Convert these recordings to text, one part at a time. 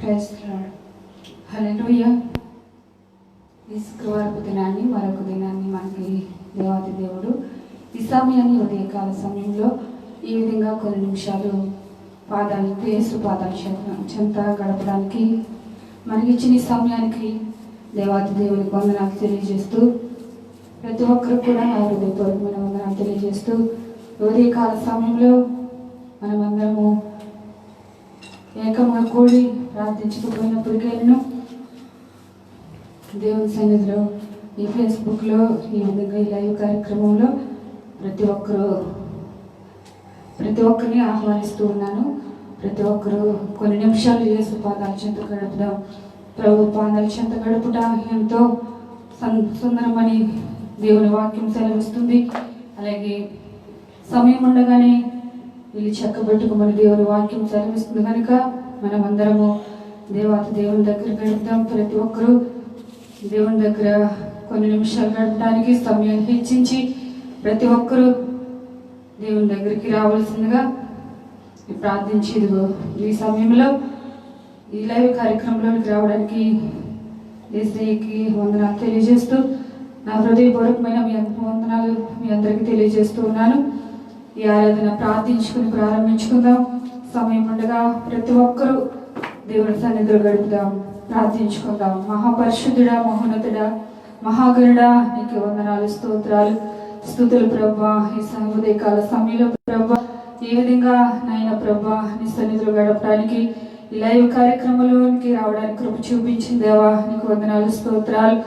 Praise lord. హల్లెలూయా. ఈ శుక్రవారపు దినాన్ని మరొక దినాన్ని మనకి దేవాది దేవుడు ఈ సమయాన్ని ఉదయకాల సమయంలో ఈ విధంగా కొన్ని నిమిషాలు యేసు పాదాల చెంత గడపడానికి మనకిచ్చిన ఈ సమయానికి దేవాది దేవునికి వందనాలు తెలియజేస్తూ ప్రతి ఒక్కరు కూడా నా హృదయపూర్వకమైన వందనాలు తెలియజేస్తూ ఉదయకాల సమయంలో మనమందరము ఏకంగా కూడి ప్రార్థించకపోయినప్పటికైనా దేవుని సన్నిధిలో ఈ ఫేస్బుక్లో ఈ విధంగా ఈ లైవ్ కార్యక్రమంలో ప్రతి ఒక్కరిని ఆహ్వానిస్తూ ఉన్నాను. ప్రతి ఒక్కరూ కొన్ని నిమిషాలు యేసు పాదాల చెంత గడుపుదాం. ప్రభు పాదాల చెంత గడుపుట ఎంతో సుందరమని దేవుని వాక్యం సెలవిస్తుంది. అలాగే సమయం ఉండగానే వీళ్ళు చెక్కబెట్టుకోమని దేవుని వాక్యం సెలవిస్తుంది కనుక మనమందరము దేవుని దగ్గర గడుపుదాం. ప్రతి ఒక్కరూ దేవుని దగ్గర కొన్ని నిమిషాలు గడపడానికి సమయాన్ని హెచ్చించి ప్రతి ఒక్కరూ దేవుని దగ్గరికి రావాల్సిందిగా ప్రార్థించి ఈ సమయంలో ఈ లైవ్ కార్యక్రమంలోకి రావడానికి యేసయ్యకి వందనాలు తెలియజేస్తూ నా హృదయపూర్వకమైన వందనాలు మీ అందరికీ తెలియజేస్తూ ఉన్నాను. ఈ ఆరాధన ప్రార్థించుకుని ప్రారంభించుకుందాం. సమయం ఉండగా ప్రతి ఒక్కరూ దేవుని సన్నిధిలో గడుపుదాం, ప్రార్థించుకుందాం. మహాపరిశుద్ధుడా, మహోన్నతుడా, మహాగరుడా, నీకు వందనాలు, స్తోత్రాలు, స్తుతులు ప్రభా. ఈ ఉదయకాల సమయంలో ప్రభా ఈ విధంగా నాయన ప్రభా నీ సన్నిధిలో గడపడానికి ఈ లైవ్ కార్యక్రమంలోనికి రావడానికి కృప చూపించింది దేవా, నీకు వందనాలు, స్తోత్రాలు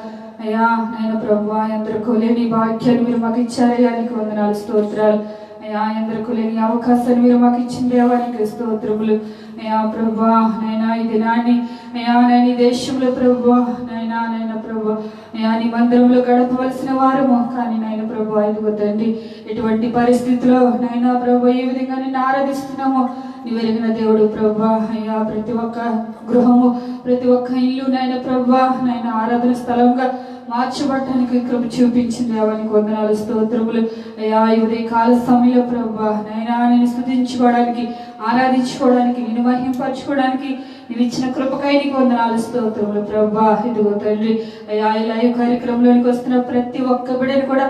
అయ్యా. నాయన ప్రభా ఎందరికో లేని భాగ్యాన్ని మీరు మాకు ఇచ్చారయ్యా, నీకు వందనాలు, స్తోత్రాలు అయ్యా. ఎందరికో లేని అవకాశాన్ని మీరు మాకు ఇచ్చిన దేవా, నీకు స్తోత్రములు అయ్యా. ప్రభా నైనా ఈ దినాన్ని అయ్యా నేను ఈ దేశంలో ప్రభా నాయన ప్రభా అయ్యా నీ మందిరంలో గడపవలసిన వారము, కానీ నాయన ప్రభా ఇదిగో తండ్రి ఎటువంటి పరిస్థితిలో నైనా ప్రభా ఈ విధంగా నిన్ను ఆరాధిస్తున్నామో నీవు వెలిగిన దేవుడు ప్రభా అయ్యా. ప్రతి ఒక్క గృహము, ప్రతి ఒక్క ఇల్లు నాయన ప్రభా నాయన ఆరాధన స్థలంగా మార్చబడటానికి కృప చూపించింది దేవానికి వందనాలు, స్తోత్రములు అయ్యా. ఈ ఉదయకాల సమయంలో ప్రభా నైనా నేను స్తుతించుకోవడానికి, ఆరాధించుకోవడానికి, నేను మహింపరచుకోవడానికి నీవు ఇచ్చిన కృపకై నీకు వందనాలు, స్తోత్రములు ప్రభా. ఇదిగో తండ్రి అయ్యా ఈ లైవ్ కార్యక్రమంలోనికి వస్తున్న ప్రతి ఒక్క బిడ్డని కూడా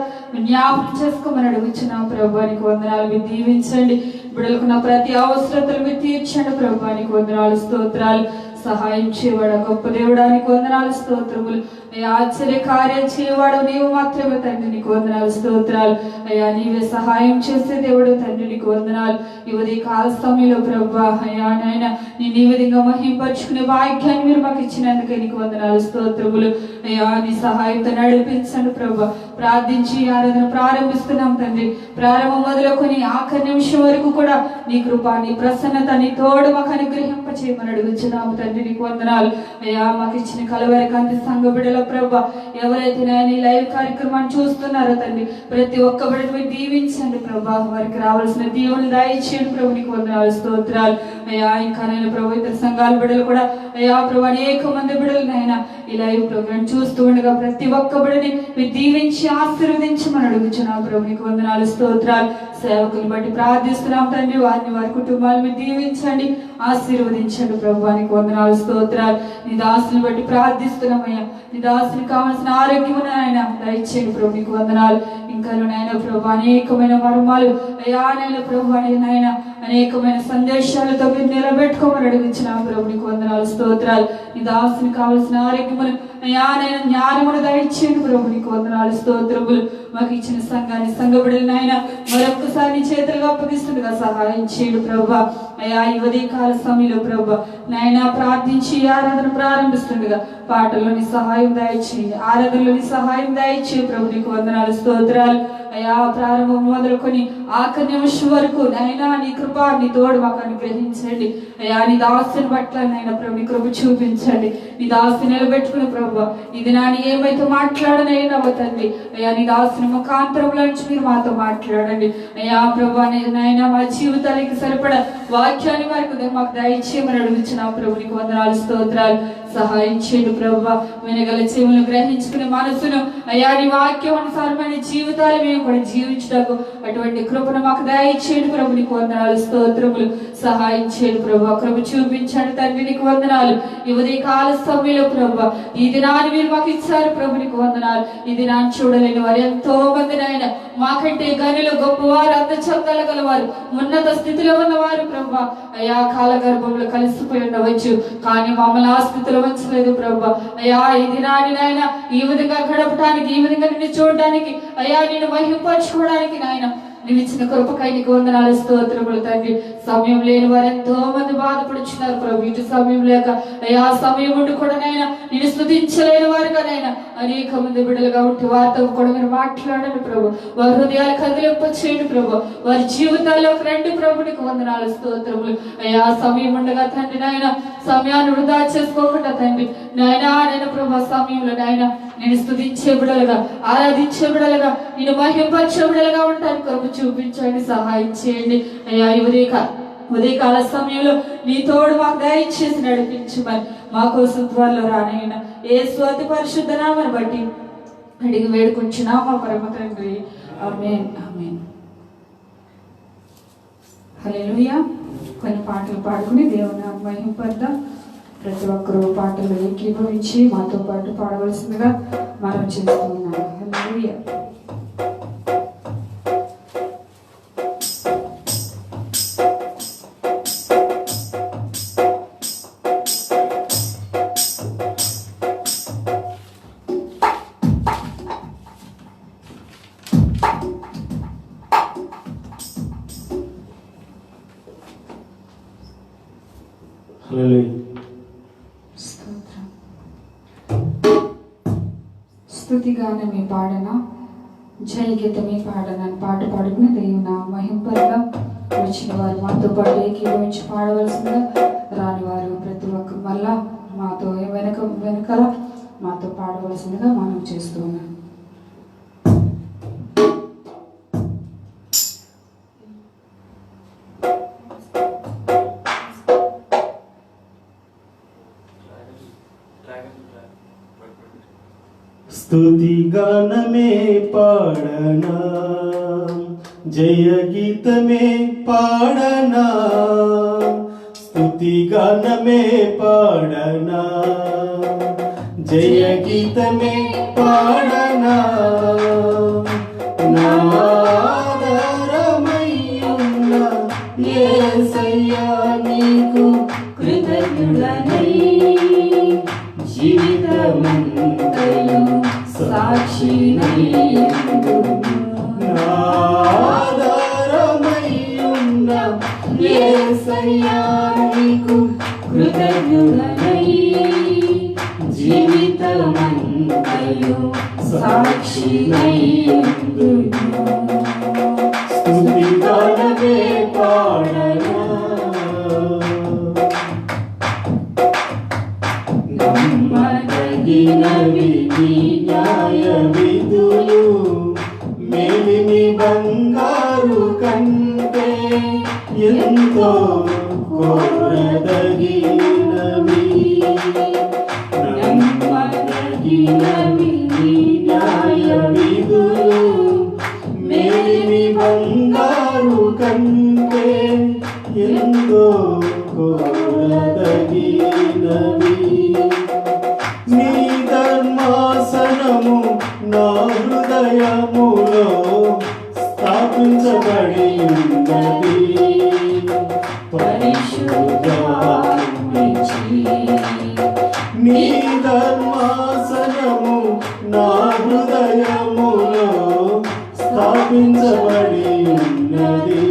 జ్ఞాపకం చేసుకోమని అడుగుచున్నాం ప్రభా, నీకు వందనాలు. మీరు దీవించండి, బిడ్డలకున్న ప్రతి అవసరతలు మీరు తీర్చండి ప్రభా, నీకు వందనాలు, స్తోత్రాలు. సహాయం చేయవాడు గొప్ప దేవుడానికి వందనాలు, స్తోత్రములు అయ్యా. ఆశ్చర్య కార్యం చేయవాడు నీవు మాత్రమే తండ్రి, నీకు వందనాలు, స్తోత్రాలు అయ్యా. నీవే సహాయం చేసే దేవుడు తండ్రి, నీకు వందనాలు. ఈ ఉదయకాల సమయంలో ప్రభా అయ్యా నాయన నేను ఈ విధంగా మహింపరుచుకునే భాగ్యాన్ని మీరు మాకు ఇచ్చినందుకే నీకు వందనాలు, స్తోత్రములు అయ్యా. నీ సహాయంతో నడిపించండి ప్రభా. ప్రార్థించి ఆరాధన ప్రారంభిస్తున్నాం తండ్రి. ప్రారంభం మొదలుకొని ఆఖరి నిమిషం వరకు కూడా నీ కృప, నీ ప్రసన్నత, నీ తోడు మాకు అనుగ్రహింప చేయమని అడుగుచున్నాము తండ్రి, నీకు వందనాలు అయ్యా. మాకు ఇచ్చిన కలవరి కాంతి సంఘ బిడ్డల ప్రభా ఎవరైతే నేను ఈ లైవ్ కార్యక్రమాన్ని చూస్తున్నారో తండ్రి ప్రతి ఒక్క బిడ్డను మీరు దీవించండి ప్రభా. వారికి రావాల్సిన దీవుని దయచేయండి ప్రభు, నీకు వందనాలు, స్తోత్రాలు అయ్యా. ఇంకా నేను ప్రభు ఇతర సంఘాల బిడ్డలు కూడా అయ్యా ప్రభు అనేక మంది బిడ్డలు నైనా ఈ లైవ్ ప్రోగ్రామ్ చూస్తూ ఉండగా ప్రతి ఒక్క బిడ్డని మీరు దీవించి ఆశీర్వదించమని అడుగుచున్నాం ప్రభు, నీకు వందనాలు, స్తోత్రాలు. సేవకులను బట్టి ప్రార్థిస్తున్నాం తండ్రి, వారిని వారి కుటుంబాలను మీరు దీవించండి, ఆశీర్వదించండి ప్రభు, నీకు వందనాలు, స్తోత్రాలు. నీ దాసుని బట్టి ప్రార్థిస్తున్నామయ్యా. నీ దాసుని కావాల్సిన ఆరోగ్యము నాయన దయచేయండి ప్రభు, నీకు వందనాలు. ఇంకా నాయన ప్రభు అనేకమైన మర్మాలు అయ్యా నాయన ప్రభు నాయన అనేకమైన సందేశాలతో మీరు నిలబెట్టుకోమని అడుగుచున్నాం ప్రభు, నీకు వందనాలు, స్తోత్రాలు. నీ దాసుని కావాల్సిన ఆరోగ్యములు అయ్యా నాయన జ్ఞానమును దయచేయండి ప్రభు, నీకు వందనాలు, స్తోత్రములు. మాకు ఇచ్చిన సంఘాన్ని సంఘ బిడ్డలు నాయన మరొక్కసారి నీ చేతులుగా అప్పగిస్తుండగా సహాయం చేయండి ప్రభా అయ్యా. ఈ ఉదయకాల సమయంలో ప్రభా నాయన ప్రార్థించి ఆరాధన ప్రారంభిస్తుండగా పాటల్లోని సహాయం దయచేయండి, ఆరాధనలోని సహాయం దయచేయండి ప్రభు, నీకు వందనాలు, స్తోత్రాలు అయ్యా. ప్రారంభం మొదలుకొని ఆఖరి నిమిషం వరకు నైనా నీ కృప, నీ తోడు మాకు అనుగ్రహించండి అయ్యా. నీ దాసుని పట్ల నైనా ప్రభు నీ కృప చూపించండి. నీ దాసుని నిలబెట్టుకుని ప్రభు ఇది నాని ఏమైతే మాట్లాడనైనా తండ్రి అయ్యా. నీ దాసుని ముఖాంతరంలో నుంచి మీరు మాతో మాట్లాడండి అయ్యా ప్రభు. నైనా మా జీవితానికి సరిపడా వాక్యాన్ని వారికి మాకు దయచేయమని అడుగుచున్నాం ప్రభు, నీకు వందనాలు, స్తోత్రాలు. సహాయం చేయండి ప్రభు. వినగల చెవులను గ్రహించుకునే మనసును అయ్యా నీ వాక్యం అనుసారమైన జీవితాలు మేము కూడా జీవించడానికి అటువంటి కృపను మాకు దయచేయండి ప్రభు. నీకు వందనాలు, స్తోత్రములు. సహాయం చేయండి ప్రభు. కృప చూపించండి తండ్రి. నీకు వందనాలు. ఈ ఉదయకాల సమయంలో ప్రభు ఈ దినాన్ని మీరు మాకు ఇచ్చారు ప్రభు. నీకు వందనాలు. ఈ దినాన్ని చూడలేని వారు ఎంతో మంది నాయన, మాకంటే గనులు గొప్పవారు, అందచందాలు గలవారు, ఉన్నత స్థితిలో ఉన్నవారు ప్రభు అయా కాల గర్భంలో కలిసిపోయి ఉండవచ్చు, కానీ మమ్మల్ని ఆ స్థితిలో ఉంచలేదు ప్రభు. అయా ఈ దినాన్ని నాయన ఈ విధంగా గడపడానికి, ఈ విధంగా నిన్ను చూడడానికి, అయా నిన్ను మహింపరచుకోవడానికి నాయన నువ్వు ఇచ్చిన కృపకై నీకు వందనాలు, స్తోత్రములు తండ్రి. సమయం లేని వారు ఎంతో మంది బాధపడుచున్నారు ప్రభు. ఇటు సమయం లేక అయ్యా సమయం ఉండి కూడా నైనా నేను స్తుతించలేని వారుగా నైనా అనేక మంది బిడ్డలుగా ఉంటే వారితో కూడా మీరు మాట్లాడండి ప్రభు. వారి హృదయాలు కదిలింప చేయండి ప్రభు. వారి జీవితాల్లోకి రండి ప్రభు. నీకు వందనాలు, స్తోత్రములు. అయ్యా సమయం ఉండగా తండ్రి నాయన సమయాన్ని వృధా చేసుకోకుండా తండ్రి నాయనా నేను ప్రభు సమయంలో నాయన నేను స్తుతించే బిడ్డలుగా, ఆరాధించే బిడ్డలుగా, నేను మహింపరిచే బిడ్డలుగా ఉంటాను కృప చూపించండి, సహాయం చేయండి. అయ్యా ఉదయకాల సమయంలో నీ తోడు మాకు దయచేసి నడిపించమని మా కోసం త్వరలో రానైనా యేసు అతి పరిశుద్ధ నామమును బట్టి అడిగి వేడుకుంటున్నాం మా పరమ తండ్రి. ఆమేన్, ఆమేన్. హల్లెలూయా. కొన్ని పాటలు పాడుకుని దేవుని మహింపర్దాం. ప్రతి ఒక్కరూ పాటలు ఏకీభవించి మాతో పాటు పాడవలసిందిగా మనం చేస్తున్నాం. హల్లెలూయా. స్తుతిగానమే పాడన, జయగీతమే పాడన పాట పాడుకుని దేవుని మహింపరగా వచ్చిన వారు మాతో పాటు ఏకీభవించి పాడవలసిందిగా, రాని వారు ప్రతి ఒక్కరు మళ్ళా మాతో వెనకాల మాతో పాడవలసిందిగా మనం చేస్తూ ఉన్నాం. స్తుతి గానమే పాడనా, జయ గీతమే పాడనా, స్తుతి గానమే పాడనా, జయ గీతమే పాడనా, నా ఆధారమయ్యున్న యేసయ్యా నీకు కృతజ్ఞుడనై జీవితమంతయు సాక్షినైయుందును. నా ఆధారమయ్యున్న యేసయ్యా నీకు కృతజ్ఞుడనై జీవితమంతయు సాక్షినైయుందును. స్తుతి గానమే పాడనా, నమ్మదగినవి నీ న్యాయ విధులు, మేలిమి బంగారు కంటే ఎంతో కోరదగినవి. నమ్మదగినవి నీ న్యాయ విధులు, మేలిమి బంగారు కంటే ఎంతో కోరదగినవి. నీ ధర్మాసనము నా హృదయములో స్థాపించబడి ఉన్నది. నీ ధర్మాసనము నా హృదయములో స్థాపించబడి ఉన్నది.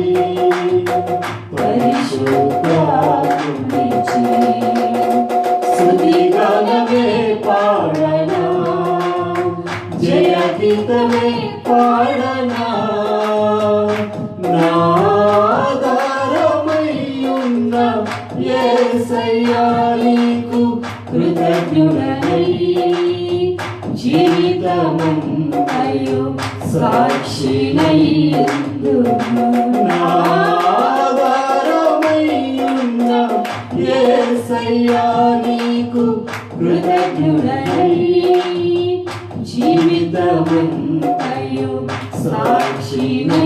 స్తుతి గానమే పాడనా, జయ గీతమే పాడనా, నా ఆధారమయ్యున్న యేసయ్యా నీకు కృతజ్ఞుడనై జీవితమంతయు సాక్షినైయుందును. నా ఆధారమయ్యున్న యేసయ్యా నీకు కృతజ్ఞుడనై జీవితమంతయు సాక్షినయ్యుందును.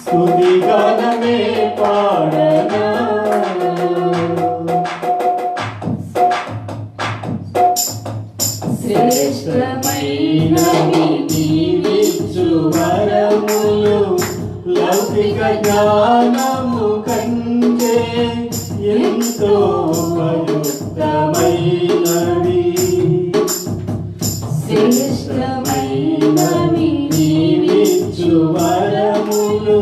స్తుతిగానమే పాడనా శ్రేష్టమైనవి నీవిచ్చు వరములు లౌకిక జ్ఞానము కంటే ఎంతో ఉపయుక్తమైనవి. శ్రేష్టమైనవి నీవిచ్చు వరములు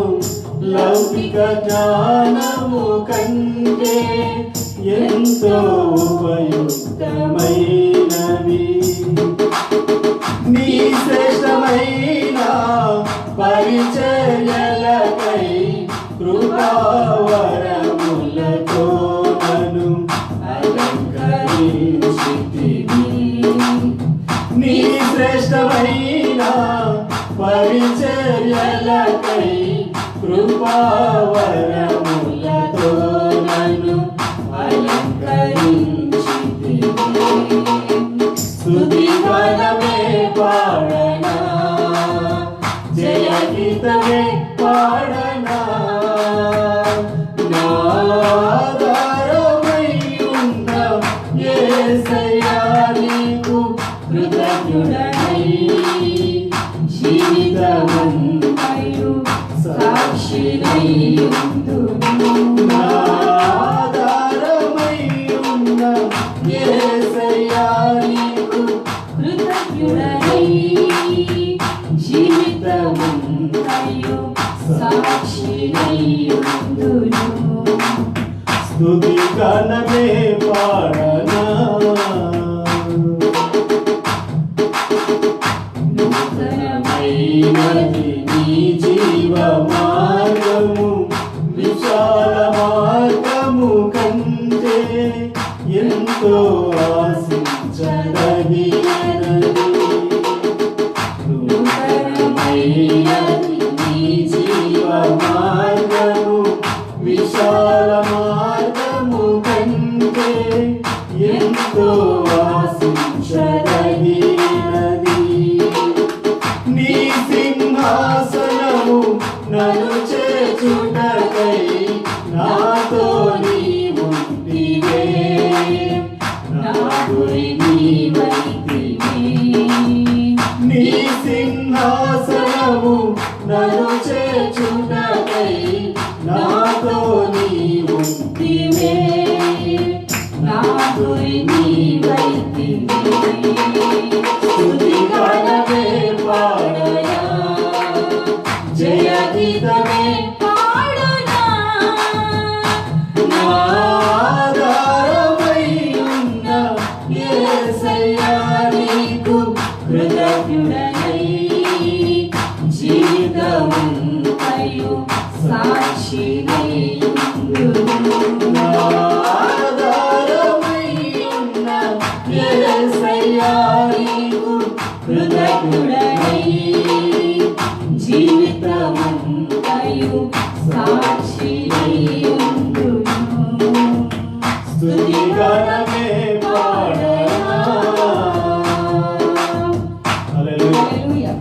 లౌకిక జ్ఞానము కంటే ఎంతో ఉపయుక్తమైనవి. నీ శ్రేష్టమైన పరిచర్యలకై కృపావరములతో నన్ను అలంకరించితివి. నీ శ్రేష్టమైన పరిచర్యలకై కృపావరములతో నన్ను అలంకరించితివి. స్తుతిగానమే పాడనా జయగీతమే పాడనా నా ఆధారమై ఉన్న యేసయ్యా నీకు కృతజ్ఞుడనై జీవితమంతయు సాక్షినయ్యుందును. నా ఆధారమై ఉన్న యేసయ్యా నీకు కృతజ్ఞుడనై జీవితమంతయు సాక్షినయ్యుందును. స్తుతిగానమే పాడనా నూతనమైనది నీ జీవ మార్గము విశాల మార్గము కంటే ఎంతో ఆశించదగినది. నూతనమైనది నీ జీవ మార్గము విశాల మార్గము కంటే ఎంతో ఆశించదగినది. నీ సింహాసనము నన్ను చేర్చుటకై నాతో నీవుంటివే. నా గురి నీవైతివి. నీ సింహాసనము నన్ను చేర్చుటకై నాతో నీవుంటివే. నా గురి నీవైతివి. స్తుతిగానమే పాడనా జయగీతమే పాడనా నా ఆధారమై ఉన్న యేసయ్యా నీకు కృతజ్ఞుడనై జీవితమంతయు సాక్షినయ్యుందును. నా ఆధారమై ఉన్న యేసయ్యా నీకు కృతజ్ఞుడనై జీవితమంతయు సాక్షినయ్యుందును. స్తుతిగానమే పాడనా. హల్లెలూయా.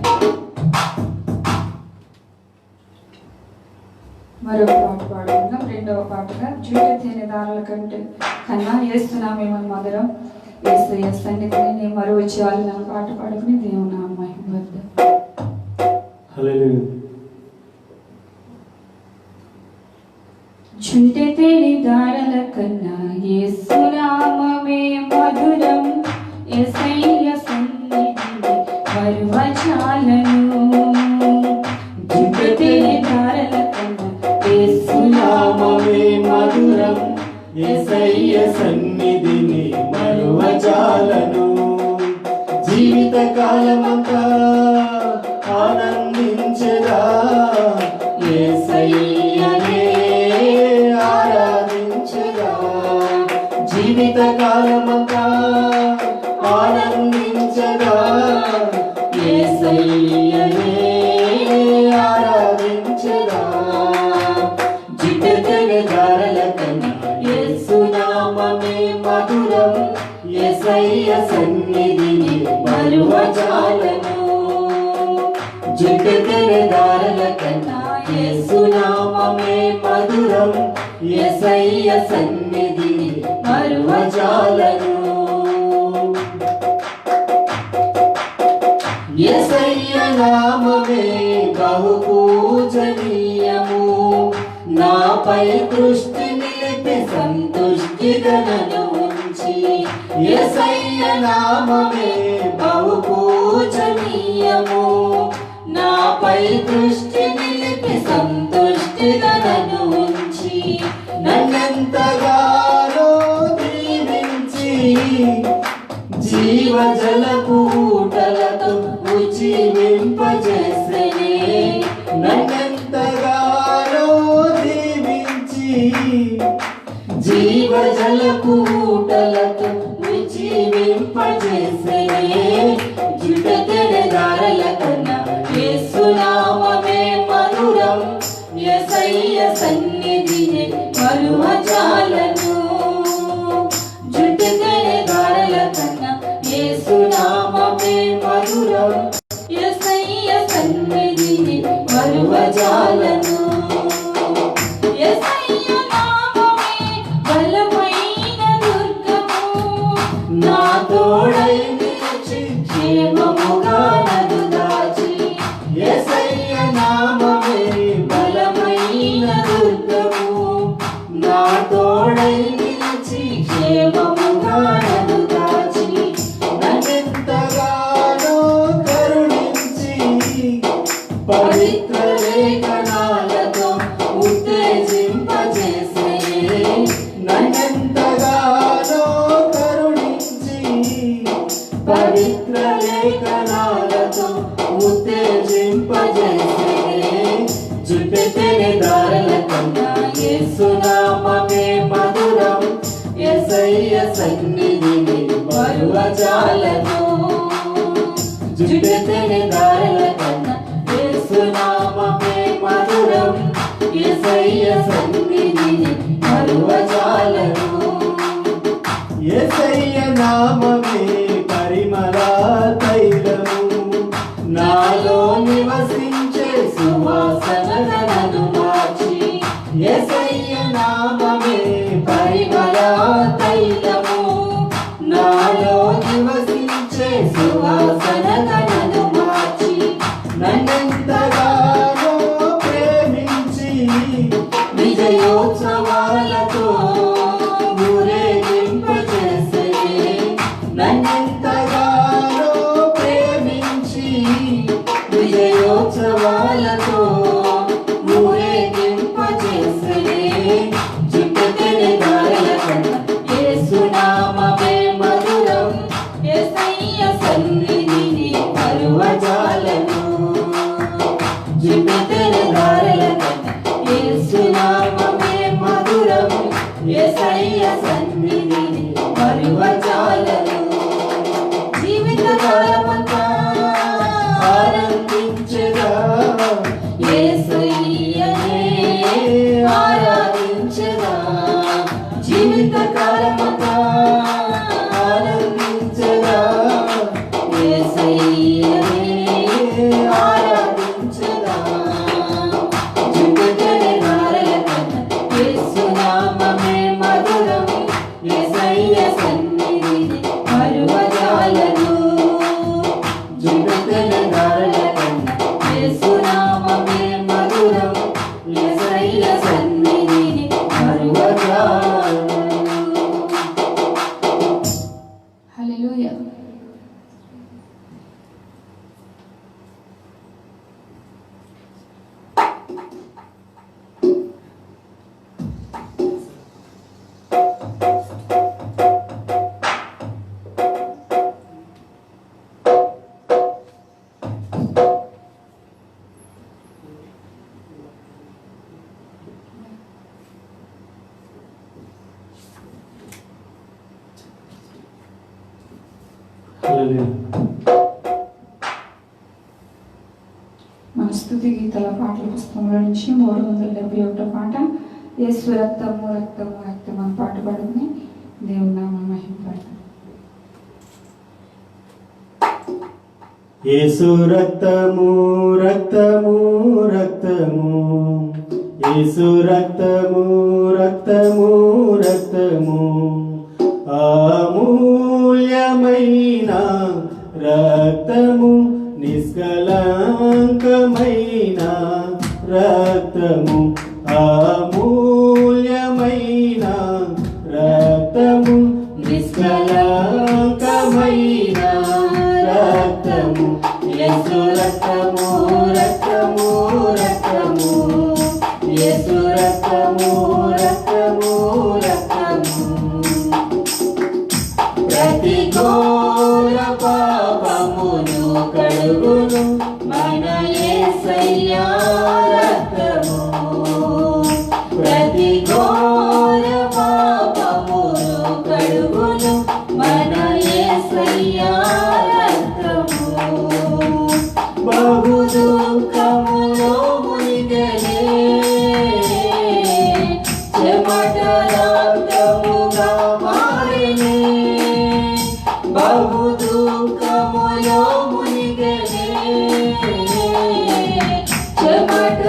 మరొక పాట పాడుకుందాం. రెండవ పాటగా జుట్టు తేనె దారుల కంటే కన్నా వేస్తున్నామేమో మధురం యేసయ్య సన్నిధిని నేను మరో వచ్చి వాళ్ళు నా పాట పాడుకుని దేవుని నామమై వద్ద. హల్లెలూయా. చుంటె తేనె దారల కన్నా యేసు నామమే మధురం యేసయ్య సన్నిధిని మరువజాలను. చుంటె తేనె దారల కన్నా యేసు నామమే మధురం యేసయ్య సన్నిధిని మరువజాలను. జీవిత కాలమంతా ఆనందించెదా యేసయ్యనే ఆరాధించెదా. జీవిత కాలమంతా ఆనందించెదా యేసయ్యనే ఆరాధించెదా. జిటతెర దారల కన్నా యేసు నామమే మధురం యేసయ్య యేసయ్య సన్నిధిని మరువజాలను. జుట్టుకెరదారుల కన్నా యేసు నామమే మధురం, యేసయ్య సన్నిధిని మరువజాలను. యేసయ్య నామమే బహు పూజనీయము, నాపై దృష్టి నిలిపి సంతుష్టిగా నన్ను ఉంచి. యేసయ్య నామమే బహు పూజనీయము, నాపై దృష్టి నిలిపి సంతుష్టిగా నన్ను ఉంచి. నన్నెంతగానో దీవించి జీవజల పూటలతో జీవింపజేసెనే. నన్నెంతగానో దీవించి జీవజల పూటలతో జీవింపజేసెనే. జుట్టుకెరదారుల కన్నా యేసు నామమే మధురం, యేసయ్య సన్నిధిని మరువజాలను. జుట్టుకెరదారుల కన్నా యేసు నామమే మధురం, యేసయ్య సన్నిధిని మరువజాలను. యేసయ్య నామమే బలమైన దుర్గము, నా తోడై నిలిచి క్షేమముగా నన్ను దాచి. యేసయ్య నామమే బలమైన దుర్గము, నా తోడై నిలిచి క్షేమముగా నన్ను దాచి. నన్నెంతగానో కరుణించి పవిత్ర లేఖనాలతో ఉత్తేజింపజేసే. నన్నెంతగానో కరుణించి పవిత్ర లేఖనాలతో ఉత్తేజింపజేసే. జుట్టుకెరదారుల కన్నా యేసు నామమే మధురం, యేసయ్య సన్నిధిని మరువజాలను. జుట్టుకెరదారుల కన్నా యేసు నామమే మధురం, యేసయ్య సన్నిధిని మరువజాలను. యేసయ్య నామమే పరిమళ తైలము, నాలో నివసించే సువాసనగా నన్ను మార్చి. యేసయ్య నామమే పరిమళ తైలము, నాలో నివసించే సువాసనగా నన్ను మార్చి. నన్నెంతగానో ప్రేమించి విజయోత్సవాలతో ఊరేగింపజేసే. నన్నెంతగానో ప్రేమించి విజయోత్సవాలతో ఊరేగింపజేసే. జుట్టుకెరదారుల కన్నా యేసు నామమే మధురం, యేసయ్య సన్నిధిని మరువజాలను. జుట్టుకెరదారుల కన్నా యేసు నామమే మధురం, యేసయ్య సన్నిధిని మరువజాలను. జీవితకాలమంతా ఆనందించెదా, యేసయ్యనే ఆరాధించెదా. జీవితకాలమంతా ఆనందించెదా, యేసయ్యనే ఆరాధించెదా. జుట్టుకెరదారుల కన్నా యేసు నామమే మధురం, యేసయ్య సన్నిధిని మరువజాలను. జుట్టుకెరదారుల కన్నా యేసు నామమే మధురం, యేసయ్య సన్నిధిని మరువజాలను. హల్లెలూయా. మన స్తుతి గీతాల పాటల పుస్తకంలో నుంచి 371 పాట యేసు రక్తము రక్తము రక్తము అనే పాట పాడుకుని దేవుని నామమున మహిమ పడతాం. యేసు రక్తము రక్తము రక్తము యేసు రక్తము రక్తము రక్తము అమూల్యమైన రక్తము నిష్కలంకమైన రక్తము అమూల్యమైన రక్తము నిష్కలంకమైన రక్తము యేసు రక్తము రక్తము రక్తము యేసు రక్తము రక్తము రక్తము ప్రతి ఘోర పాపమును కడుగును మన యేసయ్యా రక్తము ప్రతి ఘోర పాపమును కడుగును మన యేసయ్యా రక్తము బహు దుఃఖములో మునిగలే చెమట రక్తముగా మారినే బహు దుఃఖములో మునిగలే చెమట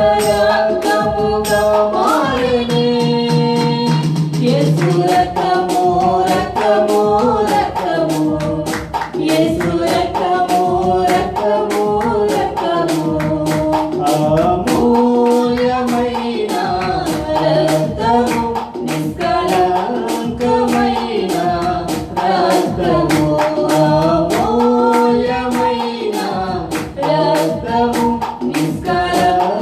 రక్తముగా మారినే యేసు రక్తము రక్తము రక్తము యేసు రక్తము రక్తము రక్తము అమూల్యమైన రక్తము నిష్కలంకమైన రక్తము అమూల్యమైన రక్తము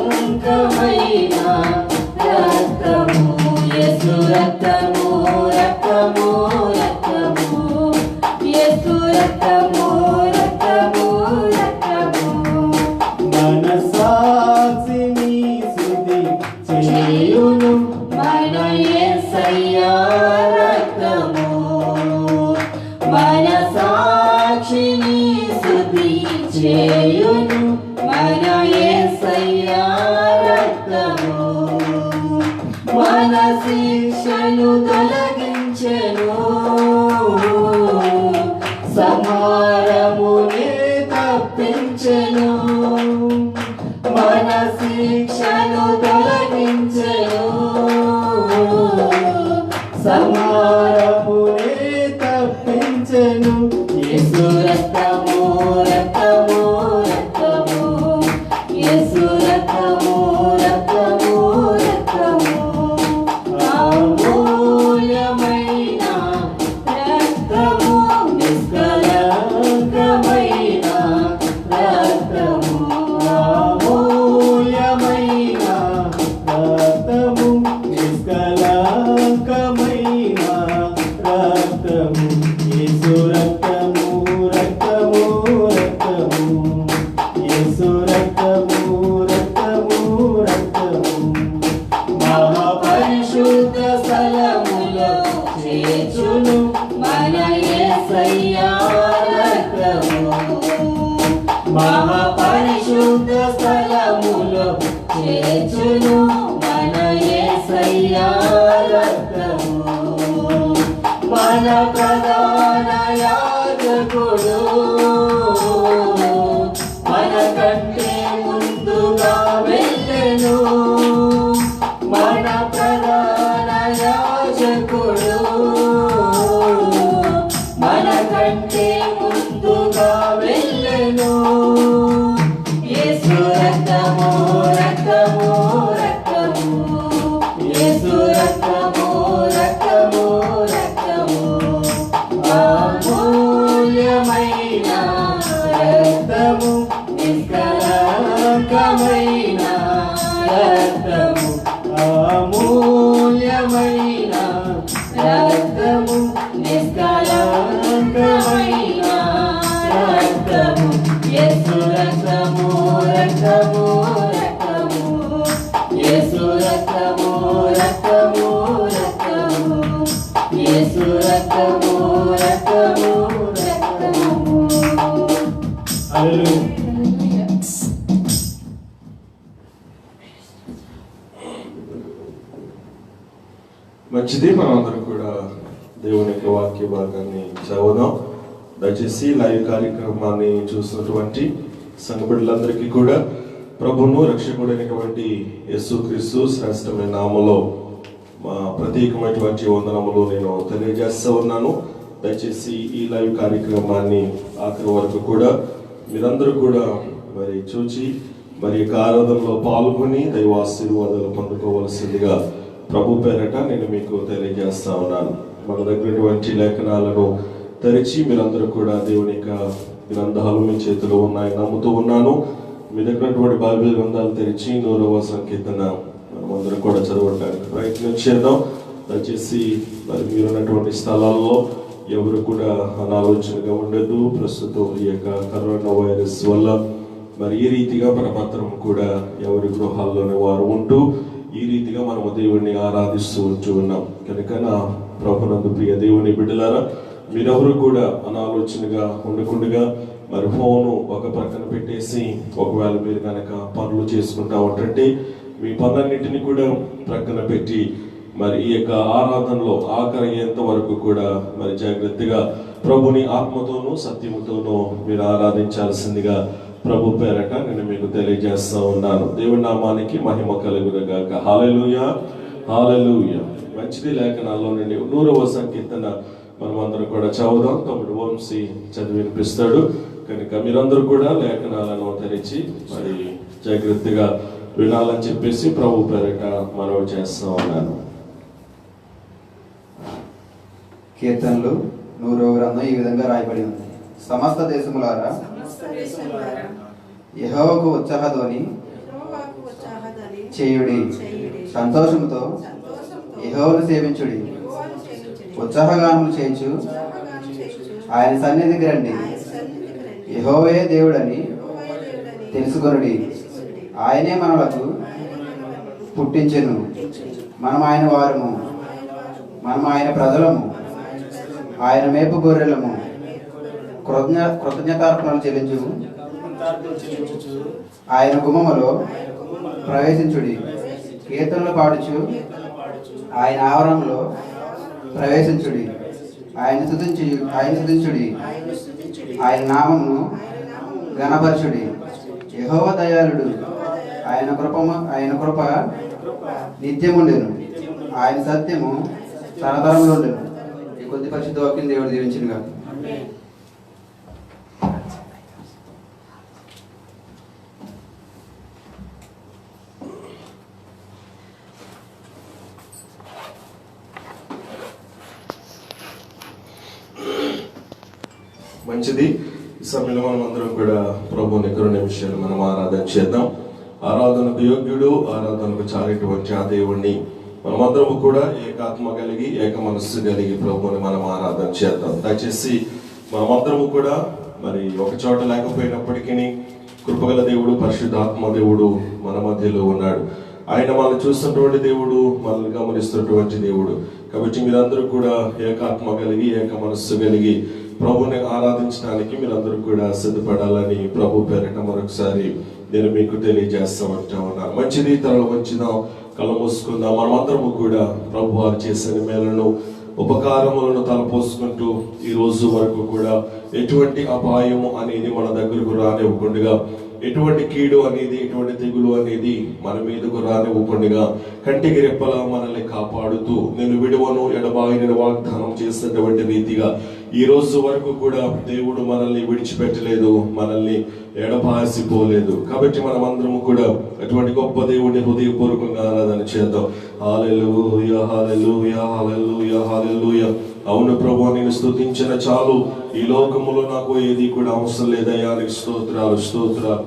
నిష్కలంకమైన రక్తము యేసు రక్తము రక్తము రక్తము యేసు రక్తము రక్తము రక్తము మన సాక్షిని శుద్ధి చేయును మన యేసయ్యా రక్తము మన సాక్షిని శుద్ధి చేయును మన యేసయ్యా రక్తము మన శిక్షను తొలగించెను సంహారమునే తప్పించెను మన శిక్షను తొలగించెను సంహారమునే తప్పించెను యేసు రక్తము రక్తము రక్తము యేసు రక్తము రక్తము రక్తము అమూల్యమైన రక్తము నిష్కలంకమైన రక్తము అమూల్యమైన రక్తము నిష్కలంకమైన రక్తము యేసు రక్తము రక్తము రక్తము యేసు రక్తము రక్తము రక్తము మహాపరిశుద్ధ స్థలములో చేర్చును మన యేసయ్యా రక్తము మహాపరిశుద్ధ స్థలములో చేర్చును మన యేసయ్యా రక్తము మన ప్రధాన యాజకుడు మన కంటే ముందుగా వెళ్ళెను మన ప్రధాన యాజకుడు మన కంటే ముందుగా వెళ్ళెను యేసు రక్తము రక్తము రక్తము యేసు రక్తము రక్తము రక్తము అమూల్యమైన రక్తము నిష్కలంకమైన రక్తము అమూల్యమైన రక్తము నిష్కలంకమైన రక్తము యేసు రక్తము రక్తము రక్తము యేసు రక్తము రక్తము రక్తము యేసు రక్తము రక్తము రక్తము హల్లెలూయా. మంచిది. మనం అందరం కూడా దేవుని యొక్క వాక్య భాగాన్ని చదువుదాం. దయచేసి లైవ్ కార్యక్రమాన్ని చూసినటువంటి సంఘ బిడ్డలందరికీ కూడా ప్రభువును రక్షకుడైనటువంటి యేసుక్రీస్తు శ్రేష్టమైన నామములో మా ప్రత్యేకమైనటువంటి వందనములు నేను తెలియజేస్తూ ఉన్నాను. దయచేసి ఈ లైవ్ కార్యక్రమాన్ని ఆఖరి వరకు కూడా మీరందరూ కూడా మరి చూచి మరి ఆరాధనలో పాల్గొని దైవాశీర్వాదాలు పొందుకోవలసిందిగా ప్రభు పేరట నేను మీకు తెలియజేస్తా ఉన్నాను. మన దగ్గరటువంటి లేఖనాలను తెరిచి మీరందరూ కూడా దేవుని యొక్క గ్రంథాలు మీ చేతిలో ఉన్నాయని నమ్ముతూ ఉన్నాను. మీ దగ్గరటువంటి బైబిల్ గ్రంథాలు తెరిచి 100వ సంకీర్తన మనమందరం కూడా చదవడానికి ప్రయత్నం చేద్దాం. దయచేసి మరి మీరున్నటువంటి స్థలాల్లో ఎవరు కూడా అనాలోచనగా ఉండదు. ప్రస్తుతం ఈ యొక్క కరోనా వైరస్ వల్ల మరి ఈ రీతిగా మనమందరం కూడా ఎవరి గృహాల్లోనే వారు ఉంటూ ఈ రీతిగా మనము దేవుణ్ణి ఆరాధిస్తూ ఉన్నాం. కనుక నా ప్రభునందు ప్రియ దేవుని బిడ్డలారా, మీరెవరు కూడా అనాలోచనగా ఉండకుండా మరి ఫోను ఒక ప్రక్కన పెట్టేసి ఒకవేళ మీరు కనుక పనులు చేసుకుంటా ఉంటే మీ పనులన్నింటినీ కూడా ప్రక్కన పెట్టి మరి ఈ యొక్క ఆరాధనలో ఆఖరి అయ్యేంత వరకు కూడా మరి జాగ్రత్తగా ప్రభుని ఆత్మతోనూ సత్యముతోనూ మీరు ఆరాధించాల్సిందిగా ప్రభు పేరట నేను మీకు తెలియజేస్తా ఉన్నాను. దేవుని నామానికి మహిమ కలుగునుగాక. హల్లెలూయా, హల్లెలూయా. మంచిది. లేఖనాల్లో నుండి 100వ సంకీర్తన మనం అందరూ కూడా చదువుదాం. తమ్ముడు వంశీ చదివి వినిపిస్తాడు. కనుక మీరందరూ కూడా లేఖనాలను తెరిచి మరి జాగ్రత్తగా వినాలని చెప్పేసి ప్రభు పేరట మనవి చేస్తా ఉన్నాను. కీర్తనలు 100వ గ్రంథం ఈ విధంగా రాయబడి ఉంది. సమస్త దేశములారా యెహోవాకు ఉత్సాహధ్వని చేయుడి, సంతోషముతో యెహోవాను సేవించుడి, ఉత్సాహగానములు చేయించు ఆయన సన్నిధికి రండి. యెహోవే దేవుడని తెలుసుకొనుడి, ఆయనే మనలకు పుట్టించెను, మనం ఆయన వారము, మనం ఆయన ప్రజలము, ఆయన మేపు గొర్రెలము. కృతజ్ఞతార్పణలు చెల్లించు, ఆయన గుమ్మములో ప్రవేశించుడి, కీర్తనలు పాడుచు ఆయన ఆవరణలో ప్రవేశించుడి, ఆయన స్తుతించుడి, ఆయన నామమును ఘనపరచుడి. యెహోవా దయాళుడు, ఆయన కృప నిత్యముండెను, ఆయన సత్యము తరతరములు ఉండెను. ఈ కొద్ది పరిశుద్ధ వాక్యం దేవుడు దీవించునుగా. మంచిది. ఈ సమయంలో మనం అందరం కూడా ప్రభుని 2 నిమిషాలు మనం ఆరాధన చేద్దాం. ఆరాధనకు యోగ్యుడు, ఆరాధనకు చాలేటువంటి ఆ దేవుణ్ణి మనమందరం కూడా ఏకాత్మ కలిగి ఏక మనస్సు కలిగి ప్రభుని మనం ఆరాధన చేద్దాం. దయచేసి మనమందరము కూడా మరి ఒక చోట లేకపోయినప్పటికీ కృపగల దేవుడు పరిశుద్ధాత్మ దేవుడు మన మధ్యలో ఉన్నాడు. ఆయన మనల్ని చూస్తున్నటువంటి దేవుడు, మనల్ని గమనిస్తున్నటువంటి దేవుడు. కాబట్టి మీరందరూ కూడా ఏకాత్మ కలిగి ఏక మనస్సు కలిగి ప్రభుని ఆరాధించడానికి మీరందరూ కూడా సిద్ధపడాలని ప్రభు పేరిట మరొకసారి నేను మీకు తెలియజేస్తా ఉన్నాను. మంచిది. తరలు వచ్చిదాం, కళ్ళు మూసుకుందాం. మనమందరము కూడా ప్రభు వారు చేసిన మేలను ఉపకారములను తలపోసుకుంటూ ఈ రోజు వరకు కూడా ఎటువంటి అపాయము అనేది మన దగ్గరకు రానివ్వకుండా, ఎటువంటి కీడు అనేది, ఎటువంటి తెగులు అనేది మన మీదకు రానివ్వకుండా కంటికి రెప్పలా మనల్ని కాపాడుతూ నేను విడువను ఎడబాయిని వాగ్దానం చేసినటువంటి రీతిగా ఈ రోజు వరకు కూడా దేవుడు మనల్ని విడిచిపెట్టలేదు, మనల్ని ఎడబాసిపోలేదు. కాబట్టి మనం అందరము కూడా అటువంటి గొప్ప దేవుడిని హృదయపూర్వకంగా ఆరాధన చేద్దాం. హల్లెలూయా, హల్లెలూయా, హల్లెలూయా, హల్లెలూయా. అవును ప్రభు, నేను స్తుతించిన చాలు, ఈ లోకములో నాకు ఏది కూడా అవసరం లేదయ్యా. స్తోత్రాలు, స్తోత్రాలు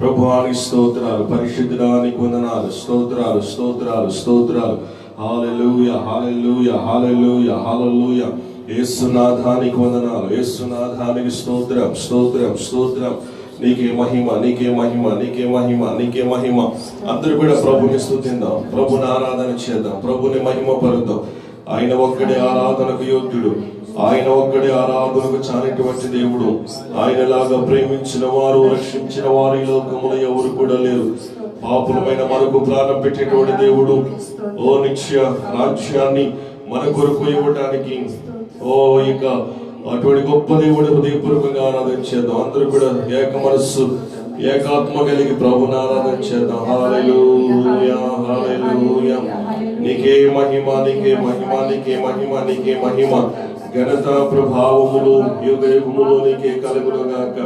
ప్రభువానికి స్తోత్రాలు, పరిశుద్ధుడానికి వందనాలు, స్తోత్రాలు, స్తోత్రాలు, స్తోత్రాలు. హల్లెలూయా, హల్లెలూయా, హల్లెలూయా, హల్లెలూయా. యేసునాథానికి వందనాలు, యేసునాథానికి స్తోత్రం, స్తోత్రం, స్తోత్రం. నీకే మహిమ, నీకే మహిమ, నీకే మహిమ, నీకే మహిమ. అందరూ కూడా ప్రభుని స్తుతిద్దాం, ప్రభుని ఆరాధన చేద్దాం, ప్రభుని మహిమ పరుద్దాం. ఆయన ఒక్కడే ఆరాధనకు యోగ్యుడు, ఆయన ఒక్కడే ఆరాధనకు చాలినటువంటి దేవుడు. ఆయనలాగా ప్రేమించిన వారు, రక్షించిన వారు ఈ లోకములో ఎవరు కూడా లేరు. పాపులమైన మనకు ప్రాణం పెట్టేటువంటి దేవుడు, ఓ నిత్య రాజ్యాన్ని మన కొరకు ఇవ్వడానికి ఇంకా అటువంటి గొప్ప దేవుడు హృదయపూర్వకంగా ఆరాధన చేద్దాం. అందరూ కూడా ఏక మనస్సు ఏకాత్మ కలిగి ప్రభుని ఆరాధన చేద్దాం. హల్లెలూయా హల్లెలూయా. నీకే మహిమ, నీకే మహిమ, నీకే మహిమ, నీకే మహిమ. ఘనత ప్రభావములు యుగ యుగములు నీకే కలుగునుగాక.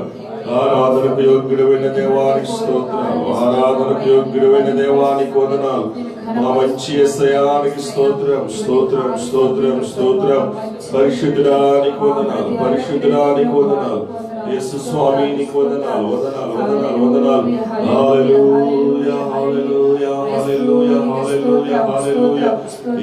ఆరాధనకు యోగ్యుడైన దేవానికి స్తోత్రాలు, ఆరాధనకు యోగ్యుడైన దేవానికి వందనాలు. మా మంచి యేసయ్యానికి స్తోత్రం, స్తోత్రం, స్తోత్రం, స్తోత్రం. పరిశుద్ధుడానికి వందనాలు, పరిశుద్ధుడానికి వందనాలు. యేసు స్వామినికి వందనాలు, వందనాలు, వందనాలు, వందనాలు. హల్లెలూయా హల్లెలూయా హల్లెలూయా హల్లెలూయా హల్లెలూయా.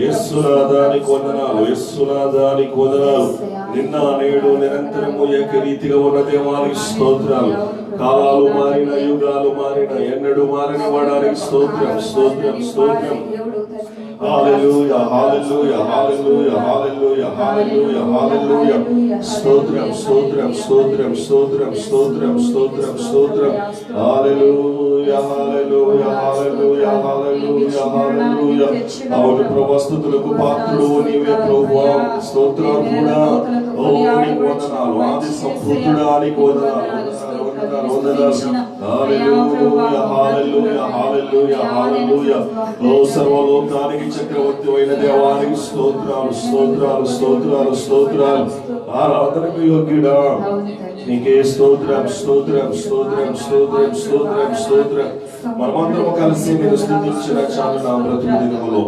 యేసునాథానికి వందనాలు, యేసునాథానికి వందనాలు. నిన్న నేడు నిరంతరము ఏకరీతిగా ఉన్న దేవానికి స్తోత్రాలు. కాలాలు మారిన, యుగాలు మారిన, ఎన్నడూ మారని వాడానికి స్తోత్రం, స్తోత్రం, స్తోత్రం. హల్లెలూయా హల్లెలూయా హల్లెలూయా హల్లెలూయా హల్లెలూయా హల్లెలూయా. స్తోత్రం, స్తోత్రం, స్తోత్రం, స్తోత్రం, స్తోత్రం, స్తోత్రం, స్తోత్రం. హల్లెలూయా హల్లెలూయా హల్లెలూయా హల్లెలూయా హల్లెలూయా. అవును ప్రభువా, స్తుతులకు పాత్రుడు నీవే ప్రభువా. స్తోత్రం కూడా ఓ నీకు వందనాలు. ఆది సంపూర్ణుడా నీకు వందనాలు, వందనాలు, వందనాలు. హల్లెలూయా హల్లెలూయా హల్లెలూయా హల్లెలూయా. ఓ సర్వలోకానికి చక్రవర్తి అయిన దేవానికి స్తోత్రాలు, స్తోత్రాలు, స్తోత్రాలు, స్తోత్రాలు. ఆరాధనకు యోగ్యుడా నీకే స్తోత్రం, స్తోత్రం, స్తోత్రం, స్తోత్రం, స్తోత్రం, స్తోత్రం. మనమందరం కలిసి నేను స్తుతించిన చాలు నా బ్రతుకు దినములో,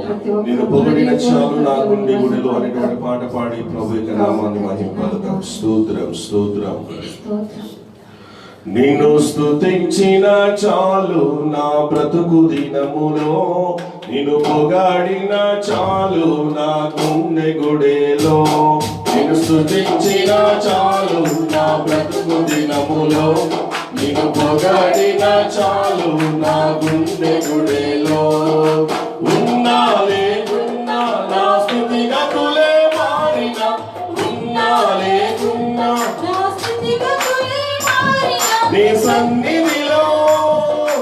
నేను పొగడిన చాలు నా గుండె గుడిలో అనేటువంటి పాట పాడి ప్రభు యొక్క నామాన్ని మహింపడతాం. స్తోత్రం, స్తోత్రం. నిన్ను స్తుతించిన చాలు నా బ్రతుకు దినములో, నిన్ను పొగాడిన చాలు నా గుండె గుడిలో. నిన్ను స్తుతించిన చాలు నా బ్రతుకు దినములో, నిన్ను పొగాడిన చాలు నా గుండె గుడిలో. ఉన్నా లేకున్నా నా స్థితిగతులే మారిన, ఉన్నా లేకున్నా నీ సన్నిధిలో,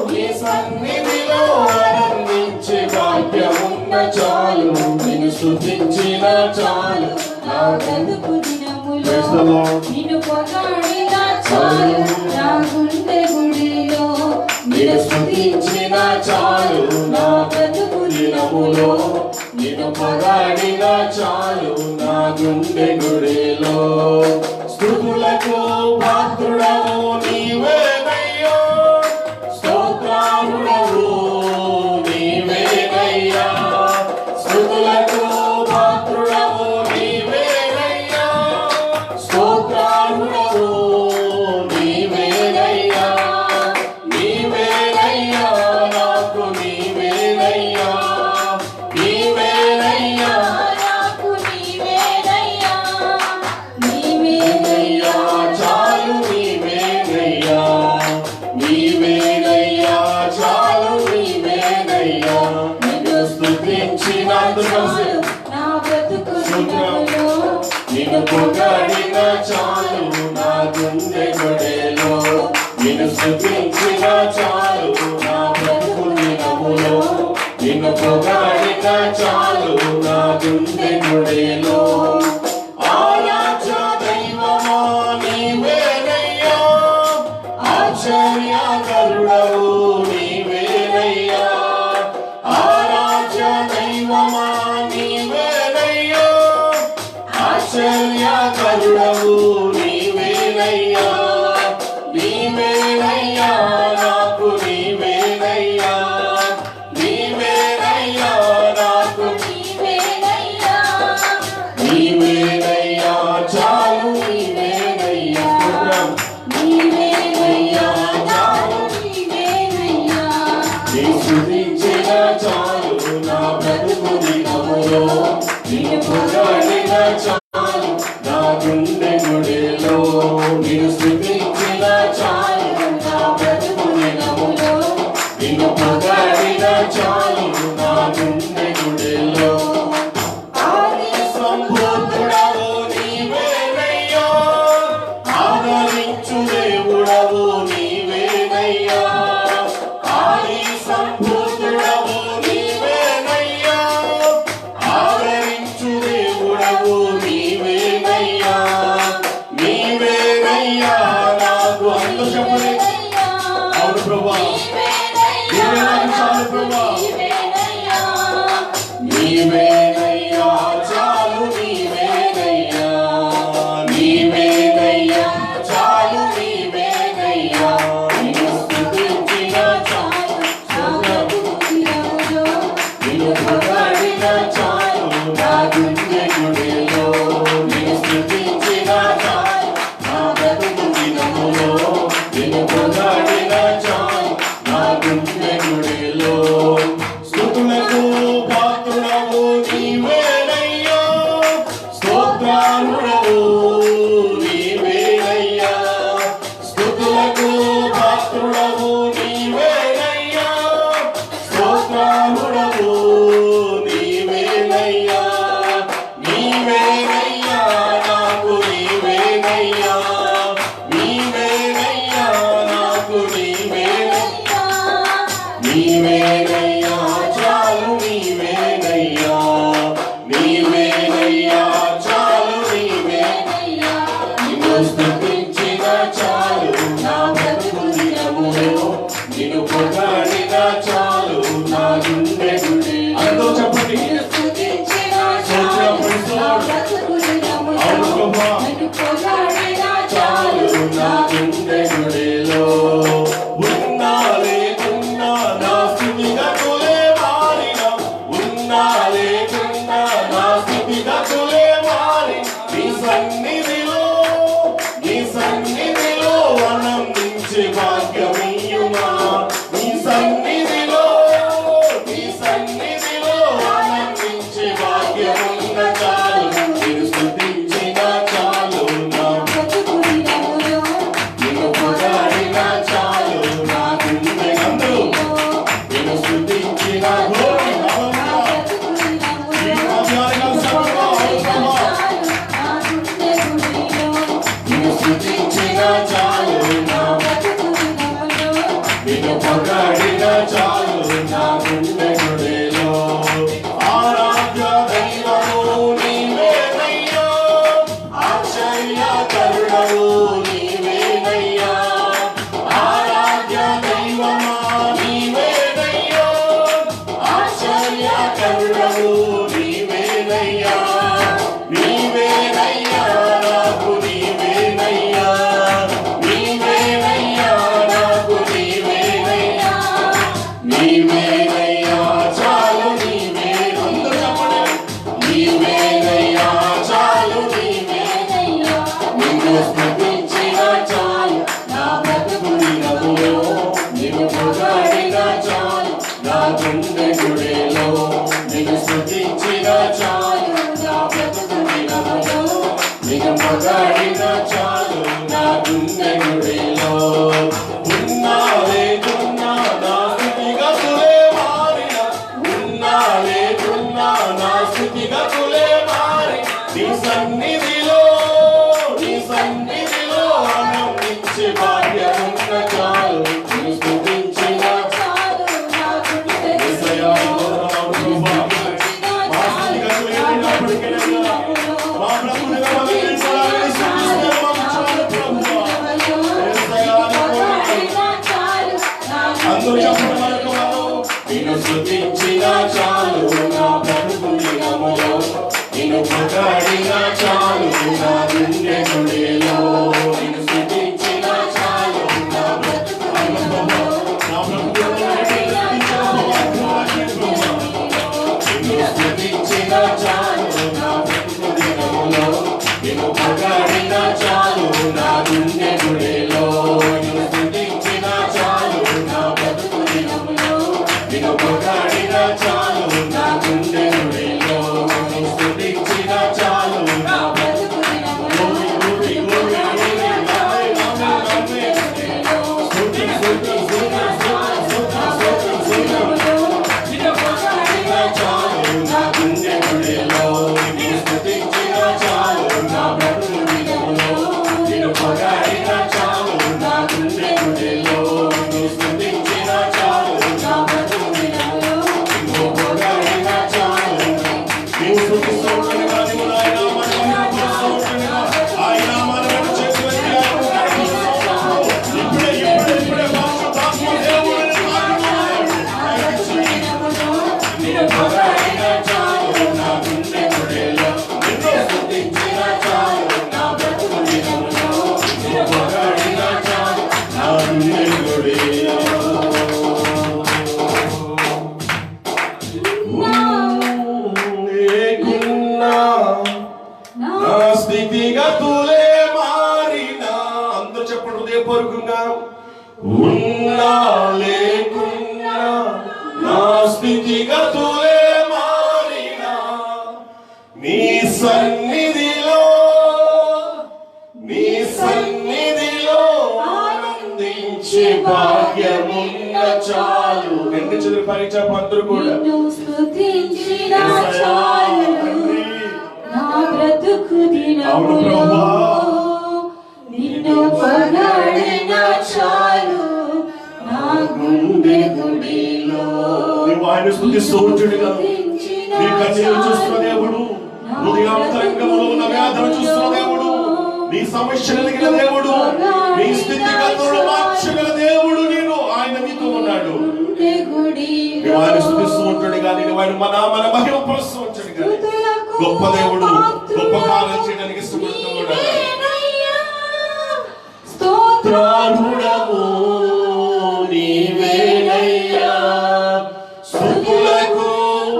నీ సన్నిధిలో ఆనందించే భాగ్యమున్న చాలు. నిన్ను స్తుతించిన చాలు నా బ్రతుకు దినములో, నిన్ను పొగడిన చాలు నా గుండె గుడిలో. నిన్ను స్తుతించిన చాలు నా బ్రతుకు దినములో, నిన్ను పొగడిన చాలు నా గుండె గుడిలో. స్తుతులకు పాత్రుడవు నీవేనయ్యా, స్తోత్రార్హుడవు నీవేనయ్యా. స్తుతులకు పాత్రుడవు నీవేనయ్యా, స్తోత్రార్హుడవు నీవేనయ్యా. నీవేనయ్యా నాకు, నీవేనయ్యా, నీవేనయ్యా నాకు, నీవేనయ్యా, నీవేనయ్యా చాలు, నీవేనయ్యా, నీవేనయ్యా చాలు, నీవేనయ్యా. నిన్ను స్తుతించినందుకు నా బ్రతుకు దినములో, నిన్ను పొగడిన చాలు నా గుండె గుడిలో. నిన్ను స్తుతించిన చాలు నా బ్రతుకు దినములో, నిన్ను పొగడిన చాలు నా గుండె గుడిలో. ఆరాధ్య దైవమా నీవేనయ్యా, ఆశ్చర్యకరుడవు నీవేనయ్యా. ఆరాధ్య దైవమా నీవేనయ్యా, ఆశ్చర్యకరుడవు నీవేనయ్యా. నీవేనయ్యా నాకు, నీవేనయ్యా, నీవేనయ్యా నాకు, నీవేనయ్యా, నీవేనయ్యా చాలు, నీవేనయ్యా, నీవేనయ్యా చాలు, నీవేనయ్యా. నీ స్తుతించిన చాలు నా బ్రతుకు దినములో, నిన్ను పొగడిన చాలు నా గుండె గుడిలో. నీవేనయ్యా చాలు నీవేనయ్యా నీవేనయ్యా చాలు నీవేనయ్యా నిన్ను స్తుతించిన చాలు నిన్ను పొగడిన చాలు నా గుండె గుడిలో నిన్ను స్తుతించిన చాలు నా బ్రతుకు దినములో నిన్ను పొగడిన చాలు నా గుండె గుడిలో స్తుతులకు పాత్రుడవు నీవేనయ్యా స్తోత్రాలుడవు నీవేనయ్యా స్తుతులకు పాత్రుడవు నీవేనయ్యా స్తోత్రాలుడవు నీవేనయ్యా నీవేనయ్యా నాకు నీవేనయ్యా నీవేనయ్యా నాకు నీవేనయ్యా నీవేనయ్యా చాలు నీవేనయ్యా నీవేనయ్యా చాలు నీవేనయ్యా నిన్ను స్తుతించిన చాలు నా బ్రతుకు దినములో నిన్ను పొగడిన చాలు నా గుండె గుడి అందరూ చెప్పండి చాలు నా గుండె గుడిలో ఉన్నా లేకున్నా నా స్థితిగతులే మారిన ఉన్నా లేకున్నా నా స్థితిగతులే మారి నీ సన్నిధిలో ఆనందించే భాగ్యమీయుమా నీ సన్నిధిలో ఆనందించే భాగ్యమున్న చాలు నిన్ను స్తుతించిన చాలు నా నిన్ను పొగడిన చాలు నా గుండె అందరూ నిన్ను స్తుతించిన glory, hallelujah. ఈ వాక్యాన్ని సర్వగా నిన్ను స్తుతించిన చాలు నా నిన్ను పొగడిన చాలు నా గుండె గుడిలో ఆరాధ్య దైవము నీవేనయ్యా ఆశ్చర్య కరుణవు నీవేనయ్యా ఆరాధ్య దైవమా నీవేనయ్యా ఆశ్చర్య కరుణవు నీవేనయ్యా నీవేనయ్యా నాకు నీవేనయ్యా నీవేనయ్యా నాకు నీవేనయ్యా నీవేనయ్యా చాలు నీవే అందరూ చెప్పండి నీవేనయ్యా చాలు నీవేనయ్యా నిన్ను స్తుతించిన చాలు నా బ్రతుకు దినములో నిన్ను పొగడిన చాలు నా గుండె గుడిలో నిన్ను స్తుతించిన చాలు నా బ్రతుకు దినములో నిన్ను పొగడిన చాలు నా గుండె గుడిలో ఉన్నా లేకున్నా నా స్థితిగతులే మారిన ఉన్నా లేకున్నా నా స్థితిగతులే మారి నీ సన్నిధిలో ఆనందించే భాగ్యమున్న చాలు నిన్ను స్తుతించిన యేసయ్యా వందనాలు ప్రభా మా స్థితిగతులు ఏమైనప్పటికీ మా ప్రభువుగా బతికించడానికి స్తుతిస్తే మాకు చాలు ప్రభువా యేసయ్యా అందరూ చెప్పండి మనకు నిన్ను స్తుతించిన చాలు నా బ్రతుకు దినములో నిన్ను పొగడిన చాలు నా గుండె గుడిలో నిన్ను స్తుతించిన చాలు నా బ్రతుకు దినములో నా బ్రతుకు నిన్ను స్తుతించిన చాలు నా బ్రతుకు దినములో నిన్ను పొగడిన చాలు నా గుండె గుడిలో నిన్ను స్తుతించిన చాలు నా బ్రతుకు దినములో నిన్ను పొగడిన చాలు నా గుండె గుడిలో నిన్ను స్తుతించిన చాలు నా బ్రతుకు దినములో glory, glory, glory, స్తుతి, స్తుతి, నిన్ను పొగడిన చాలు నా గుండె గుడిలో నిన్ను స్తుతించిన చాలు నా బ్రతుకు దినములో నిన్ను పొగడిన చాలు నా గుండె గుడిలో నిన్ను స్తుతించిన చాలు నా బ్రతుకు దినములో నిన్ను పొగడిన చాలు నీవు స్తుతిస్తుండగా నీవు నాయన మనల్ని స్తుతిస్తుండగా ఆయన మనల్ని చేతులెత్తి ఇప్పుడే పరిశుద్ధాత్మ దేవుడిని నిన్ను పొగడిన చాలు హృదయపూర్వకంగా ఉన్నా లేకున్నా నా స్థితిగతులే మారినా నీ సన్నిధిలో ఆనందించే భాగ్యమున్న చాలు. రెండు చేతులు పైకి చెప్పండి అందరూ కూడా. నిన్ను స్తుతించినా చాలు నా బ్రతుకు దినములో, నిన్ను పొగడినా చాలు నా గుండె గుడిలో. నీవు ఆయన స్తుతిస్తూ ఉంచుడుగా నీ కన్నీరు చూస్తున్న దేవుడు, హృదయాంతరంగంలో ఉన్న వ్యాధులు చూస్తున్న దేవుడు, నీ సమస్యలు కలిగిన దేవుడు, నీ స్థితిగతులను మార్చగల దేవుడు నేను ఆయన నీతో ఉన్నాడు. నీవు ఆయన స్తుతిస్తూ ఉంచుడుగా, నీవు ఆయన మన మహిమ పరుస్తూ ఉంచుడుగా. గొప్ప దేవుడు, గొప్ప కార్యం చేయడానికి ఇష్టపడుతున్నాడు. స్తోత్రార్హుడవు నీవేనయ్యా, స్తుతులకు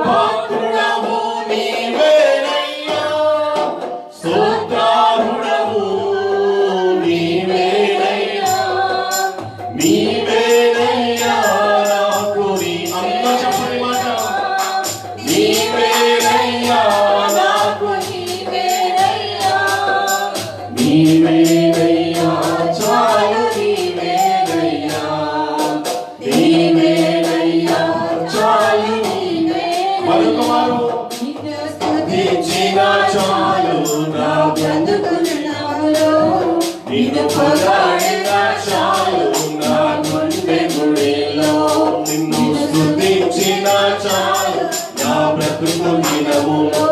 పాత్రుడవు నీవేనయ్యా, స్తోత్రార్హుడవు నీవేనయ్యా, నీవేనయ్యా నాకు నీ అంత చెప్పని మాట. నీవేనయ్యా నాకు నీవేనయ్యా చాలు, నీవేనయ్యా నీవేనయ్యా చాలు. మరొకమారు స్తుతించినా చాలు నా బ్రతుకులో, నిన్ను పొగడినా చాలు నా గుండె గుడిలో. నిన్ను స్తుతించినా చాలు నా బ్రతుకు దినములో,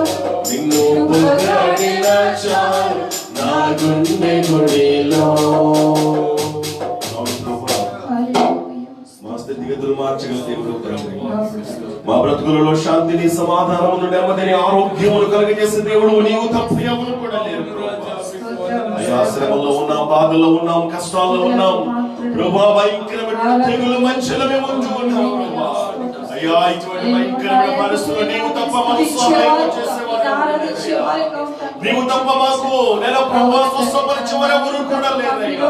నిన్ను పొగడినా చాలు నా గుండె గుడిలో. మా స్థితిగతులు మార్చగల దేవుడు తండ్రి, మా బ్రతుకులలో శాంతిని, సమాధానమును, నెమ్మదిని, ఆరోగ్యమును కలుగజేసే దేవుడు నీవు తప్ప ఎవరు కూడా లేరు ప్రభువా. అయ్యా శ్రమలో ఉన్నాం, బాధలో ఉన్నాం, కష్టాల్లో ఉన్నాం ప్రభువా. భయంకరమైన తెగులు మంచులో మేము ఉంటూ ఉన్నాం ప్రభువా. అయ్యా ఇటువంటి భయంకరమైన పరిస్థితుల్లో నీవు తప్ప మాకు సహాయం చేసేవాడు, నీవు తప్ప మాకు నేను ప్రభువా స్వస్థపరిచేవారెవరు కూడా లేరయ్యా.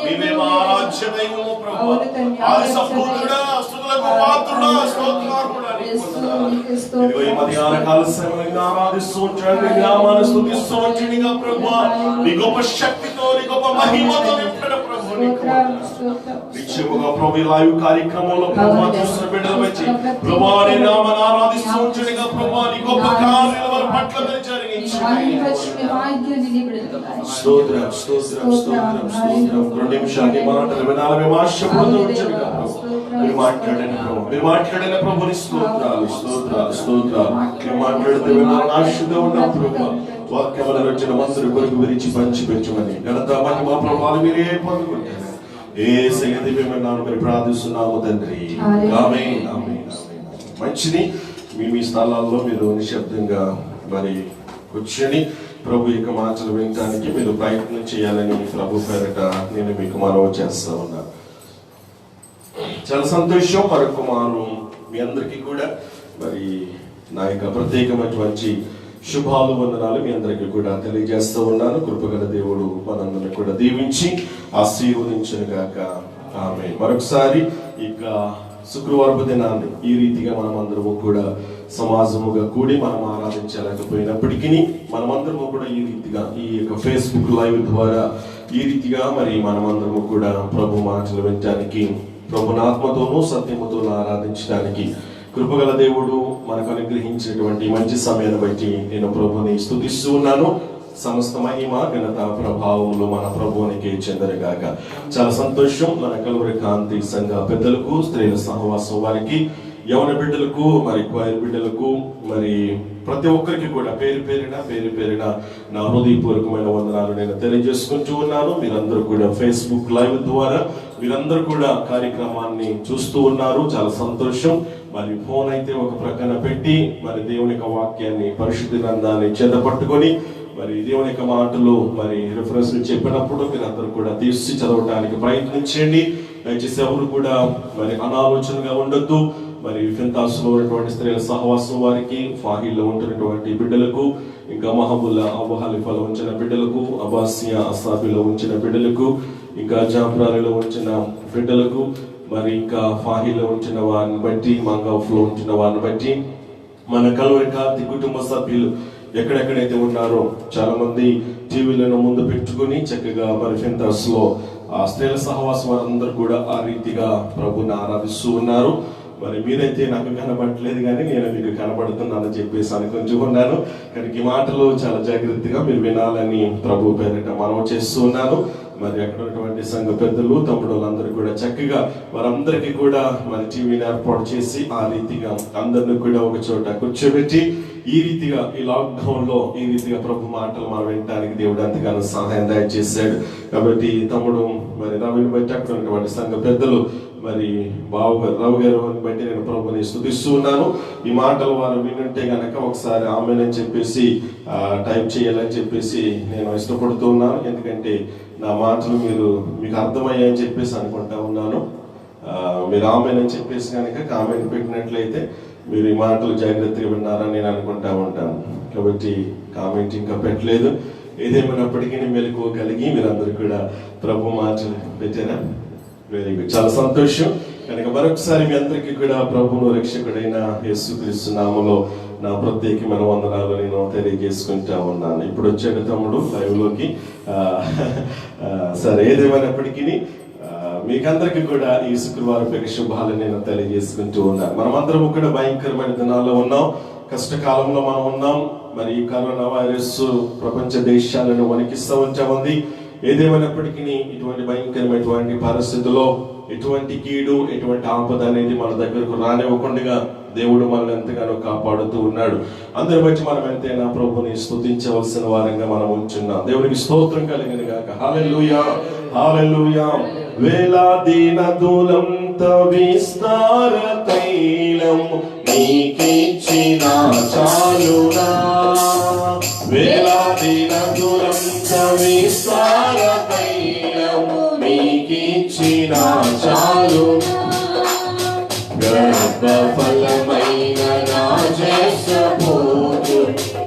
నీవే మా ఆరాధ్య దైవము ప్రభువా, ఆది సంపూర్ణుడా, స్తుతులకు పాత్రుడా, స్తోత్రార్హుడా నీకు వందనాలు. ఇదిగో ఈ మధ్యాహ్న కాల సమయంలో ఆరాధిస్తూ ఉంటాడు, నీ నామాన్ని స్తుతిస్తూ ఉంచునిగా ప్రభువా. నీ గొప్ప శక్తితో, నీ గొప్ప మహిమతో నింపడు ప్రభు నీకు వందనాలు. నిత్యముగా ప్రభు ఈ లైవ్ కార్యక్రమంలో ప్రభువా చూస్తున్న బిడ్డలు వచ్చి ప్రభువా నీ నామాన్ని ఆరాధిస్తూ ఉంచునిగా ప్రభువా. నీ గొప్ప కార్యాలు వారి పట్ల మీరు జరిగించండి. స్తోత్రం స్తోత్రం స్తోత్రం స్తోత్రం. 2 నిమిషాలు నీ మాటలు వినాలని మేము ఆశపడుతూ ఉంచునిగా ప్రభు. మీరు మాట్లాడండి ప్రభు, మీరు మాట్లాడిన ప్రభుని స్తోత్రాలు స్తోత్రాలు స్తోత్రాలు. మీరు మాట్లాడితే వినాలని ఆశగా ఉన్నాం ప్రభు. వాక్యముల వచ్చిన మంత్రులు కొరకు విరిచి పంచిపెట్టమని ఘనత మహిమ ప్రభావాలు మీరే పొందుకుంటారు. యేసయ్య దివ్యమైన నామమున మీరు ప్రార్థిస్తున్నాము తండ్రి. ఆమేన్ ఆమేన్. మంచిది. మీ స్థలాల్లో మీరు నిశ్శబ్దంగా మరి కూర్చొని ప్రభు యొక్క మాటలు వినడానికి మీరు ప్రయత్నం చేయాలని ప్రభు పేరట నేను మీకు మనవి చేస్తా ఉన్నాను. చాలా సంతోషం. మరొక మారు మీ అందరికీ కూడా మరి నా యొక్క ప్రత్యేకమైనటువంటి శుభాలు వందనాలు మీ అందరికీ కూడా తెలియజేస్తూ ఉన్నాను. కృపగల దేవుడు మనందరిని కూడా దీవించి ఆశీర్వదించును గాక. ఆమేన్. మరొకసారి ఇక శుక్రవారపు దినాన్ని ఈ రీతిగా మనం అందరము కూడా సమాజముగా కూడి మనం ఆరాధించలేకపోయినప్పటికీ మనమందరము కూడా ఈ రీతిగా ఈ యొక్క ఫేస్బుక్ లైవ్ ద్వారా ఈ రీతిగా మరి మనమందరము కూడా ప్రభు మాటలు వినడానికి, ప్రభుని ఆత్మతోనూ సత్యముతోనూ ఆరాధించడానికి కృపగల దేవుడు మనకు అనుగ్రహించినటువంటి మంచి సమయాన్ని బట్టి నేను ప్రభుని స్తుతిస్తూ ఉన్నాను. సమస్త మహిమ ఘనత ప్రభావములు మన ప్రభువునికి చెందరుగాక. చాలా సంతోషం. మన కలువరి కాంతి సంఘ పెద్దలకు, స్త్రీల సహవాసం వారికి, యవన బిడ్డలకు, మరి క్వైర్ బిడ్డలకు, మరి ప్రతి ఒక్కరికి కూడా పేరు పేరిన నా హృదయపూర్వకమైన వందనాలు నేను తెలియజేసుకుంటూ ఉన్నాను. మీరందరూ కూడా ఫేస్బుక్ లైవ్ ద్వారా మీరందరూ కూడా కార్యక్రమాన్ని చూస్తూ ఉన్నారు. చాలా సంతోషం. మరి ఫోన్ అయితే ఒక ప్రక్కన పెట్టి మరి దేవుని యొక్క వాక్యాన్ని, పరిశుద్ధ గ్రంథాన్ని చేతపట్టుకొని మరి దేవుని యొక్క మాటలు మరి రిఫరెన్స్ చెప్పినప్పుడు మీరందరూ కూడా తీసి చదవడానికి ప్రయత్నించండి. దయచేసి ఎవరు కూడా మరి అనాలోచనగా ఉండొద్దు. మరి ఫింతాసులో ఉన్నటువంటి స్త్రీల సహవాసం వారికి, ఫాహిల్లో ఉంటున్నటువంటి బిడ్డలకు, ఇంకా మహబుల్లా అబు హలీఫాలో ఉంచిన బిడ్డలకు, అబాసియా అసాబిలో ఉంచిన బిడ్డలకు, ఇంకా జాంప్రాలలో ఉంచిన బిడ్డలకు, మరి ఇంకా ఫాహిలో ఉంచిన వారిని బట్టి, మంగాఫ్లో ఉంచిన వారిని బట్టి, మన కల్వరి కార్తి కుటుంబ సభ్యులు ఎక్కడెక్కడైతే ఉన్నారో చాలా మంది టీవీలను ముందు పెట్టుకుని చక్కగా మరి ఫెంటర్స్ లో ఆ స్త్రీల సహవాసం వారందరూ కూడా ఆ రీతిగా ప్రభుని ఆరాధిస్తూ ఉన్నారు. మరి మీరైతే నాకు కనబడట్లేదు కానీ నేను మీకు కనబడుతున్నానని చెప్పేసి అనుకుంటూ ఉన్నాను. కనుక ఈ మాటలు చాలా జాగ్రత్తగా మీరు వినాలని ప్రభు పేరిట మనవి చేస్తూ ఉన్నాను. మరి అక్కడ ఉన్నటువంటి సంఘ పెద్దలు, తమ్ముడులందరూ కూడా చక్కగా వారందరికీ కూడా మరి టీవీని ఏర్పాటు చేసి ఆ రీతిగా అందరినీ కూడా ఒక చోట కూర్చోబెట్టి ఈ రీతిగా ఈ లాక్డౌన్ లో ఈ రీతిగా ప్రభు మాటలు మనం వినడానికి దేవుడు ఎంతగానో సహాయం దయచేశాడు. కాబట్టి తమ్ముడు మరి రవిని బట్టి అక్కడ ఉన్నటువంటి సంఘ పెద్దలు, మరి రావు గారు బట్టి నేను ప్రభుని స్తుతిస్తూ ఉన్నాను. ఈ మాటలు వారు వినుంటే గనక ఒకసారి ఆమెనని చెప్పేసి టైప్ చేయాలని చెప్పేసి నేను ఇష్టపడుతూ ఉన్నాను. ఎందుకంటే నా మాటలు మీకు అర్థమయ్యాయని చెప్పేసి అనుకుంటా ఉన్నాను. మీరు ఆమెనని చెప్పేసి కనుక కామెంట్ పెట్టినట్లయితే మీరు ఈ మాటలు జాగ్రత్తగా విన్నారని నేను అనుకుంటా ఉంటాను. కాబట్టి కామెంట్ ఇంకా పెట్టలేదు. ఏదేమైనప్పటికీ మెలకువ కలిగి మీరందరూ కూడా ప్రభు మాటలు పెట్టారా? వెరీ గుడ్, చాలా సంతోషం. కనుక మరొకసారి మీ అందరికీ కూడా ప్రభువును రక్షకుడైన యేసుక్రీస్తు నామములో నా ప్రత్యేకమైన వందనాలు నేను తెలియజేసుకుంటా ఉన్నాను. ఇప్పుడు వచ్చాడు తమ్ముడు లైవ్ లోకి. సరే, ఏదేమైనప్పటికీ మీకందరికీ కూడా ఈ శుక్రవారం శుభాలు నేను తెలియజేసుకుంటూ ఉన్నాను. మనమందరం కూడా భయంకరమైన దినాల్లో ఉన్నాం, కష్టకాలంలో మనం ఉన్నాం. మరి ఈ కరోనా వైరస్ ప్రపంచ దేశాలను వణికిస్తూ ఉంది. ఏదేమైనప్పటికీ ఇటువంటి భయంకరమైనటువంటి పరిస్థితుల్లో ఎటువంటి కీడు, ఎటువంటి ఆపద అనేది మన దగ్గరకు రానివ్వకుండా దేవుడు మనల్ని ఎంతగానో కాపాడుతూ ఉన్నాడు. అందరి బట్టి మనం ఎంతైనా ప్రభుని స్తుతించవలసిన వారంగా మనం ఉంచున్నాం. దేవునికి స్తోత్రం కలిగిన గాక. హల్లెలూయా, హల్లెలూయా. వేలాది నదులంత విస్తార తైలం నీకిచ్చిన చాలునా, వేలాది నదులంత విస్తార తైలం నీకిచ్చిన చాలునా, గర్భఫలమైన నా జ్యేష్ఠపుత్రుడు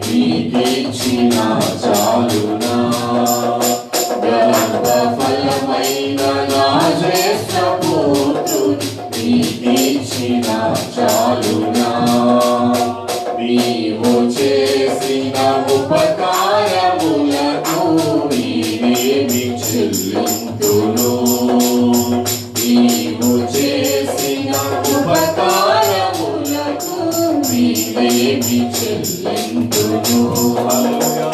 నీకిచ్చిన చాలునా, గర్భఫలమైన నా జ్యేష్ఠపుత్రుడు నీకిచ్చిన చాలునా, నీవు చేసిన ఉపకారములకు నీవేమి చెల్లింతును, నీవు చేసిన ఉపకారములకు నీవేమి చెల్లింతును. హల్లెలూయా.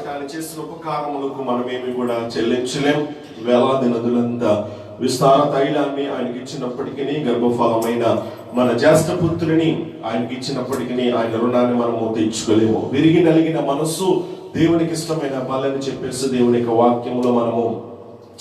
ఆయన చేసిన ఉపకారములకు మనమేమి కూడా చెల్లించలేం. వేలాది నదులంతా విస్తార తైలాన్ని ఆయనకి ఇచ్చినప్పటికీ, గర్భఫలమైన మన జ్యేష్ఠపుత్రుని ఆయనకి ఇచ్చినప్పటికీ ఆయన రుణాన్ని మనము తీర్చుకోలేము. విరిగి నలిగిన మనస్సు దేవునికి ఇష్టమైన బలని చెప్పేసి దేవుని యొక్క వాక్యంలో మనము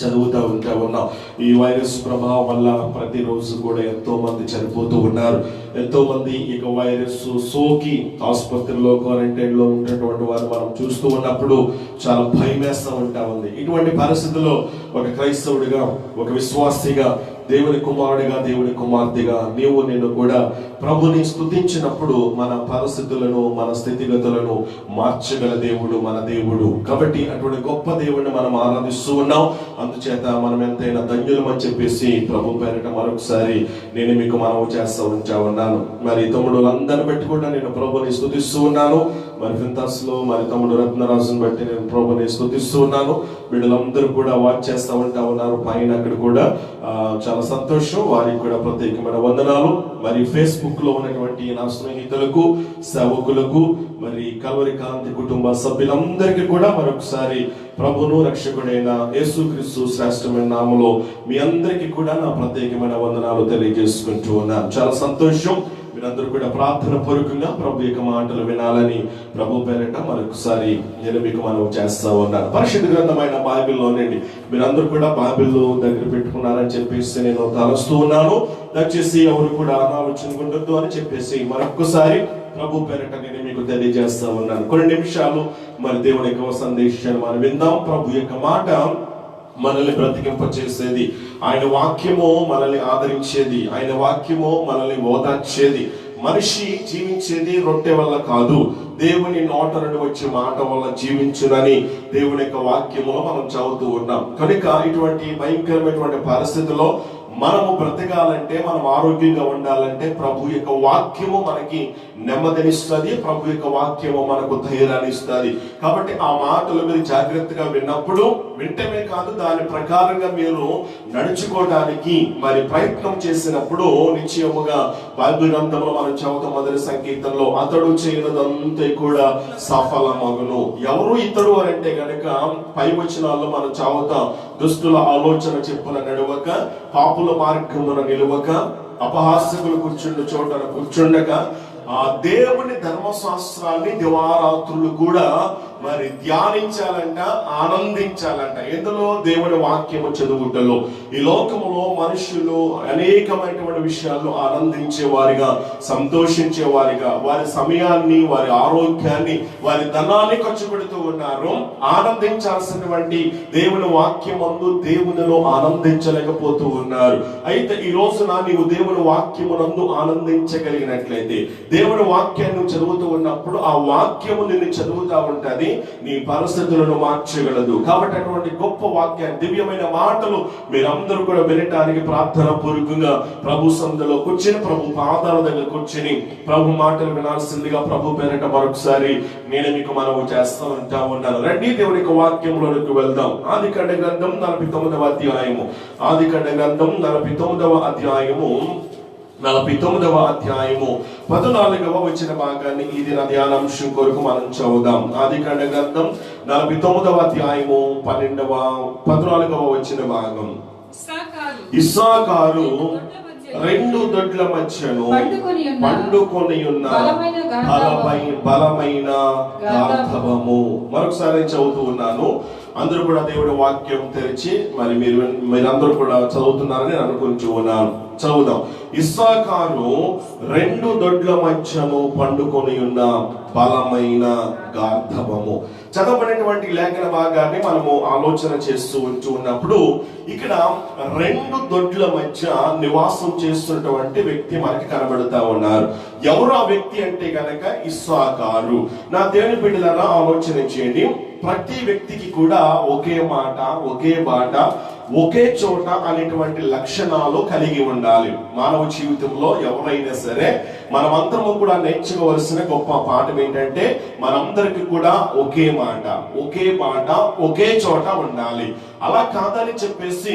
చదువుతూ ఉన్నాం. ఈ వైరస్ ప్రభావం వల్ల ప్రతిరోజు కూడా ఎంతో మంది చనిపోతూ ఉన్నారు. ఎంతో మంది ఇక వైరస్ సోకి ఆసుపత్రిలో, క్వారంటైన్ లో ఉన్నటువంటి వారు మనం చూస్తూ ఉన్నప్పుడు చాలా భయం వేస్తూ ఉంటా ఉంది. ఇటువంటి పరిస్థితుల్లో ఒక క్రైస్తవుడిగా, ఒక విశ్వాసిగా, దేవుని కుమారుడిగా, దేవుని కుమార్తెగా నీవు నేను కూడా ప్రభుని స్తుతించినప్పుడు మన పరిస్థితులను, మన స్థితిగతులను మార్చగల దేవుడు మన దేవుడు. కాబట్టి అటువంటి గొప్ప దేవుడిని మనం ఆరాధిస్తూ ఉన్నాం. అందుచేత మనం ఎంతైనా ధన్యులమని చెప్పేసి ప్రభు పేరిట మరొకసారి నేను మీకు మనవి చేస్తూ ఉన్నాను. మరి తమ్ముడులందరిని బట్టి కూడా నేను ప్రభుని స్తుతిస్తూ ఉన్నాను. మరి ఫింతాస్ లో మరి తమ్ముడు రత్నరాజుని బట్టి నేను ప్రభుని స్తుతిస్తూ ఉన్నాను. వీళ్ళందరూ కూడా వాచ్ చేస్తూ ఉన్నారు పైన. అక్కడ కూడా చాలా సంతోషం. వారికి కూడా ప్రత్యేకమైన వందనాలు. మరి ఫేస్బుక్ లో ఉన్నటువంటి నా స్నేహితులకు, సేవకులకు, మరి కల్వరి కాంతి కుటుంబ సభ్యులందరికీ కూడా మరొకసారి ప్రభును రక్షకుడైన యేసుక్రీస్తు శ్రేష్టమైన నామములో మీ అందరికీ కూడా నా ప్రత్యేకమైన వందనాలు తెలియజేసుకుంటూ ఉన్నాను. చాలా సంతోషం. మీరందరూ కూడా ప్రార్థన పూర్వకంగా ప్రభు యొక్క మాటలు వినాలని ప్రభు పేరిట మరొకసారి నేను మీకు మనవి చేస్తా ఉన్నాను. పరిశుద్ధ గ్రంథమైన బైబిల్లోనండి మీరందరూ కూడా బైబిల్ దగ్గర పెట్టుకున్నారని చెప్పేసి నేను తలస్తూ ఉన్నాను. దయచేసి ఎవరు కూడా అనాలోచనకుండొద్దు అని చెప్పేసి మరొకసారి ప్రభు పేరిట నేను మీకు తెలియజేస్తా ఉన్నాను. కొన్ని నిమిషాలు మరి దేవుని యొక్క సందేశాన్ని మనం విందాం. ప్రభు యొక్క మాట మనల్ని బ్రతికింప చేసేది, ఆయన వాక్యము మనల్ని ఆదరించేది, ఆయన వాక్యము మనల్ని ఓదార్చేది, మనిషి జీవించేది రొట్టె వల్ల కాదు, దేవుని నోట నుండి వచ్చే మాట వల్ల జీవించునని దేవుని యొక్క వాక్యములో మనం చదువుతూ ఉన్నాం. కనుక ఇటువంటి భయంకరమైనటువంటి పరిస్థితుల్లో మనము బ్రతకాలంటే, మనం ఆరోగ్యంగా ఉండాలంటే ప్రభు యొక్క వాక్యము మనకి నెమ్మదినిస్తుంది, ప్రభు యొక్క వాక్యము మనకు ధైర్యాన్ని ఇస్తుంది. కాబట్టి ఆ మాటలు మీరు జాగ్రత్తగా విన్నప్పుడు, వింటమే కాదు దాని ప్రకారంగా మీరు నడుచుకోవడానికి మరి ప్రయత్నం చేసినప్పుడు నిశ్చయముగా బైబిల్ గ్రంథంలో మనం చదువుతాం మొదటి సంకీర్తనలో, అతడు చేయనదంతా కూడా సఫలమగును. ఎవరు ఇతడు అని అంటే గనక పై వచనాల్లో మనం చదువుతాం, దుష్టుల ఆలోచన చెప్పుల నడవక, పాపుల మార్గమున నిలువక, అపహాస్యకులు కూర్చుండు చోటన కూర్చుండక, ఆ దేవుని ధర్మశాస్త్రాన్ని దివారాత్రులు కూడా మరి ధ్యానించాలంట, ఆనందించాలంట. ఎందులో? దేవుని వాక్యము చదువుటలో. ఈ లోకములో మనుషులు అనేకమైనటువంటి విషయాల్లో ఆనందించే వారిగా, సంతోషించే వారిగా, వారి సమయాన్ని, వారి ఆరోగ్యాన్ని, వారి ధనాన్ని ఖర్చు పెడుతూ ఉన్నారు. ఆనందించాల్సినటువంటి దేవుని వాక్యమందు దేవునిలో ఆనందించలేకపోతూ ఉన్నారు. అయితే ఈ రోజున నీవు దేవుని వాక్యమునందు ఆనందించగలిగినట్లయితే, దేవుని వాక్యాన్ని చదువుతూ ఉన్నప్పుడు ఆ వాక్యము నిన్ను చదువుతా ఉంటది, నీ పరిస్థితులను మార్చగలదు. కాబట్టి అటువంటి గొప్ప వాక్యాన్ని, దివ్యమైన మాటలు మీరందరూ కూడా వినటానికి ప్రార్థన పూర్వకంగా ప్రభు సన్నిధిలో కూర్చుని, ప్రభు పాదాల దగ్గర కూర్చుని ప్రభు మాటలు వినాల్సిందిగా ప్రభు పేరిట మరొకసారి నేను మీకు మనవి చేస్తూ ఉంటా ఉన్నాను. రండి దేవుని యొక్క వాక్యంలోకి వెళ్దాం. ఆదికాండ గ్రంథం 49వ అధ్యాయము, ఆదికాండ గ్రంథం 49వ అధ్యాయము 14వ వచ్చిన భాగాన్ని ఈ దిన ధ్యానాంశం కొరకు మనం చదువుదాం. ఆదికాండ గ్రంథం 49వ అధ్యాయము 14వ వచ్చిన భాగం. ఇస్సాకారు రెండు దొడ్ల మధ్యను పండుకొని ఉన్న బలమైన గార్ధబము. మరొకసారి చదువుతూ ఉన్నాను, అందరూ కూడా దేవుడి వాక్యం తెరిచి మరి మీరందరూ కూడా చదువుతున్నారని నేను అనుకుంటూ ఉన్నాను. చదువుదాం. ఇస్సాకారు రెండు దొడ్ల మధ్యను పండుకొని ఉన్న బలమైన గార్ధబము. చదవబడినటువంటి లేఖన భాగాన్ని మనము ఆలోచన చేస్తూ ఉన్నప్పుడు ఇక్కడ రెండు దొడ్ల మధ్య నివాసం చేస్తున్నటువంటి వ్యక్తి మనకి కనబడుతా ఉన్నారు. ఎవరు ఆ వ్యక్తి అంటే గనక ఇస్సాకారు. నా దేవుని బిడ్డలారా ఆలోచన చేయండి. ప్రతి వ్యక్తికి కూడా ఒకే మాట, ఒకే బాట, ఒకే చోట అనేటువంటి లక్షణాలు కలిగి ఉండాలి. మానవ జీవితంలో ఎవరైనా సరే మనమందరము కూడా నేర్చుకోవలసిన గొప్ప పాఠం ఏంటంటే, మనందరికి కూడా ఒకే మాట, ఒకే బాట, ఒకే చోట ఉండాలి. అలా కాదని చెప్పేసి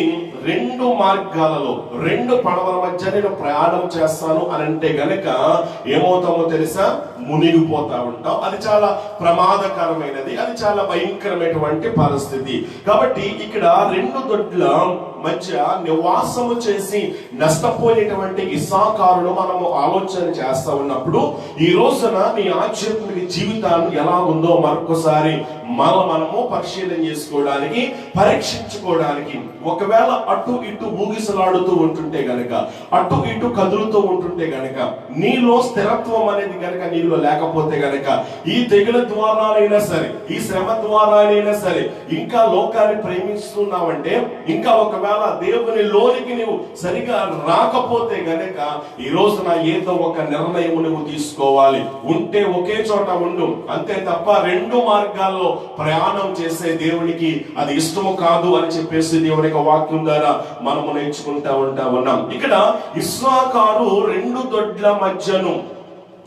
రెండు మార్గాలలో, రెండు పడవల మధ్య నేను ప్రయాణం చేస్తాను అని అంటే గనక ఏమవుతామో తెలుసా? మునిగిపోతా ఉంటాం. అది చాలా ప్రమాదకరమైనది, అది చాలా భయంకరమైనటువంటి పరిస్థితి. కాబట్టి ఇక్కడ రెండు దొడ్ల మధ్య నివాసము చేసి నష్టపోయేటువంటి ఇస్సాకారును మనము ఆలోచన చేస్తా ఉన్నప్పుడు, ఈ రోజున నీ ఆధ్యాత్మిక జీవితాన్ని ఎలా ఉందో మరొకసారి మనము పరిశీలన చేసుకోవడానికి, పరీక్షించుకోవడానికి. ఒకవేళ అటు ఇటు ఊగిసలాడుతూ ఉంటుంటే గనక, అటు ఇటు కదులుతూ ఉంటుంటే గనక, నీలో స్థిరత్వం అనేది గనక నీలో లేకపోతే గనక, ఈ తెగుల ద్వారానైనా సరే, ఈ శ్రమ ద్వారానైనా సరే ఇంకా లోకాన్ని ప్రేమిస్తున్నావంటే, ఇంకా ఒకవేళ దేవుని లోనికి నువ్వు సరిగా రాకపోతే గనక ఈ రోజున ఏదో ఒక నిర్ణయం నువ్వు తీసుకోవాలి. ఉంటే ఒకే చోట ఉండు, అంతే తప్ప రెండు మార్గాల్లో ప్రయాణం చేసే దేవునికి అది ఇష్టము కాదు అని చెప్పేసి దేవుని యొక్క వాక్యం ద్వారా మనము నేర్చుకుంటా ఉన్నాం. ఇక్కడ ఇస్సాకారు రెండు దొడ్ల మధ్యను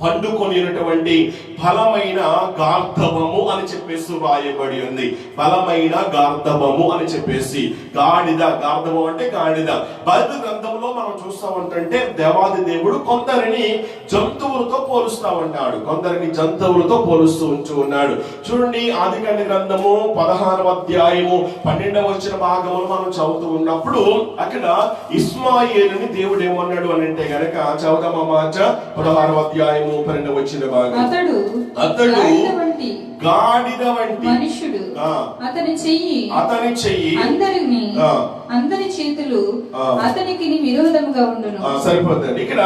పండుకొనినటువంటి బలమైన గార్ధబము అని చెప్పేసి రాయబడి ఉంది. బలమైన గార్ధబము అని చెప్పేసి, గాడిద, గార్ధబం అంటే గాడిద. బైబిల్ గ్రంథంలో మనం చూస్తా ఉంటుంటే దేవాది దేవుడు కొందరిని జంతువులతో పోలుస్తా ఉంటాడు, కొందరిని జంతువులతో పోలుస్తూ ఉన్నాడు. చూడండి, ఆదికాండ గ్రంథము 16వ అధ్యాయము 12వ వచ్చిన భాగములు మనం చదువుతూ ఉన్నప్పుడు అక్కడ ఇస్మాయేలుని దేవుడు ఏమన్నాడు అని అంటే గనక చదువుదామా మాట. 16వ అధ్యాయము 12వ వచ్చిన భాగం. అతడు గాడిద వంటి మనుషుడు అతని చెయ్యి అందరి చేతులు అతనికి విరోధముగా ఉండును. సరిపోతుంది. ఇక్కడ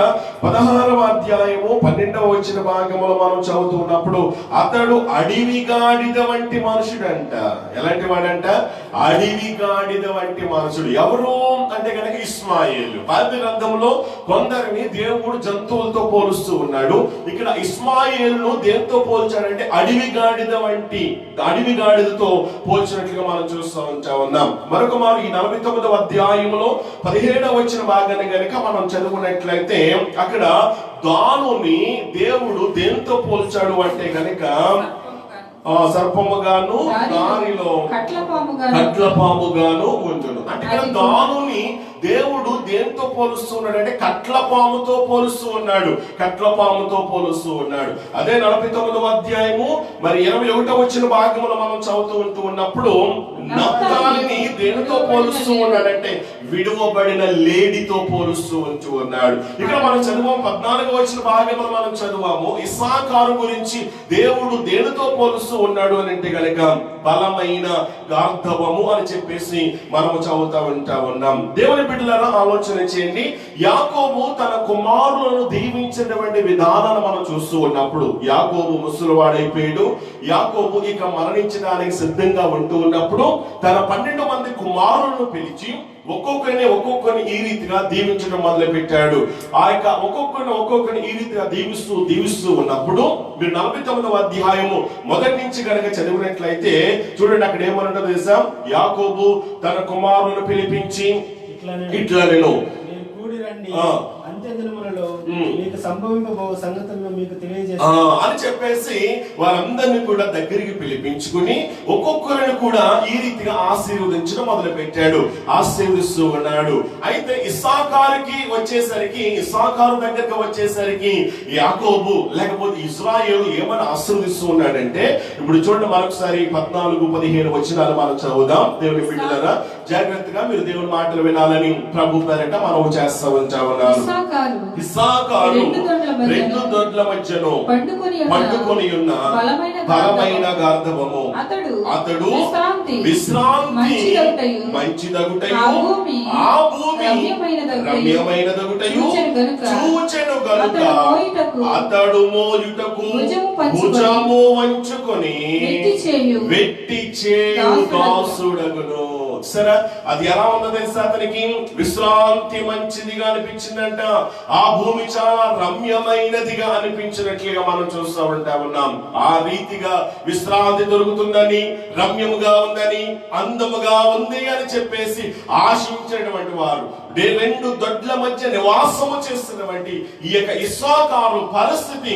16వ అధ్యాయము 12వ వచ్చిన భాగంలో మనం చదువుతున్నప్పుడు అతడు అడవి గాడిద వంటి మనుషుడంట. ఎలాంటి వాడంట? అడవి గాడిద వంటి మనుషుడు. ఎవరు అంటే కనుక ఇస్మాయేలు. బైబిల్ గ్రంథంలో కొందరిని దేవుడు జంతువులతో పోలుస్తూ ఉన్నాడు. ఇక్కడ ఇస్మాయేలును దేంతో పోల్చాడంటే అడవి గాడిదతో పోల్చినట్లుగా మనం చూస్తూ ఉన్నాం. మరొక మారు ఈ 49వ అధ్యాయంలో 17వ వచ్చిన భాగాన్ని గనుక మనం చదువుకున్నట్లయితే అక్కడ దానుని దేవుడు దేంతో పోల్చాడు అంటే గనుక సర్పముగాను దానిలో కట్లపాముగాను ఉండును. అంటే ఇక్కడ దానుని దేవుడు దేంతో పోలుస్తున్నాడు అంటే కట్లపాముతో పోలుస్తూ ఉన్నాడు. అదే 49వ అధ్యాయము మరి 21వ వచ్చిన భాగంలో మనం చదువుతూ ఉన్నప్పుడు నఫ్తాలిని దేనితో పోలుస్తూ ఉన్నాడంటే విడువబడిన లేడితో పోలుస్తూ ఉన్నాడు. ఇక్కడ మనం చదువు 14వ వచ్చిన భాగంలో మనం చదువాము ఇస్సాకారు గురించి దేవుడు దేనితో పోలుస్తూ ఉన్నాడు అని అంటే గనక బలమైన గార్ధవము అని చెప్పేసి మనము చదువుతా ఉన్నాం. దేవుని బిడ్డలారా ఆలోచన చేయండి. యాకోబు తన కుమారులను దీవించినటువంటి విధానాన్ని మనం చూస్తూ ఉన్నప్పుడు యాకోబు ముసలివాడైపోయాడు. యాకోబు ఇక మరణించడానికి సిద్ధంగా ఉంటూ ఉన్నప్పుడు తన 12 మంది కుమారులను పిలిచి ఒక్కొక్కరిని ఈ రీతిగా దీవించడం మొదలు పెట్టాడు. ఆ యొక్క ఒక్కొక్కరిని ఈ రీతిగా దీవిస్తూ ఉన్నప్పుడు మీరు 49వ అధ్యాయము మొదటి నుంచి కనుక చదివినట్లయితే చూడండి, అక్కడ ఏమన్నదో తెలుసా? యాకోబు తన కుమారులను పిలిపించి ఇట్లా నేను మీకు సంభవింపబోవు సంగతులను మీకు తెలియజేస్తాను అని చెప్పేసి వారందరినీ కూడా దగ్గరికి పిలిపించుకుని ఒక్కొక్కరిని కూడా ఈ రీతిగా ఆశీర్వదించడం మొదలు పెట్టాడు. ఆశీర్వదిస్తూ ఉన్నాడు. అయితే ఇస్సాకారు దగ్గరికి వచ్చేసరికి యాకోబు లేకపోతే ఇశ్రాయేలు ఏమని ఆశీర్వదిస్తూ ఉన్నాడంటే ఇప్పుడు చూడండి మరొకసారి 14-15 వచనాలు మనం చదువుదాం. దేవుని బిడ్డలారా జాగ్రత్తగా మీరు దేవుని మాటలు వినాలని ప్రభు పేరట మనం చేస్తా ఉన్నాను. ఇస్సాకారు 2 దొడ్ల మధ్యను పండుకొని ఉన్న బలమైన గార్ధవము అతడు విశ్రాంతి మంచిదగుటయు ఆ భూమి రమ్యమైనదగుటయు చూచెను గనుక అతడు మోయుటకు భుజము వంచుకొని వెట్టి చేయు దాసుడగును. సరే, అది ఎలా ఉందో తెలుసా? అతనికి విశ్రాంతి మంచిదిగా అనిపించిందంట. ఆ భూమి చాలా రమ్యమైనదిగా అనిపించినట్లుగా మనం చూస్తూ ఉన్నాం. ఆ రీతిగా విశ్రాంతి దొరుకుతుందని, రమ్యముగా ఉందని, అందముగా ఉంది అని చెప్పేసి ఆశించినటువంటి వారు 2 దొడ్ల మధ్య నివాసము చేస్తున్నటువంటి ఈ యొక్క ఇస్సాకారు పరిస్థితి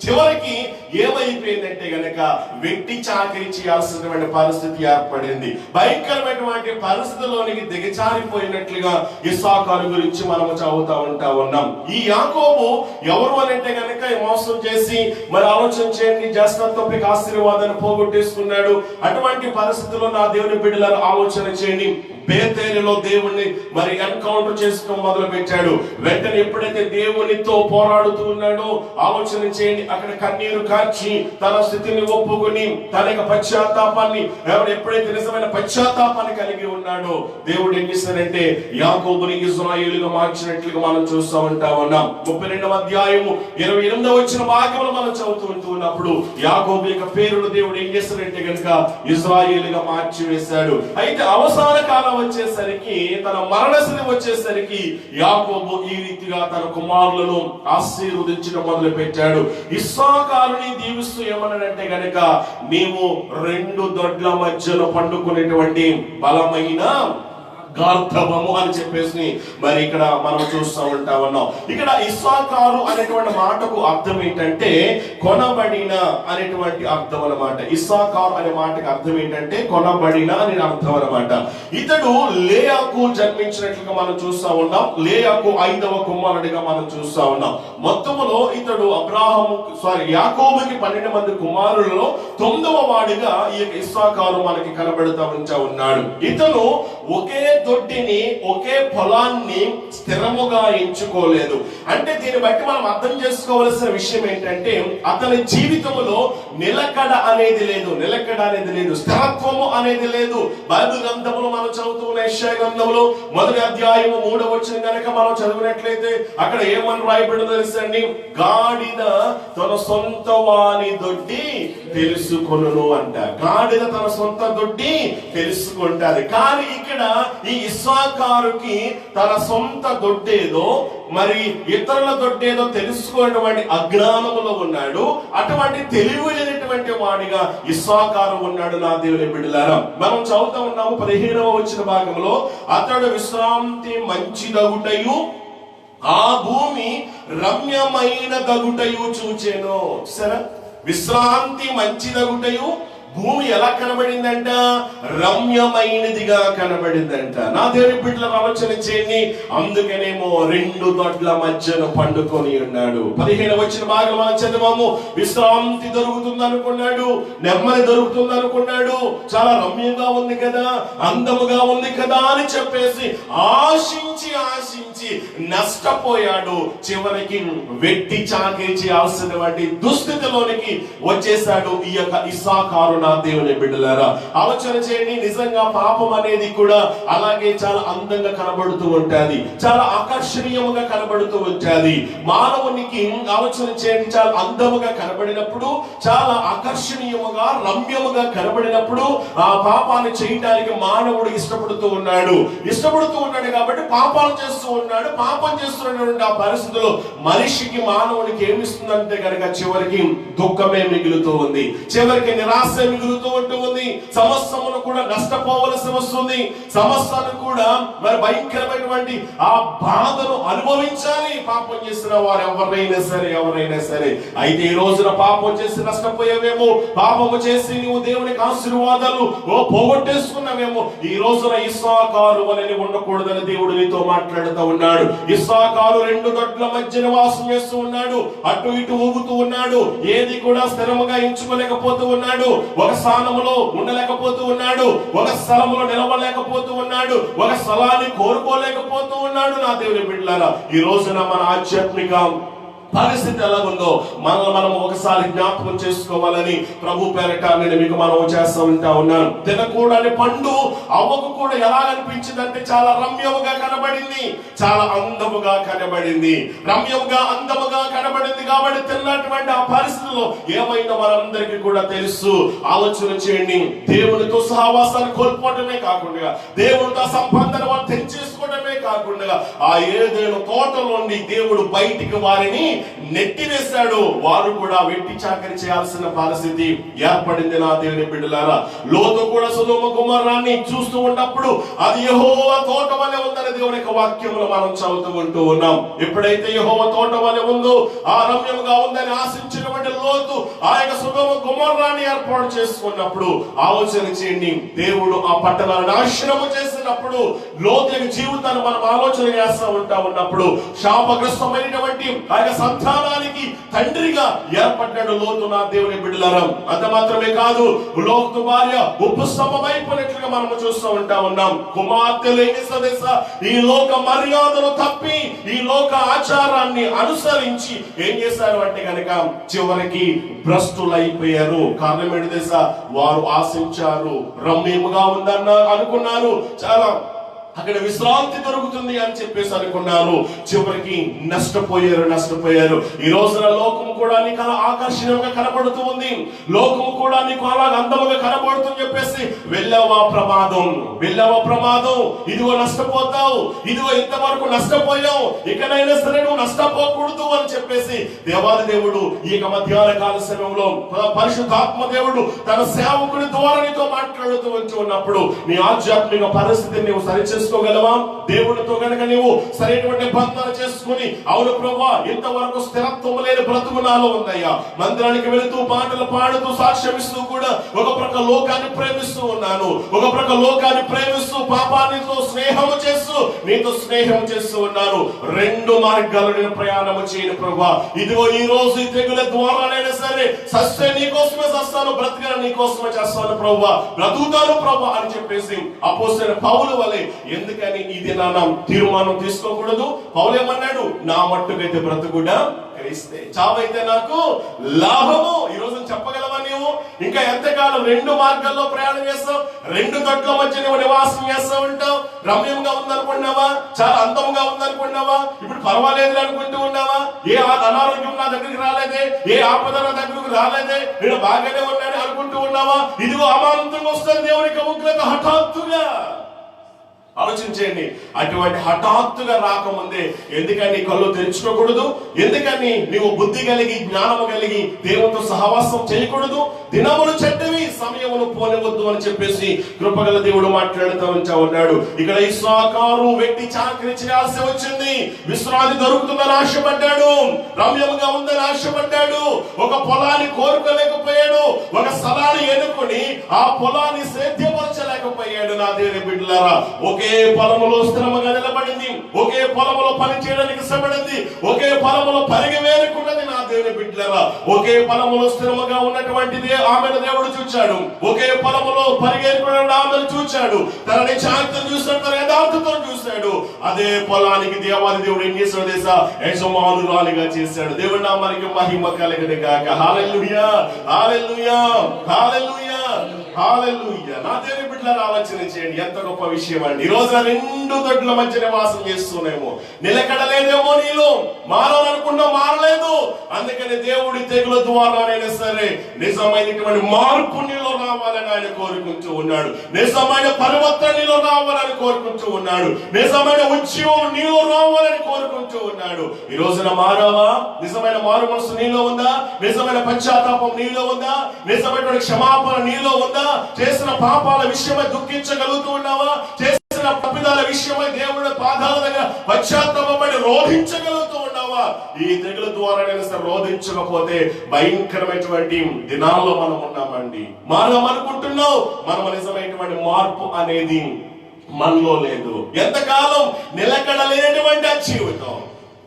చివరికి ఏమైపోయిందంటే గనక వెట్టి చాకరీ చేయాల్సినటువంటి పరిస్థితి ఏర్పడింది. భయంకరమైనటువంటి పరిస్థితిలోనికి దిగజారిపోయినట్లుగా ఇస్సాకారు గురించి మనము చదువుతా ఉన్నాం. ఈ యాకోబు ఎవరు అని అంటే గనక మోసం చేసి మరి ఆలోచన చేయండి, జ్యేష్ఠత్వపు ఆశీర్వాదాన్ని పోగొట్టేసుకున్నాడు. అటువంటి పరిస్థితుల్లో నా దేవుని బిడ్డలను ఆలోచన చేయండి. బేతేలులో దేవుణ్ణి మరి ఎన్కౌంటర్ చేసుకోవడం మొదలు పెట్టాడు. వెంటనే ఎప్పుడైతే దేవునితో పోరాడుతూ ఉన్నాడో ఆలోచన చేయండి, అక్కడ కన్నీరు కార్చి తన స్థితిని ఒప్పుకొని తన యొక్క పశ్చాత్తాపాన్ని ఎప్పుడైతే నిజమైన పశ్చాత్తాపాన్ని కలిగి ఉన్నాడో దేవుడు ఏం చేశాడంటే యాకోబుని ఇశ్రాయేలుగా మార్చినట్లుగా మనం చూస్తూ ఉన్నాం. 32వ అధ్యాయము 28వ వచ్చిన భాగంలో మనం చదువుతూ ఉన్నప్పుడు యాకోబు యొక్క పేరును దేవుడు ఏం చేశాడంటే కనుక ఇశ్రాయేలుగా మార్చి వేశాడు. అయితే అవసాన కాలం వచ్చేసరికి, తన మరణస్థితి వచ్చేసరికి యాకోబు ఈ రీతిగా తన కుమారులను ఆశీర్వదించడం మొదలు పెట్టాడు. ఇస్సాకారుని దీవిస్తూ ఏమన్నాడంటే గనక మేము 2 దొడ్ల మధ్యలో పండుకునేటువంటి బలమైన గార్ధవము అని చెప్పేసి మరి ఇక్కడ మనం చూస్తూ ఉన్నాం. ఇక్కడ ఇస్సాకారు అనేటువంటి మాటకు అర్థం ఏంటంటే కొనబడిన అనేటువంటి అర్థం అన్నమాట. ఇస్సాకారు అనే మాటకు అర్థం ఏంటంటే కొనబడిన అనే అర్థం అన్నమాట. ఇతడు లేయాకు జన్మించినట్లుగా మనం చూస్తా ఉన్నాం. లేయాకు 5వ కుమారుడిగా మనం చూస్తా ఉన్నాం. మొత్తములో ఇతడు యాకోబుకి 12 మంది కుమారులలో 9వ వాడిగా ఈ ఇస్సాకారు మనకి కనబడుతూ ఉన్నాడు. ఇతను ఒకే దొడ్డిని, ఒకే పొలాన్ని స్థిరముగా ఎంచుకోలేదు. అంటే దీన్ని బట్టి మనం అర్థం చేసుకోవలసిన విషయం ఏంటంటే, అతని జీవితంలో నిలకడ అనేది లేదు, స్థిరత్వము అనేది లేదు. బైబిల్ గ్రంథములో మనం చదువుతున్న యెషయా గ్రంథంలో 1వ అధ్యాయము 3వ వచనం కనుక మనం చదివినట్లయితే అక్కడ ఏమని రాయబడిందో తెలుసండి? గాడిద తన సొంత వాని దొడ్డి తెలుసుకొనును అంట. గాడిద తన సొంత దొడ్డి తెలుసుకుంటాది. కానీ ఇక్కడ ఈ ఇస్సాకారుకి తన సొంత దొడ్డేదో మరి ఇతరుల దొడ్డేదో తెలుసుకున్నటువంటి అజ్ఞానములో ఉన్నాడు. అటువంటి తెలివి లేనటువంటి వాడిగా ఇస్సాకారు ఉన్నాడు. నా దేవుని బిడ్డలారా, మనం చదువుతా ఉన్నాము 15వ వచన భాగంలో, అతడు విశ్రాంతి మంచిదగుటయు ఆ భూమి రమ్యమైన దగుటయు చూచెను. సరే, విశ్రాంతి మంచిదగుటయు భూమి ఎలా కనబడిందంట? రమ్యమైనదిగా కనబడిందంట. నా దేవుని బిడ్డల ఆలోచన చేయండి. అందుకనేమో 2 దొడ్ల మధ్యన పండుకొని ఉన్నాడు. 15వ వచన భాగం మనం చదివాము. విశ్రాంతి దొరుకుతుంది అనుకున్నాడు, నెమ్మది దొరుకుతుంది అనుకున్నాడు, చాలా రమ్యంగా ఉంది కదా, అందముగా ఉంది కదా అని చెప్పేసి ఆశించి నష్టపోయాడు. చివరికి వెట్టి చాకిరీ చేయాల్సినటువంటి దుస్థితిలోనికి వచ్చేసాడు ఈ యొక్క ఇస్సాకారు. నా దేవుని బిడ్డలారా, ఆలోచన చేయండి. నిజంగా పాపం అనేది కూడా అలాగే చాలా అందంగా కనబడుతూ ఉంటుంది, చాలా ఆకర్షణీయంగా కనబడుతూ ఉంటుంది. మానవునికి ఆలోచన చేయండి, చాలా అందముగా కనబడినప్పుడు, చాలా ఆకర్షణీయముగా రమ్యముగా కనబడినప్పుడు ఆ పాపాన్ని చేయడానికి మానవుడు ఇష్టపడుతూ ఉన్నాడు కాబట్టి పాపాలు చేస్తూ ఉన్నాడు. పాపం చేస్తున్నటువంటి ఆ పరిస్థితుల్లో మనిషికి, మానవునికి ఏమిస్తుందంటే కనుక చివరికి దుఃఖమే మిగులుతూ ఉంది, చివరికి నిరాశ మిగులుతూ ఉంటుంది. సమస్తమును కూడా నష్టపోవలసి వస్తుంది. సమస్తాన్ని కూడా మరి భయంకరమైనటువంటి ఆ బాధను అనుభవించాలి పాపం చేసిన వారు ఎవరైనా సరే. అయితే ఈ రోజున పాపం చేసి నష్టపోయేవేమో, పాపము చేసి నువ్వు దేవునికి ఆశీర్వాదాలు పోగొట్టేసుకున్నావేమో, ఈ రోజున ఇస్సాకారు వలె ఉండకూడదని దేవుడు నీతో మాట్లాడుతూ ఉన్నాడు. ఇస్సాకారు 2 దొడ్ల మధ్య నివాసం చేస్తూ ఉన్నాడు, అటు ఇటు ఊగుతూ ఉన్నాడు, ఏది కూడా స్థిరముగా ఎంచుకోలేకపోతూ ఉన్నాడు, ఒక స్థానంలో ఉండలేకపోతూ ఉన్నాడు, ఒక స్థలంలో నిలవలేకపోతూ ఉన్నాడు, ఒక స్థలాన్ని కోరుకోలేకపోతూ ఉన్నాడు. నా దేవుని బిడ్డలారా, ఈ రోజున మన ఆధ్యాత్మిక పరిస్థితి ఎలా ఉందో మనం ఒకసారి జ్ఞాపకం చేసుకోవాలని ప్రభు పేరట నేను మీకు మనం చేస్తూ ఉన్నాను. తినకూడని పండు అవ్వకు కూడా ఎలా అనిపించిందంటే చాలా రమ్యముగా కనబడింది, చాలా అందముగా కనబడింది, రమ్యముగా అందముగా కనబడింది. కాబట్టి తిన్నటువంటి ఆ పరిస్థితిలో ఏమైనా మనందరికీ కూడా తెలుసు. ఆలోచన చేయండి. దేవునితో సహవాసాన్ని కోల్పోవటమే కాకుండా, దేవునితో సంబంధాన్ని వాళ్ళు తెంచేసుకోవడమే కాకుండా, ఆ ఏదైనా తోటలోండి దేవుడు బయటికి వారిని నెట్టివేశాడు. వారు కూడా వెట్టి చాకరీ చేయాల్సిన పరిస్థితి ఏర్పడింది. నా దేవుని బిడ్డలారా, లోతు కూడా సొదొమ గొమొర్రాని చూస్తూ ఉన్నప్పుడు అది యెహోవా తోట వలె ఉందని దేవుని యొక్క వాక్యములో మనం చదువుతూ ఉన్నాం. ఎప్పుడైతే యెహోవా తోట వలె ఉందో, ఆ రమ్యంగా ఉందని ఆశించినటువంటి లోతు ఆ యొక్క సొదొమ గొమొర్రాని ఏర్పాటు చేసుకున్నప్పుడు ఆలోచన చేయండి. దేవుడు ఆ పట్టణాలను నాశనము చేసినప్పుడు లోతు యొక్క జీవితాన్ని మనం ఆలోచన చేస్తూ ఉన్నప్పుడు శాపగ్రస్తమైనటువంటి ఆ యొక్క సంతానానికి తండ్రిగా ఏర్పడ్డాడు లోతు. నా దేవుని బిడ్డలారా, అంత మాత్రమే కాదు, లోతు భార్య ఉప్పు స్తంభమైపోయినట్లుగా మనం చూస్తూ ఉన్నాం. కుమార్తెలు ఏం చేస్తారు? ఈ లోక మర్యాదను తప్పి, ఈ లోక ఆచారాన్ని అనుసరించి ఏం చేశారు అంటే కనుక చివరికి భ్రష్టులైపోయారు. కారణం ఏంటి తెలుసా? వారు ఆశించారు, రమ్యముగా ఉందన్న అనుకున్నారు, చాలా అక్కడ విశ్రాంతి దొరుకుతుంది అని చెప్పేసి అనుకున్నారు, చివరికి నష్టపోయారు. ఈ రోజున లోకము కూడా నీకు అలా ఆకర్షణీయంగా కనబడుతూ ఉంది, లోకము కూడా నీకు అలా అందముగా కనబడుతుంది చెప్పేసి వెళ్ళావా ప్రమాదం, ఇదిగో నష్టపోతావు, ఇదిగో ఇంతవరకు నష్టపోయావు, ఇకనైనా సరే నువ్వు నష్టపోకూడదు అని చెప్పేసి దేవాది దేవుడు ఈ మధ్యాహ్న కాల సమయంలో పరిశుద్ధాత్మ దేవుడు తన సేవకుడి ద్వారా నీతో మాట్లాడుతూ ఉన్నప్పుడు నీ ఆధ్యాత్మిక పరిస్థితిని నువ్వు సరిచేసుకోగలవా? దేవుడితో కనుక నీవు సరైనటువంటి బంధన చేసుకుని, అవును ప్రభువా, ఇంతవరకు స్థిరత్వం లేని బ్రతుకు నాలో ఉందయ్యా, మందిరానికి వెళుతూ పాటలు పాడుతూ సాక్ష్యమిస్తూ కూడా ఒక ప్రక్క లోకాన్ని ప్రేమిస్తూ ఉన్నాను, ఒక ప్రక్క లోకాన్ని ప్రేమిస్తూ పాపానితో స్నేహము చేస్తూ నీతో స్నేహం చేస్తూ ఉన్నాను. 2 మార్గాలు నేను ప్రయాణము చేయను ప్రభువా. ఇదిగో ఈ రోజు ఈ తెగుల ద్వారానైనా సరే సస్తే నీకోసమే చేస్తాను, బ్రతికను నీకోసమే చేస్తాను ప్రభువా, బ్రతుకుతాను ప్రభువా అని చెప్పేసి అపోస్తలుడైన పౌలు వలె ఎందుకని ఇది నా తీర్మానం తీసుకోకూడదు? పౌలేమన్నాడు, నా మట్టుకైతే బ్రతుకుడా క్రీస్తే, చావైతే నాకు లాభము. ఈ రోజు చెప్పగలవా నీవు? ఇంకా ఎంతకాలం రెండు మార్గాల్లో ప్రయాణం చేస్తావు? రెండు తొట్ల మధ్య నువ్వు నివాసం చేస్తూ ఉంటావు. రమ్యంగా ఉందనుకున్నావా? చాలా అందంగా ఉందనుకున్నావా? ఇప్పుడు పర్వాలేదు అనుకుంటూ ఉన్నావా? ఏ అనారోగ్యం నా దగ్గరికి రాలేదే, ఏ ఆపద నా దగ్గరకు రాలేదే, నేను బాగానే ఉన్నాను అనుకుంటూ ఉన్నావా? ఇదిగో అమాంతంగా వస్తుంది దేవునికి ఉగ్రత హఠాత్తుగా. ఆలోచించండి, అటువంటి హఠాత్తుగా రాకముందే ఎందుకని కళ్ళు తెరుచుకోకూడదు? ఎందుకని నీవు బుద్ధి కలిగి జ్ఞానము కలిగి దేవునితో సహవాసం చేయకూడదు? దినములు చెడ్డవి, సమయమును పోనివద్దు అని చెప్పేసి కృపగల దేవుడు మాట్లాడుతూ ఉన్నాడు. ఇక్కడ ఇస్సాకారు వ్యక్తి చాకరీ చేయాల్సి వచ్చింది. విశ్రాంతి దొరుకుతుందని ఆశపడ్డాడు, రమ్యంగా ఉందని ఆశపడ్డాడు, ఒక పొలాన్ని కోరుకోలేకపోయాడు, ఒక స్థలాన్ని ఎన్నుకొని ఆ పొలాన్ని సేద్యపరచలేకపోయాడు. నా దేవుని బిడ్డలారా, ఒకే పొలములో స్థిరముగా నిలబడింది, ఒకే పొలములో పని చేయడానికి ఇష్టపడింది, ఒకే పొలములో పరిగి వేరుకున్నది. నా దేవుని బిడ్డలారా, ఒకే పొలములో స్థిరముగా ఉన్నటువంటిది ఆమెను దేవుడు చూచాడు, ఒకే పొలములో పరిగెరుకున్న ఆమెను చూచాడు, తనని చారిత్రం చూశాడు, తన యథార్థతను చూశాడు. అదే పొలానికి దేవాది దేవుడు ఏం చేశాడు తెలుసా? యజమానురాలిగా చేశాడు. దేవుడి నామానికి మహిమ కలుగును గాక. హల్లెలూయా, హల్లెలూయా, హల్లెలూయా, హల్లెలూయా. నా దేవుని బిడ్డలారా, ఆలోచన చేయండి, ఎంత గొప్ప విషయం అండి. ఈ రోజున రెండు దొడ్ల మధ్య నివాసం చేస్తున్నామో, నిలకడలేదేమో, నీలో మారాలనుకున్నా మారలేదు. అందుకని దేవుడి తెగుల ద్వారానైనా సరే నిజమైనటువంటి మార్పు నీలో రావాలని ఆయన కోరుకుంటూ ఉన్నాడు. నిజమైన పరివర్తన నీలో రావాలని కోరుకుంటూ ఉన్నాడు. నిజమైన ఉద్యమం నీలో రావాలని కోరుకుంటూ ఉన్నాడు. ఈ రోజున మారావా? నిజమైన మారు మనసు నీలో ఉందా? నిజమైన పశ్చాత్తాపం నీలో ఉందా? నిజమైనటువంటి క్షమాపణ నీలో ఉందా? చేసిన పాపాల విషయమై దుఃఖించగలుగుతూ ఉన్నావా? చేసిన తప్పిదాల విషయమై దేవుడి పాదాల దగ్గర పశ్చాత్తాపడి రోధించగలుగుతూ ఉన్నావా? ఈ తెగుల ద్వారా రోధించకపోతే భయంకరమైనటువంటి దినాల్లో మనం ఉన్నామండి. మారమనుకుంటున్నావు, మనం నిజమైనటువంటి మార్పు అనేది మనలో లేదు. ఎంతకాలం నిలకడలేనటువంటి ఆ జీవితం,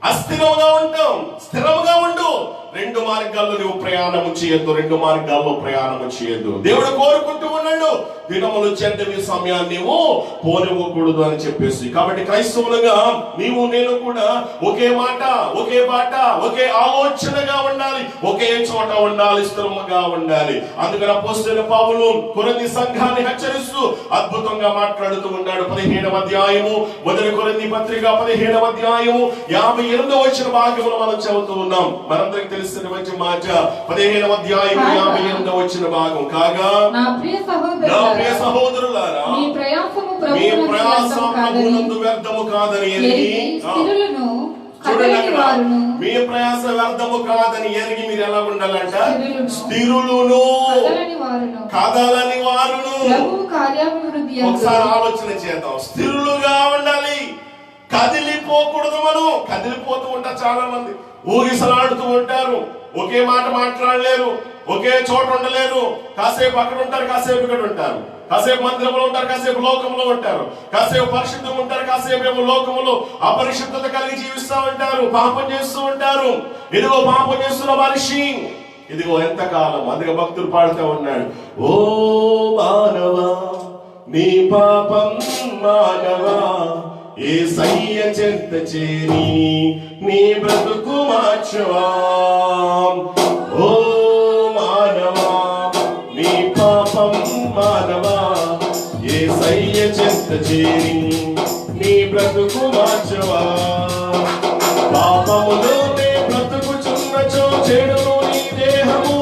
అస్థిరంగా ఉంటాం. స్థిరంగా ఉండు. రెండు మార్గాల్లో నువ్వు ప్రయాణము చేయొద్దు, రెండు మార్గాల్లో ప్రయాణము చేయొద్దు. దేవుడు కోరుకుంటూ ఉన్నాడు, దినములు చెడ్డవి, సమయాన్ని నీవు పోనివ్వకూడదు అని చెప్పేసి. కాబట్టి క్రైస్తవులుగా నీవు నేను కూడా ఒకే మాట, ఒకే బాట, ఒకే ఆలోచనగా ఉండాలి, ఒకే చోట ఉండాలి, స్థిరముగా ఉండాలి. అందుకని అపోస్తలుడైన పౌలు కొరింథీ సంఘాన్ని హెచ్చరిస్తూ అద్భుతంగా మాట్లాడుతూ ఉన్నాడు. 15వ అధ్యాయము మొదటి కొరింథీ పత్రిక 15వ అధ్యాయము 58వ వచన భాగమును మనం చదువుతూ ఉన్నాం. మనందరికి తెలిసిన మంచి మాట 15వ అధ్యాయము 58వ వచన భాగం. కాగా నా ప్రియ సహోదరులారా, మీ ప్రయాసము ప్రభువునందు వ్యర్థము కాదని ఎరిగి, చూడండి, మీ ప్రయాస వ్యర్థము కాదని ఎరిగి మీరు ఎలా ఉండాలంట? స్థిరులును కదలని వారును. ఒకసారి ఆలోచన చేద్దాం. స్థిరులుగా ఉండాలి, కదిలిపోకూడదు. మనం కదిలిపోతూ ఉంటారు, చాలా మంది ఊగిసలాడుతూ ఉంటారు, ఒకే మాట మాట్లాడలేరు, ఒకే చోట ఉండలేరు. కాసేపు అక్కడ ఉంటారు, కాసేపు ఇక్కడ ఉంటారు, కాసేపు మందిరంలో ఉంటారు, కాసేపు లోకంలో ఉంటారు, కాసేపు పరిశుద్ధంగా ఉంటారు, కాసేపు ఏమో లోకములో అపరిశుద్ధత కలిగి జీవిస్తూ ఉంటారు, పాపం చేస్తూ ఉంటారు. ఇదిగో పాపం చేస్తున్న మనిషి, ఇదిగో ఎంతకాలం. అందుకే భక్తులు పాడుతూ ఉన్నాడు, ఓ మానవా నీ పాపం మానవా యేసయ్య చెంత చేరి నీ బ్రతుకు మార్చవా. ఓ మానవా నీ పాపం మానవా యేసయ్య చెంత చేరి నీ బ్రతుకు మార్చవా. పాపములోనే బ్రతుకుచున్నచో చెడును నీ దేహము,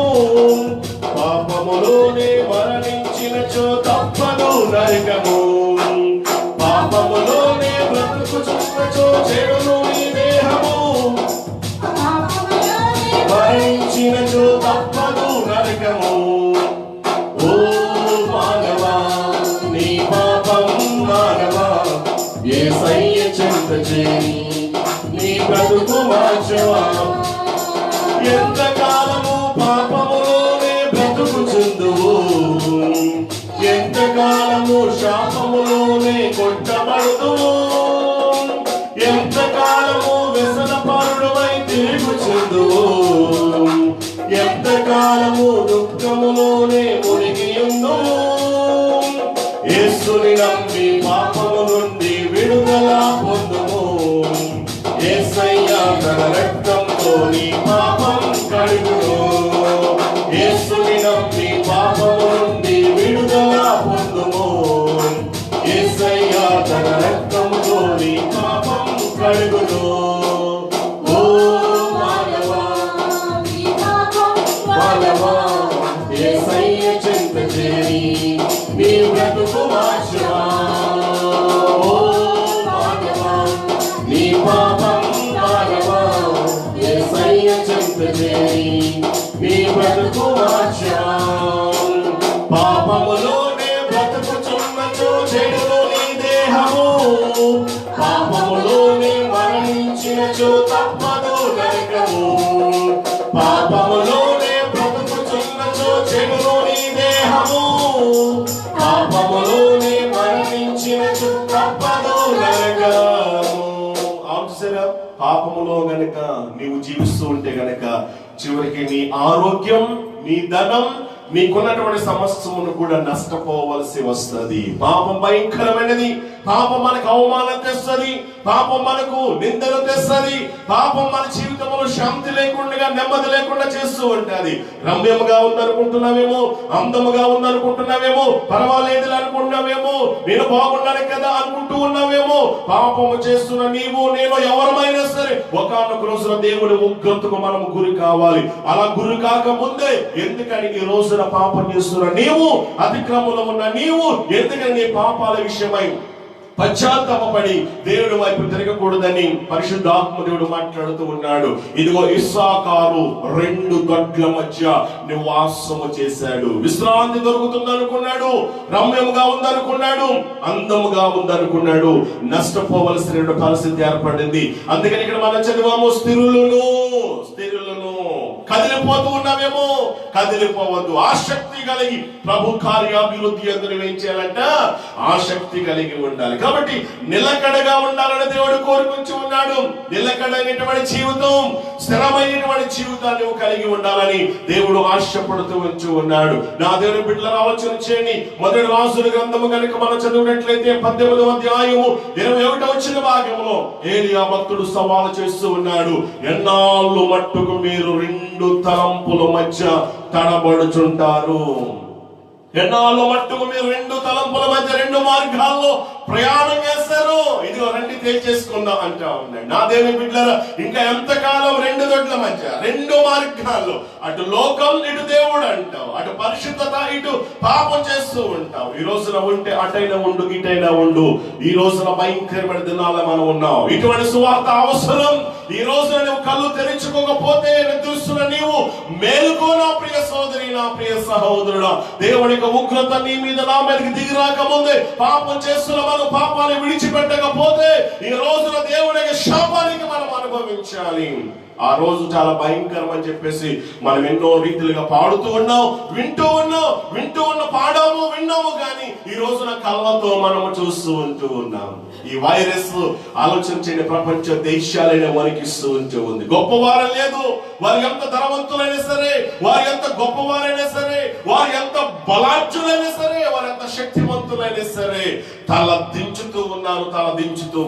పాపములోనే మరణించినచో తప్పదు నరకము. పాపములోనే బ్రతుకుచున్నచో చెడును నీ దేహము, మరణించినచో తప్పదు నరకము. ఓ మానవా నీ పాపం మానవా యేసయ్య చెంత చేరి నీ బ్రతుకు మార్చవా. ఎంతకాలము పాపములోనే బ్రతుకుచుందువు, ఎంతకాలము శాపములోనే కొట్టబడుదువు, ఎంతకాలము వ్యసనపరుడవై తిరుగుచుందువు, ఎంతకాలము దుఃఖములోనే మునిగియుందువు. యేసుని నమ్మి పాపము నుండి చెంత చేరి నీ బ్రతుకు మార్చువా. ఓ మానవా, నీ పాపం మానవా, యేసయ్య చెంత చేరి నీ బ్రతుకు మార్చువా. పాపములోనే బ్రతుకుచున్నచో చెడులో నీ దేహము, పాపములోనే మరణించినచో తప్పదు నరకము. పాపములోనే బ్రతుకుచున్నచో చెడులో నీ దేహము, పాపములోనే మరణించినచో తప్పదు నరకము. అవును సరే, పాపములో గనక నీవు జీవిస్తూ ఉంటే గనక చివరికి నీ ఆరోగ్యం, నీ ధనం, నీకున్నటువంటి సమస్తమును కూడా నష్టపోవలసి వస్తుంది. పాపం భయంకరమైనది. పాపం మనకు అవమానం తెస్తుంది. పాపం మనకు నిందలు తెస్తుంది. పాపం మన జీవితంలో శాంతి లేకుండా, నెమ్మది లేకుండా చేస్తూ ఉంటుంది. రమ్యముగా ఉందనుకుంటున్నావేమో, అందముగా ఉందనుకుంటున్నావేమో, పర్వాలేదు అనుకుంటున్నావేమో, నేను బాగున్నాను కదా అనుకుంటూ ఉన్నావేమో. పాపము చేస్తున్న నీవు నేను ఎవరమైనా సరే ఒకానొక రోజున దేవుడి ఉగ్రతకు మనం గురి కావాలి. అలా గురి కాక ముందే, ఎందుకని ఈ రోజున పాపం చేస్తున్న నీవు, అతిక్రమంలో ఉన్న నీవు, ఎందుకని నీ పాపాల విషయమై పశ్చాత్తాపపడి దేవుడి వైపు తిరగకూడదని పరిశుద్ధాత్మ దేవుడు మాట్లాడుతూ ఉన్నాడు. ఇదిగో ఇస్సాకారు 2 దొడ్ల మధ్య నివాసము చేశాడు. విశ్రాంతి దొరుకుతుంది అనుకున్నాడు, రమ్యముగా ఉందనుకున్నాడు, అందముగా ఉందనుకున్నాడు. నష్టపోవలసిన పరిస్థితి ఏర్పడింది. అందుకని ఇక్కడ మనం చదివాము, స్థిరులను కదిలిపోతూ ఉన్నామేమో, కదిలిపోవద్దు. ఆసక్తి కలిగి ప్రభు కార్యాభివృద్ధి అందరూ ఏం చేయాలంట? ఆసక్తి కలిగి ఉండాలి. కాబట్టి నిలకడగా ఉండాలని దేవుడు కోరుకుంటూ ఉన్నాడు. నిలకడైనటువంటి జీవితం, స్థిరమైనటువంటి జీవితాన్ని కలిగి ఉండాలని దేవుడు ఆశపడుతూ ఉంటూ ఉన్నాడు. నా దేవుని బిడ్డల ఆలోచన చేయండి. మొదటి రాజుల గ్రంథము కనుక మనం చదివినట్లయితే 18వ అధ్యాయము 21వ భాగంలో ఏలియా భక్తుడు సవాలు చేస్తూ ఉన్నాడు. ఎన్నాళ్ళు మట్టుకు మీరు 2 తలంపుల మధ్య తడబడుచుంటారు? ఎన్నాళ్ళు మట్టుకు మీరు 2 తలంపుల మధ్య 2 మార్గాల్లో ప్రయాణం చేస్తారు? ఇదిగో రండి తేల్చేసుకుందాం అంటా ఉన్నాడు. నా దేవుని బిడ్డలారా, ఇంకా ఎంతకాలం 2 దొడ్ల మధ్య 2 మార్గాల్లో, అటు లోకం ఇటు దేవుడు అంటావు, అటు పరిశుద్ధత ఇటు పాపం చేస్తూ ఉంటావు. ఈ రోజున ఉంటే అటైనా ఉండు, ఇటైనా ఉండు. ఈ రోజున భయంకరమైన దినాల మనం ఉన్నాం. ఇటువంటి సువార్త అవసరం. ఈ రోజున నువ్వు కళ్ళు తెరుచుకోకపోతే నిద్రిస్తున్న నీవు మేలుకో నా ప్రియ సోదరి, నా ప్రియ సహోదరుడా. దేవుని యొక్క ఉగ్రత నీ మీద నా మీదకి దిగి రాకముందే పాపం చేస్తున్న మనం పాపాన్ని విడిచిపెట్టకపోతే ఈ రోజున దేవుని యొక్క శాపానికి మనం అనుభవించాలి. ఆ రోజు చాలా భయంకరం అని చెప్పేసి మనం ఎన్నో రీతిలుగా పాడుతూ ఉన్నాం, వింటూ ఉన్న పాడాము, విన్నాము. కానీ ఈ రోజున కళ్ళతో మనము చూస్తూ ఉన్నాం. ఈ వైరస్ ఆలోచించండి, ప్రపంచ దేశాలైన వణికిస్తూ ఉంది. గొప్పవారు లేదు, వారు ఎంత ధనవంతులైనా సరే, వారు ఎంత గొప్పవారైనా సరే, వారు ఎంత బలాఢ్యులైనా సరే, వారు ఎంత శక్తివంతులైనా సరే, తల దించుతూ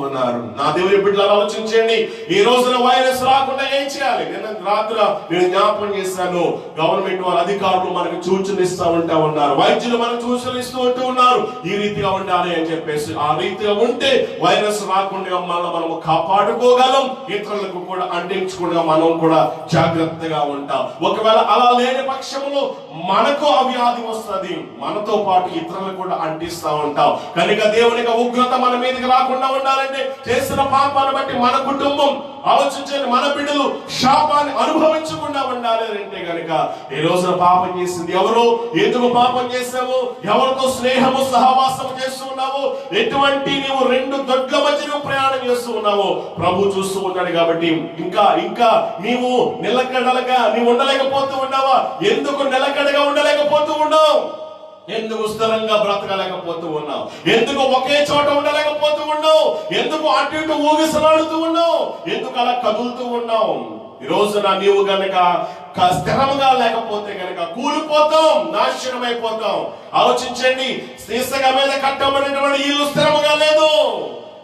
ఉన్నారు. నా దేవుని బిడ్డలు ఆలోచించండి. ఈ రోజున వైరస్ రాకుండా ఏం చేయాలి? నిన్న రాత్రి నేను జ్ఞాపకం చేశాను. గవర్నమెంట్ వారి అధికారులు మనకు సూచనలు ఇస్తూ ఉన్నారు, వైద్యులు మనకు సూచనలు ఇస్తూ ఉన్నారు, ఈ రీతిగా ఉండాలి అని చెప్పేసి. ఆ రీతిగా ఉంటే వైరస్ రాకుండా మనము కాపాడుకోగలం, ఇతరులకు కూడా అంటించకుండా మనం కూడా జాగ్రత్తగా ఉంటాం. ఒకవేళ అలా లేని పక్షంలో మనకు ఆ వ్యాధి వస్తుంది, మనతో పాటు ఇతరులకు కూడా అంటిస్తూ ఉంటాం. కనుక దేవుని ఉగ్రత మన మీదకి రాకుండా ఉండాలంటే చేసిన పాపాన్ని బట్టి మన కుటుంబం ఆలోచించండి, మన బిడ్డలు శాపాన్ని అనుభవించకుండా ఉండాలి అంటే గనుక ఈ రోజున పాపం చేసింది ఎవరు? ఎందుకు పాపం చేసావు? ఎవరితో స్నేహము సహవాసం చేస్తూ ఉన్నావు? ఎటువంటి నీవు 2 దొడ్ల మధ్య నువ్వు ప్రయాణం చేస్తూ ఉన్నావు ప్రభు చూస్తూ ఉన్నాడు. కాబట్టి ఇంకా నీవు నిలకడగా నీవు ఉండలేకపోతూ ఉన్నావా? ఎందుకు నిలకడగా ఉండలేకపోతూ ఉన్నావు? ఎందుకు స్థిరంగా బ్రతకలేకపోతూ ఉన్నావు? ఎందుకు ఒకే చోట ఉండలేకపోతూ ఉన్నావు? ఎందుకు అటు ఇటు ఊగిసలాడుతూ ఉన్నావు? ఎందుకు అలా కదులుతూ ఉన్నావు? ఈ రోజున నీవు గనక స్థిరంగా లేకపోతే గనక కూలిపోతాం, నాశనం అయిపోతాం. ఆలోచించండి, ఇసుక మీద కట్టబడినటువంటి ఇల్లు స్థిరంగా లేదు.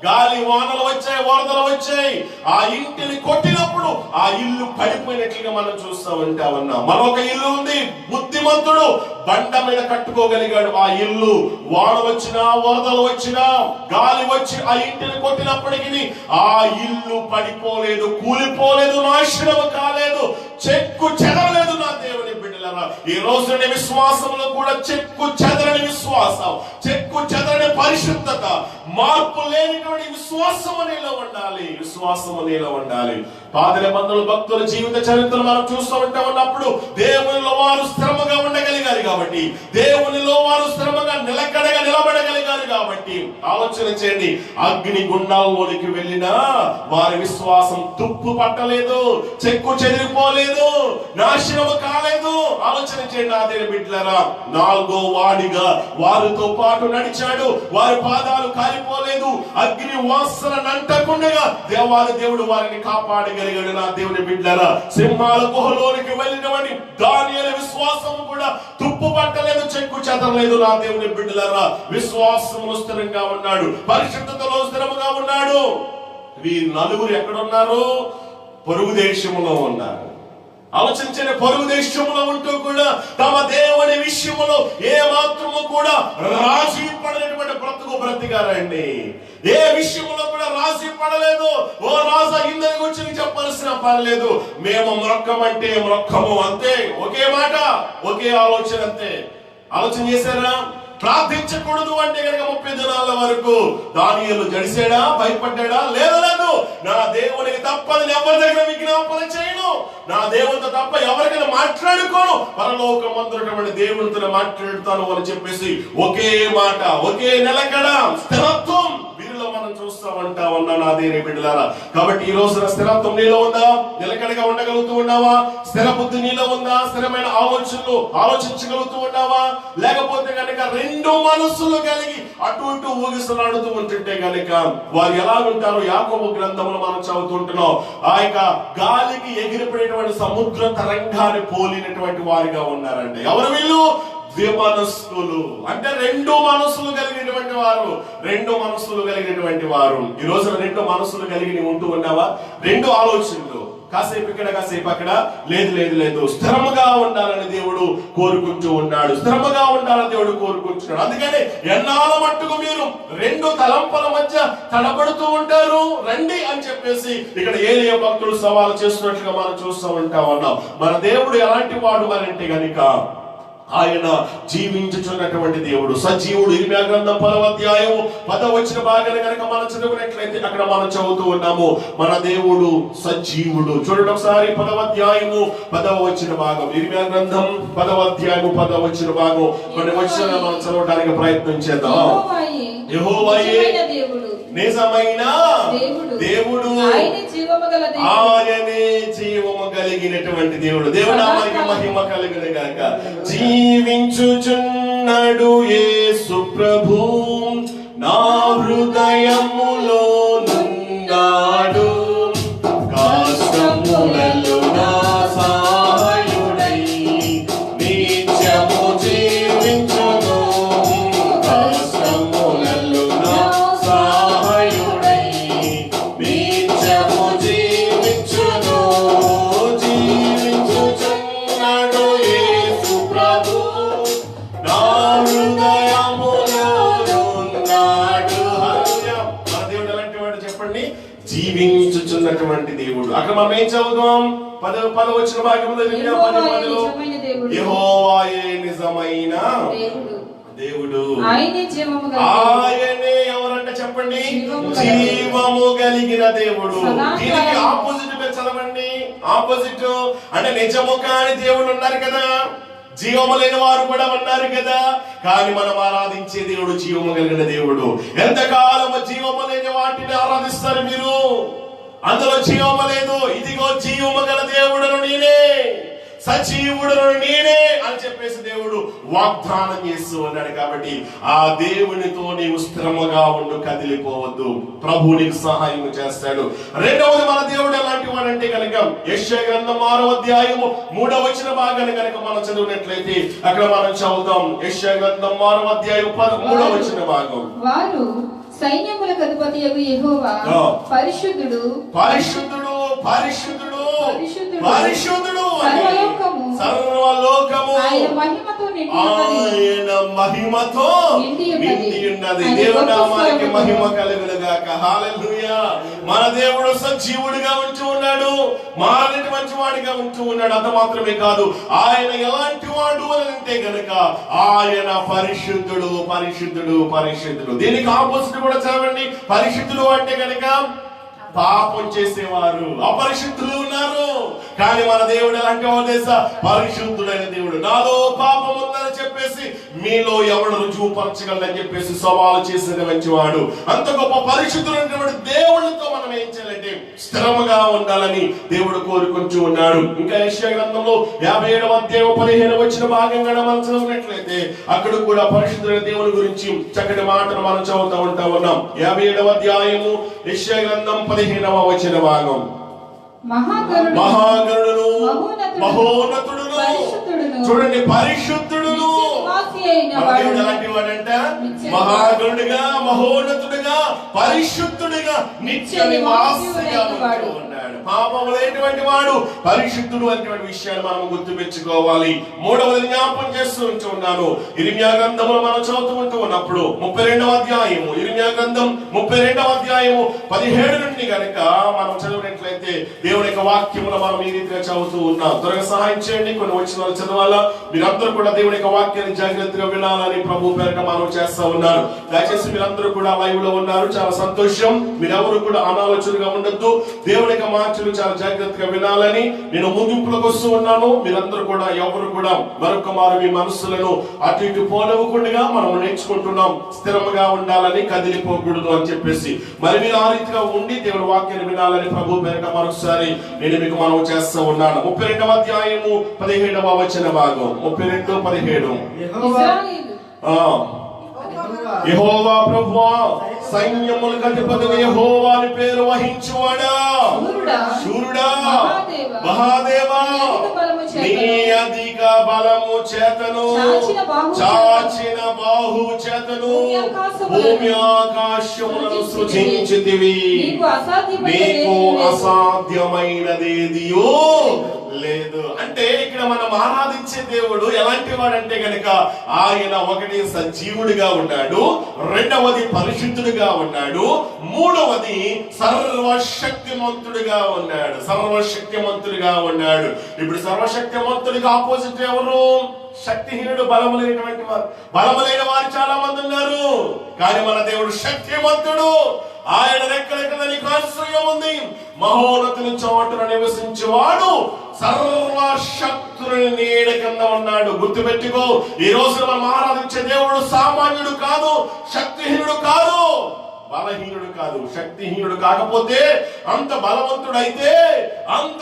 గాలి వానలు వచ్చాయి, వరదలు వచ్చాయి, ఆ ఇంటిని కొట్టినప్పుడు ఆ ఇల్లు పడిపోయినట్లుగా మనం చూస్తూ ఉన్నాం. మరొక ఇల్లు ఉంది, బుద్ధిమంతుడు బండ మీద కట్టుకోగలిగాడు ఆ ఇల్లు. వాన వచ్చినా, వరదలు వచ్చినా, గాలి వచ్చి ఆ ఇంటిని కొట్టినప్పటికీ ఆ ఇల్లు పడిపోలేదు, కూలిపోలేదు, నాశనం కాలేదు, చెక్కు చెదరలేదు. నా దేవుని బిడ్డల బిడ్డలారా, ఈ రోజున విశ్వాసంలో కూడా చెక్కు చెదరని విశ్వాసం, చెక్కు చెదరని పరిశుద్ధత, మార్పు లేనిటువంటి విశ్వాసం నీలో ఉండాలి. విశ్వాసం నీలో ఉండాలి. పాత నిబంధనల భక్తుల జీవిత చరిత్రను మనం చూస్తూ ఉన్నప్పుడు దేవునిలో వారు స్థిరముగా ఉండగలిగారు కాబట్టి, దేవునిలో వారు స్థిరముగా నిలకడగా నిలబడగలిగారు కాబట్టి, ఆలోచన చేయండి, అగ్ని గుండాల్లోనికి వెళ్ళినా వారి విశ్వాసం తుప్పు పట్టలేదు, చెక్కు చెదిరిపోలేదు, నాశనము కాలేదు. ఆలోచన చేయండి నా దేవుని బిడ్డలారా, 4వ వాడిగా వారితో పాటు నడిచాడు. వారి పాదాలు కాలిపోలేదు, అగ్ని వాసన నంటకుండగా దేవాది దేవుడు వారిని కాపాడగలిగాడు. నా దేవుని బిడ్డలారా, సింహాల గుహలోనికి వెళ్ళినవాడి దానియేలు విశ్వాసం కూడా తుప్పు పట్టలేదు, చెక్కు చెదరలేదు. నా దేవుని బిడ్డలారా, విశ్వాసంలో స్థిరంగా ఉన్నాడు, పరిశుద్ధతలో స్థిరముగా ఉన్నాడు. వీరు నలుగురు ఎక్కడున్నారు? పొరుగు దేశంలో ఉన్నారు. ఆలోచించిన పొరుగు దేశంలో ఉంటూ కూడా తమ దేవుని విషయంలో ఏ మాత్రము కూడా రాజీ పడలేటువంటి బ్రతికారండి. ఏ విషయంలో కూడా రాజీ పడలేదు. ఓ రాజా, ఇందరి గురించి చెప్పాల్సిన పని లేదు, మేము మొక్కమంటే మొక్కము, అంతే. ఒకే మాట, ఒకే ఆలోచన, అంతే. ఆలోచన చేశారా? ప్రార్థించకూడదు అంటే కనుక 30 దినాల వరకు దానియేలు జడిసాడా? భయపడ్డా? లేదు. నా దేవునికి తప్ప ఎవరి దగ్గర విజ్ఞాపన చేయను, నా దేవునితో తప్ప ఎవరికైనా మాట్లాడుకోను, పరలోకమందున్నటువంటి దేవునితో మాట్లాడుతాను అని చెప్పేసి ఒకే మాట, ఒకే నిలకడ, స్థిరత్వం వీరిలో మనం చూస్తా ఉన్నా నా దేవుని బిడ్డలారా. కాబట్టి ఈ రోజున స్థిరత్వం నీలో ఉందా? నిలకడగా ఉండగలుగుతూ ఉన్నావా? స్థిర బుద్ధి నీలో ఉందా? స్థిరమైన ఆలోచనలు ఆలోచించగలుగుతూ ఉన్నావా? లేకపోతే కనుక 2 మనస్సులు కలిగి అటు ఇటు ఊగిసలాడుతూ ఉంటుంటే కనుక వారు ఎలా ఉంటారో యాకోబు గ్రంథంలో మనం చదువుతుంటున్నాం. ఆ యొక్క గాలికి ఎగిరిపడేటువంటి సముద్ర తరంగాన్ని పోలినటువంటి వారిగా ఉన్నారండి. ఎవరు వీళ్ళు? ద్విమనస్కులు, అంటే 2 మనస్సులు కలిగినటువంటి వారు. 2 మనస్సులు కలిగినటువంటి వారు. ఈ రోజున 2 మనస్సులు కలిగి ఉంటూ ఉన్నావా? 2 ఆలోచనలు, కాసేపు ఇక్కడ కాసేపు అక్కడ, లేదు. స్థిరముగా ఉండాలని దేవుడు కోరుకుంటూ ఉన్నాడు. స్థిరముగా ఉండాలని దేవుడు కోరుకుంటున్నాడు. అందుకని ఎన్నాళ్ళ మట్టుకు మీరు 2 తలంపుల మధ్య తడబడుతూ ఉంటారు? రండి అని చెప్పేసి ఇక్కడ ఏలియా భక్తుడు సవాలు చేస్తున్నట్లుగా మనం చూస్తూ ఉన్నాం. మన దేవుడు ఎలాంటి వాడు అని అంటే గనుక ఆయన జీవించుచున్నటువంటి దేవుడు, సజీవుడు. ఇర్మియా గ్రంథం 10వ అధ్యాయం 10వ వచన భాగాన్ని కనుక మనం చదువుకున్నట్లయితే అక్కడ మనం చదువుతూ ఉన్నాము, మన దేవుడు సజీవుడు. చూడండి ఒకసారి 10వ అధ్యాయము 10వ వచన భాగం, ఇర్మియా గ్రంథం 10వ అధ్యాయము 10వ వచన భాగం. కొన్ని వచనాలు మనం చదవడానికి ప్రయత్నం చేద్దాం. యెహోవాయే నిజమైన దేవుడు, ఆయనే జీవము కలిగినటువంటి దేవుడు. దేవునామానికి మహిమ కలుగును గాక. జీవించుచున్నాడు యేసు ప్రభు, నా హృదయములో నున్నాడు, కష్టములలో నా సహాయుడై నిత్యము జీవించును, కష్టములలో నా సహాయుడై నిత్యము జీవించును. జీవించుచున్నాడు యేసు ప్రభు, నా హృదయములో ఉన్నాడు. హల్లెలూయా. మన దేవుడు ఎలాంటి వాడు చెప్పండి? జీవించుచున్నటువంటి దేవుడు. అక్కడ మనం ఏం చదువుదాం? 10వ వచన భాగంలో యెహోవాయే నిజమైన దేవుడు, ఆయనే ఎవరంటే చెప్పండి? జీవము కలిగిన దేవుడు. దీనికి ఆపోజిట్ మీరు చదవండి. ఆపోజిట్ అంటే నిజము కాని దేవుడు ఉన్నారు కదా, జీవము లేని వారు కూడా ఉన్నారు కదా. కానీ మనం ఆరాధించే దేవుడు జీవము కలిగిన దేవుడు. ఎంతకాలము జీవము లేని వాటిని ఆరాధిస్తారు మీరు? అందులో జీవము లేదు. ఇదిగో జీవము గల దేవుడును నేనే, సజీవుడును నేనే అని చెప్పేసి దేవుడు వాగ్దానం చేస్తూ ఉన్నాడు. కాబట్టి ఆ దేవునితో నీవు స్థిరముగా ఉండు, కదిలిపోవద్దు. ప్రభు నీకు సహాయం చేస్తాడు. రెండవది మన దేవుడు ఎలాంటి వాడంటే కనుక యెషయా గ్రంథం 6వ అధ్యాయము 3వ వచన భాగాన్ని కనుక మనం చదివినట్లయితే అక్కడ మనం చదువుతాం. యెషయా గ్రంథం 6వ అధ్యాయం 3వ వచన భాగం. వారు సైన్యములకు అధిపతియగు యెహోవా పరిశుద్ధుడు, పరిశుద్ధుడు, పరిశుద్ధుడు, పరిశుద్ధుడు, సర్వలోకము ఆయన మహిమతో నిండి ఉన్నది. దేవుని నామానికి మహిమ కలుగును గాక. హల్లెలూయా. మన దేవుడు సజీవుడిగా ఉంటూ ఉన్నాడు, మారటి మంచివాడిగా ఉంటూ ఉన్నాడు. అంత మాత్రమే కాదు, ఆయన ఎలాంటి వాడు అని అంటే గనక ఆయన పరిశుద్ధుడు, పరిశుద్ధుడు, పరిశుద్ధుడు. దీనికి ఆపోజిట్ కూడా చదవండి. పరిశుద్ధుడు అంటే గనక పాపం చేసేవారు, అపరిశుద్ధులు ఉన్నారు. కానీ మన దేవుడు ఎలాంటి వాడు తెలుసా? పరిశుద్ధుడైన దేవుడు. నాలో పాపం ఉందని చెప్పేసి మీలో ఎవడు రుజువుపరచగలదని చెప్పేసి సవాలు చేసిన మంచివాడు. అంత గొప్ప పరిశుద్ధుడైనటువంటి దేవుడితో మనం ఏం చేయాలంటే స్థిరముగా ఉండాలని దేవుడు కోరుకుంటూ ఉన్నాడు. ఇంకా యెషయా గ్రంథంలో 57వ అధ్యాయం 15వ వచన భాగంగా మనం చదివినట్లయితే అక్కడ కూడా పరిశుద్ధుడైన దేవుని గురించి చక్కటి మాటలు మనం చదువుతూ ఉన్నాం. 57వ అధ్యాయము యెషయా గ్రంథం 15వ వచన భాగం. మహాగణుడును మహోన్నతుడును, చూడండి, పరిశుద్ధుడును. ఎలాంటి వాడంట? మహాగణుడిగా, మహోన్నతుడిగా, పరిశుద్ధుడిగా, నిత్య నివాసిగా ఉన్నాడు. పాపము లేనటువంటి వాడు పరిశుద్ధుడు అనేటువంటి విషయాన్ని మనం గుర్తుపెట్టుకోవాలి. మూడవది జ్ఞాపకం చేస్తూ ఉన్నాను. ఇర్మియా గ్రంథంలో మనం చదువుతూ ఉన్నప్పుడు 32వ అధ్యాయము, ఇర్మియా గ్రంథం 32వ అధ్యాయము 17 నుండి గనక మనం చదివినట్లయితే దేవుని యొక్క వాక్యమును మనం ఈ రీతిగా చదువుతూ ఉన్నాం. త్వరగా సహాయం చేయండి, కొన్ని వచనాలు చదవాలా. మీరందరూ కూడా దేవుని యొక్క వాక్యాన్ని జాగ్రత్తగా వినాలని ప్రభు పేరిట మనం చేస్తా ఉన్నారు. దయచేసి మీరందరూ కూడా లైవ్ లో ఉన్నారు, చాలా సంతోషం. మీరెవరు కూడా అనాలోచనగా ఉండొద్దు. దేవుని యొక్క మాటలు చాలా జాగ్రత్తగా వినాలని నేను ముగింపులకు వస్తూ ఉన్నాను. మీరందరూ కూడా ఎవరు కూడా మరొక మారు మీ మనస్సులను అటు ఇటు పోనివ్వకుండా మనం నేర్చుకుంటున్నాం. స్థిరంగా ఉండాలని, కదిలిపోకూడదు అని చెప్పేసి మరి మీరు ఆ రీతిగా ఉండి దేవుని వాక్యాన్ని వినాలని ప్రభు పేరిట మరొకసారి నేను మీకు మనం చేస్తా ఉన్నాను. 32వ అధ్యాయము 17వ వచన భాగం. 32:17. యెహోవా ప్రభువా, సైన్యములకు అధిపతిగా యెహోవా అని పేరు వహించువాడా, శూరుడా, మహాదేవా, నీ అధిక బలము చేతను, చాచిన బాహు చేతను భూమి ఆకాశములను సృజించితివి, నీకు అసాధ్యమైనదేదియో లేదు. అంటే ఇక్కడ మనం ఆరాధించే దేవుడు ఎలాంటి వాడంటే గనక ఆయన ఒకటి సజీవుడిగా ఉన్నాడు, రెండవది పరిశుద్ధుడిగా ఉన్నాడు, మూడవది సర్వశక్తిమంతుడిగా ఉన్నాడు. సర్వశక్తిమంతుడిగా ఉన్నాడు. ఇప్పుడు సర్వశక్తిమంతుడికి ఆపోజిట్ ఎవరు? శక్తిహీనుడు, బలము లేనటువంటి వారు. బలము లేని వారు చాలా మంది ఉన్నారు. కానీ మన దేవుడు శక్తిమంతుడు. ఆయన రెక్కల నీకు ఆశ్రయం ఉంది. మహోన్నతుని చోటున నివసించేవాడు సర్వశక్తుని నీడ కింద ఉన్నాడు. గుర్తుపెట్టుకో, ఈ రోజు మనం ఆరాధించే దేవుడు సామాన్యుడు కాదు, శక్తిహీనుడు కాదు, బలహీనుడు కాదు. శక్తిహీనుడు కాకపోతే, అంత బలవంతుడైతే, అంత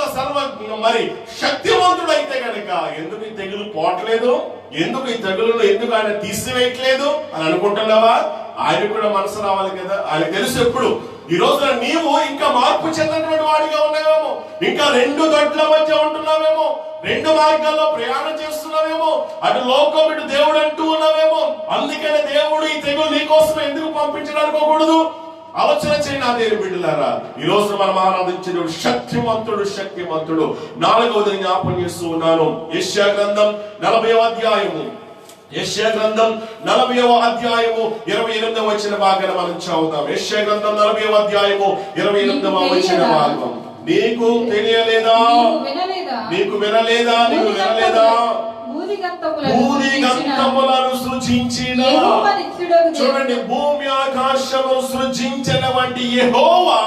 మరి శక్తివంతుడైతే కనుక ఎందుకు ఈ తెగులు పోవట్లేదు? ఎందుకు ఈ తెగులు ఎందుకు ఆయన తీసివేయట్లేదు అని అనుకుంటున్నావా? ఆయన కూడా మనసు రావాలి కదా. ఆయన తెలుసు ఎప్పుడు. ఈ రోజున నీవు ఇంకా మార్పు చెందినటువంటి వాడిగా ఉన్నావేమో, ఇంకా రెండు దొడ్ల మధ్య ఉంటున్నావేమో, రెండు మార్గాల్లో ప్రయాణం చేస్తున్నావేమో, అటు లోకం ఇటు దేవుడు అంటూ ఉన్నావేమో. అందుకనే దేవుడు ఈ తెగులు నీకోసం ఎందుకు పంపించడానికోకూడదు? ఆలోచన చేయి నా దేవుని బిడ్డలారా. ఈ రోజు మనం ఆరాధించిన శక్తిమంతుడు, శక్తిమంతుడు. 4వది జ్ఞాపకం చేస్తూ ఉన్నాను. యెషయా గ్రంథం 40వ అధ్యాయము, యెషయా గ్రంథం 40వ అధ్యాయము 28వ వచన భాగాన్ని మనం చదువుతాం. యెషయా గ్రంథం 40వ అధ్యాయము 28వ వచన భాగం. నీకు తెలియలేదా? నీకు వినలేదా? నీకు వినలేదా? భూదిగంతములను సృజించిన, చూడండి, భూమి ఆకాశము సృజించిన వంటి యెహోవా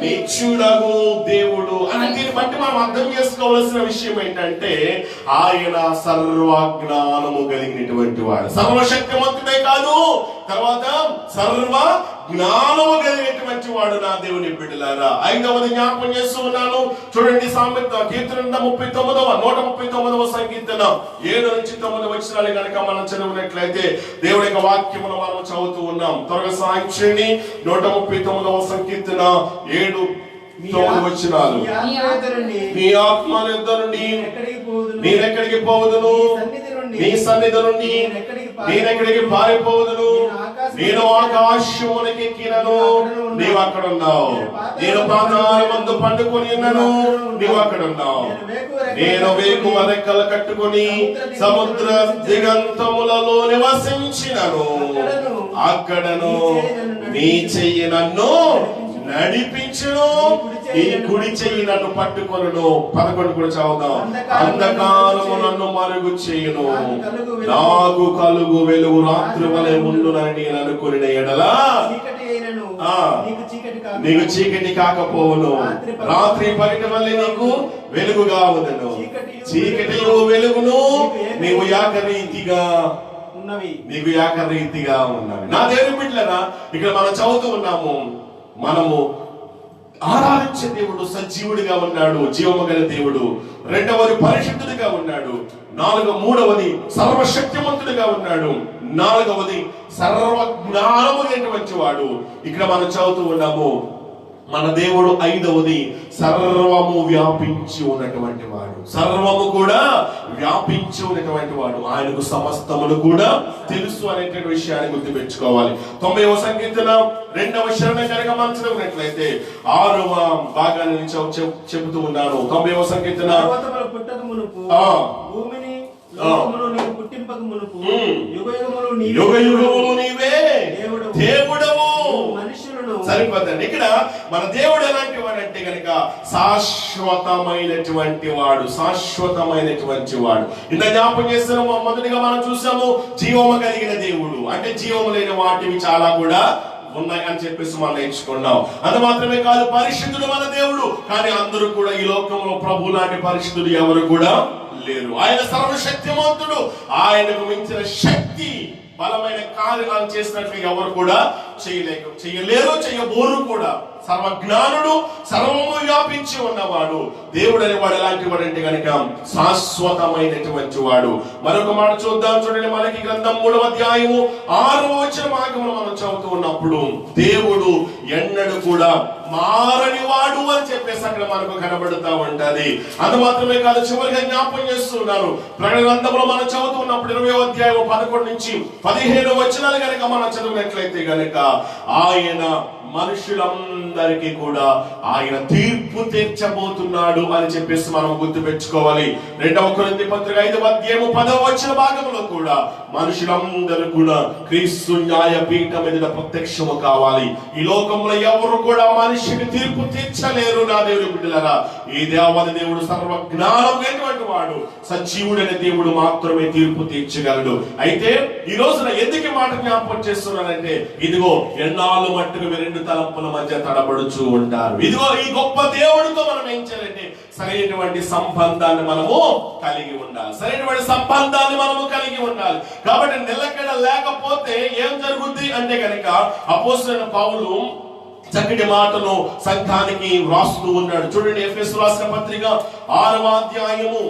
నిత్యుడగు దేవుడు. అని దీన్ని బట్టి మనం అర్థం చేసుకోవాల్సిన విషయం ఏంటంటే ఆయన సర్వజ్ఞానము కలిగినటువంటి వాడు. సర్వశక్తిమంతుడే కాదు, తర్వాత సర్వ జ్ఞానము కలిగినటువంటి వాడు నా దేవుని బిడ్డలారా. 5వది జ్ఞాపకం చేస్తూ ఉన్నాను. చూడండి, సామెత కీర్తన 139వ సంకీర్తన 7 నుంచి 9 వచనాలు కనుక మనం చదివినట్లయితే దేవుడి యొక్క వాక్యమును మనం చదువుతూ ఉన్నాం. త్వరగా సాయం చేయండి. 139వ సంకీర్తన 7-9 వచనాలు. నీ ఆత్మ యొద్ద నుండి నేనెక్కడికి పోవదును, నీ సన్నిధి నుండి నేనెక్కడికి పారిపోవదును. నేను ఆకాశమునికి ఎక్కినను, నీవు అక్కడ ఉన్నావు. నేను పాతాళమందు పండుకొని ఉన్నాను, నీవు అక్కడ ఉన్నావు. నేను వేకువ రెక్కలు కట్టుకొని సముద్ర దిగంతములలో నివసించినను, అక్కడను నీ చెయ్యి నన్ను నడిపించును, ఈ కుడి చెయ్యి నన్ను పట్టుకొనును. 11 కూడా చదువుదాం. అంధకారము నన్ను మరుగు చేయును, నాకు కలుగు వెలుగు రాత్రి వలె ఉండునని నేను అనుకుని ఎడల నీకు చీకటి కాకపోవును, రాత్రి పగటి వల్లే నీకు వెలుగుగా ఉండును. చీకటియు వెలుగును నీవు ఏకరీతిగా ఉన్నవి. నా దేవుని బిడ్డలారా, ఇక్కడ మనం చదువుతూ ఉన్నాము, మనము ఆరాధించే దేవుడు సజీవుడిగా ఉన్నాడు, జీవము గల దేవుడు. రెండవది పరిశుద్ధుడిగా ఉన్నాడు. మూడవది సర్వశక్తిమంతుడిగా ఉన్నాడు. నాలుగవది సర్వ జ్ఞానము లేనటువంటి వాడు. ఇక్కడ మనం చదువుతూ ఉన్నాము మన దేవుడు. ఐదవది సర్వము వ్యాపించి ఉన్నటువంటి వాడు. సర్వము కూడా వ్యాపించి ఉన్నటువంటి వాడు. ఆయనకు సమస్తములు కూడా తెలుసు అనేటువంటి విషయాన్ని గుర్తుపెట్టుకోవాలి. 90వ సంకీర్తన 2వ శరణం కనుక మనం చదివినట్లయితే 6వ భాగాన్ని చెబుతూ ఉన్నాను. 90వ సంకీర్తన యుగయుగములు నీవే దేవుడవు. సరిపోతుంది. ఇక్కడ మన దేవుడు ఎలాంటి వాడు అంటే కనుక శాశ్వతమైనటువంటి వాడు. ఇంత జ్ఞాపకం చేస్తున్నాము. మొదటిగా మనం చూసాము జీవము కలిగిన దేవుడు అంటే జీవము లేని వాటివి చాలా కూడా ఉన్నాయి అని చెప్పేసి మనం నేర్చుకున్నాం. అది మాత్రమే కాదు, పరిశుద్ధుడు మన దేవుడు. కానీ అందరూ కూడా ఈ లోకంలో ప్రభు లాంటి పరిశుద్ధుడు ఎవరు కూడా లేరు. ఆయన సర్వశక్తిమంతుడు. ఆయనకు మించిన శక్తి బలమైన కార్యాలు చేసినట్లు ఎవరు కూడా చేయలేరు, చేయబోరు కూడా. సర్వజ్ఞానుడు, సర్వము వ్యాపించి ఉన్నవాడు దేవుడు అనేవాడు. ఎలాంటి వాడు అంటే కనుక శాశ్వతమైనటువంటి వాడు. మరొక మాట చూద్దాం. చూడండి, మనకి గ్రంథం 3వ అధ్యాయము 6వ వచనం మనం చదువుతూ ఉన్నప్పుడు దేవుడు ఎన్నడూ కూడా మారని వాడు అని చెప్పేసి అక్కడ మనకు కనబడుతూ ఉంటది. అది మాత్రమే కాదు, చివరిగా జ్ఞాపకం చేస్తున్నారు. ప్రకటన గ్రంథంలో మనం చదువుతున్నప్పుడు 20వ అధ్యాయం 11 నుంచి 15 వచనాలు కనుక మనం చదివినట్లయితే కనుక ఆయన మనుషులందరికీ కూడా ఆయన తీర్పు తీర్చబోతున్నాడు అని చెప్పేసి మనం గుర్తు పెట్టుకోవాలి. 2వ కొరింథీ పత్రిక 5వ అధ్యాయం 10వ వచన భాగంలో కూడా మనుషులందరూ కూడా క్రీస్తు న్యాయపీఠం మీద ప్రత్యక్షము కావాలి. ఈ లోకంలో ఎవరు కూడా మనిషిని తీర్పు తీర్చలేరు. నా దేవుని బిడ్డలారా, ఈ దేవాది దేవుడు సర్వజ్ఞానం లేనటువంటి వాడు, సజీవుడైన దేవుడు మాత్రమే తీర్పు తీర్చగలడు. అయితే ఈ రోజున ఎందుకు మాట జ్ఞాపకం చేస్తున్నానంటే, ఇదిగో ఎన్నాళ్ళు మట్టుకు రెండు తలంపుల మధ్య తడబడుచూ ఉంటారు. ఇదిగో ఈ గొప్ప దేవుడితో మనం ఏం చేయాలంటే సరైనటువంటి సంబంధాన్ని మనము కలిగి ఉండాలి. కాబట్టి నిలకడ లేకపోతే ఏం జరుగుద్ది అంటే కనుక అపోస్తలుడైన పౌలు చక్కటి మాటను సంఘానికి వ్రాస్తూ ఉన్నాడు. చూడండి, ఎఫెసు రాసిన పత్రిక 6వ అధ్యాయము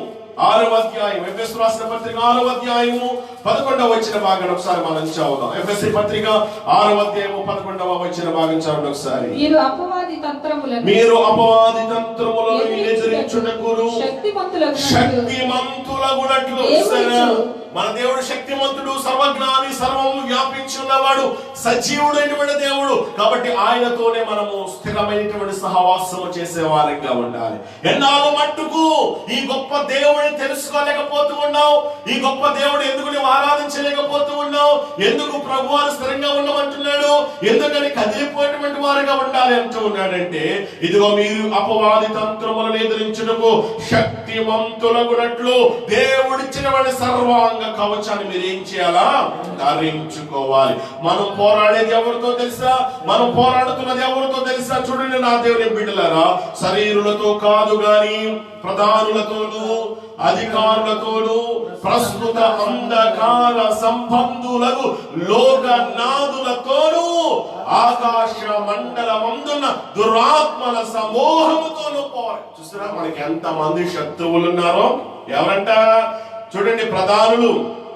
ఎఫెసు రాసిన పత్రిక 6వ అధ్యాయము 11వ వచన భాగం ఒకసారి మనం చదువుదాం. ఎఫెసు పత్రిక 6వ అధ్యాయము 11వ వచన భాగం చదవండి ఒకసారి. మీరు అపవాది తంత్రములను ఎదిరించుటకు శక్తిమంతులగునట్లు. మన దేవుడు శక్తిమంతుడు, సర్వజ్ఞాని, సర్వము వ్యాపించి ఉన్నవాడు, సజీవుడైనటువంటి దేవుడు. కాబట్టి ఆయనతోనే మనము స్థిరమైనటువంటి సహవాసము చేసే వారంగా ఉండాలి. ఎన్నాళ్ళు మట్టుకు ఈ గొప్ప దేవుడిని తెలుసుకోలేకపోతూ ఉన్నావు? ఈ గొప్ప దేవుడు ఎందుకు నువ్వు ఆరాధించలేకపోతూ ఉన్నావు? ఎందుకు ప్రభువారు స్థిరంగా ఉండమంటున్నాడు? ఎందుకని కదిలిపోయినటువంటి వారుగా ఉండాలి అంటూ ఉన్నాడంటే, ఇదిగో మీరు అపవాది తంత్రములను ఎదిరించుటకు శక్తిమంతులగునట్లు దేవుడిచ్చినటువంటి సర్వాంగ కవచాన్ని మీరు ఏం చేయాలా? ధరించుకోవాలి. మనం పోరాడేది ఎవరితో తెలుసా? మనం పోరాడుతున్నది ఎవరితో తెలుసా? చూడండి నా దేవుని బిడ్డలారా, శరీరులతో కాదు గాని ప్రధానులతోనూ అధికారులతోనూ ప్రస్తుత అంధకార సంబంధులకు లోకనాథులతోనూ ఆకాశ మండలమందున్న దురాత్మల సమూహముతోనూ పోరాడు. చూసారా మనకి ఎంత మంది శత్రువులు ఉన్నారో? ఎవరంట? చూడండి, ప్రధానులు,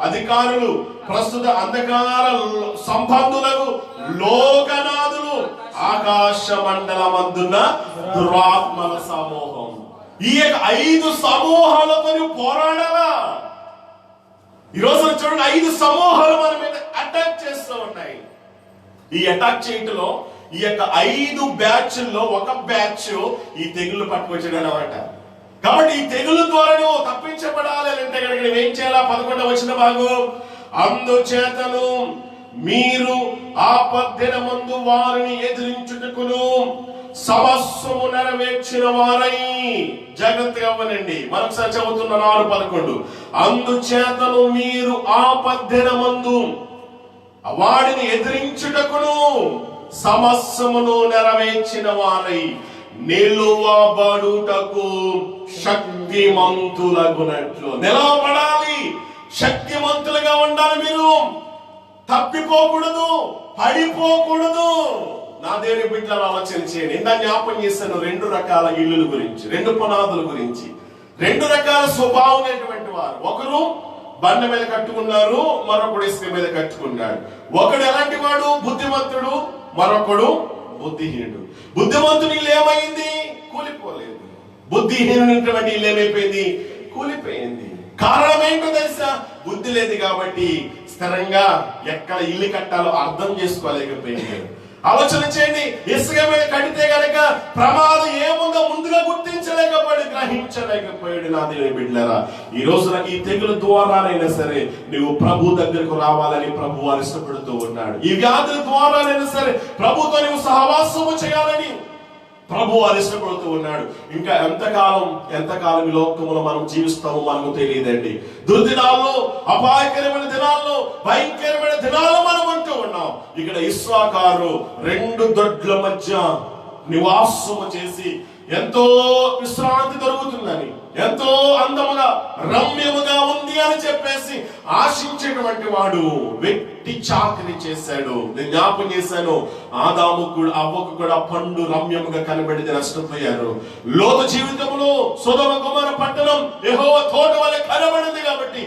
అధికారులు, ప్రస్తుత అంధకార సంబంధులకు లోకనాథులు, ఆకాశ మండలమందున్న దురాత్మల సమూహం. ఈ 5 సమూహాలతో పోరాడాలా? ఈ రోజు చూడండి, 5 సమూహాలు మన మీద అటాక్ చేస్తూ ఉన్నాయి. ఈ అటాక్ చేయటంలో ఈ 5 బ్యాచ్ల్లో ఒక బ్యాచ్ ఈ తెగులు పట్టుకొచ్చాడు అన్నమాట. కాబట్టి ఈ తెగులు ద్వారా నువ్వు తప్పించబడాలి అంటే కనుక నువ్వేం చేయాలా? 11వ వచన భాగం, అందుచేతను మీరు ఆపద్దినమందు వారిని ఎదిరించుటకును సమస్యము నెరవేర్చిన వారై. జాగ్రత్తగా అవ్వనండి, మరొకసారి చదువుతున్న 4:11. అందుచేతను మీరు ఆపద్దినమందు వాడిని ఎదిరించుటకును సమస్యమును నెరవేర్చిన వారై నిలువబడుటకు శక్తిమంతులగునట్లు. నిలవబడాలి, శక్తిమంతులుగా ఉండాలి. మీరు తప్పిపోకూడదు, పడిపోకూడదు. నా దేవుని బిడ్డలను ఆలోచన చేయండి. ఇందా జ్ఞాపం చేశాను 2 రకాల ఇల్లుల గురించి, 2 పునాదుల గురించి. 2 రకాల స్వభావం అనేటువంటి వారు. ఒకరు బండ మీద కట్టుకున్నారు, మరొకడు ఇసుక మీద కట్టుకున్నాడు. ఒకడు ఎలాంటి వాడు? బుద్ధిమంతుడు, మరొకడు బుద్ధిహీనుడు. బుద్ధిమంతుని ఇల్లు ఏమైంది? కూలిపోలేదు. బుద్ధిహీనుడు ఇల్లు ఏమైపోయింది? కూలిపోయింది. కారణం ఏంటో తెలుసా? బుద్ధి లేదు కాబట్టి స్థిరంగా ఎక్కడ ఇల్లు కట్టాలో అర్థం చేసుకోలేకపోయింది. ఆలోచన చేయండి. ఇసుక మీద కడితే గనక ప్రమాదం ఏముందో ముందుగా గుర్తించలేకపోయాడు, గ్రహించలేకపోయాడు. నా దేవుని బిడ్డలారా, ఈ రోజు నాకు ఈ తెగుల ద్వారానైనా సరే నువ్వు ప్రభు దగ్గరకు రావాలని ప్రభు వారు ఇష్టపడుతూ ఉన్నాడు. ఈ వ్యాధుల ద్వారానైనా సరే ప్రభుతో నువ్వు సహవాసము చేయాలని ప్రభు వారు ఇష్టపడుతూ ఉన్నాడు. ఇంకా ఎంతకాలం ఈ లోకములో మనం జీవిస్తామో మనకు తెలియదండి. దుర్దినాల్లో, అపాయకరమైన దినాల్లో, భయంకరమైన దినాల్లో మనం ఉంటూ ఉన్నాం. ఇక్కడ ఇస్సాకారు 2 దొడ్ల మధ్య నివాసము చేసి ఎంతో విశ్రాంతి దొరుకుతుందని, ఎంతో అందముగా రమ్యముగా ఉంది అని చెప్పేసి ఆశించేటువంటి వాడు వెట్టి చాకరీ చేశాడు. నేను జ్ఞాపం చేశాను, ఆదాము కూడా అవ్వకు కూడా పండు రమ్యముగా కనబడితే నష్టపోయారు. లోతు జీవితంలో సొదొమ గొమొర్ర పట్టణం యెహోవా తోట వలె కనబడింది కాబట్టి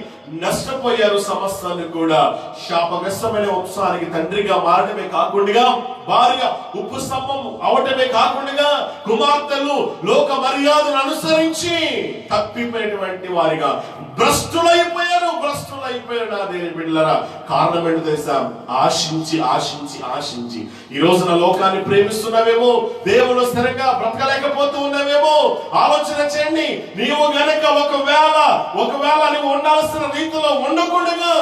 నష్టపోయారు. సమస్తాన్ని కూడా శాపగ్రస్తమైన వంశానికి తండ్రిగా మారడమే కాకుండా, భార్య ఉప్పు స్తంభం అవటమే కాకుండా, కుమార్తెలు లోక మర్యాదను అనుసరించి తప్పిపోయినటువంటి వారిగా భ్రష్టులైపోయారు. నా దేవుని బిడ్డలారా, కారణం ఏంటో తెలుసా? ఆశించి ఈ రోజున లోకాన్ని ప్రేమిస్తున్నావేమో, దేవుడు స్థిరంగా బ్రతకలేకపోతూ ఉన్నావేమో. ఆలోచన చేయండి. నీవు గనక ఒకవేళ నువ్వు ఉండాల్సిన రీతిలో ఉండకుండా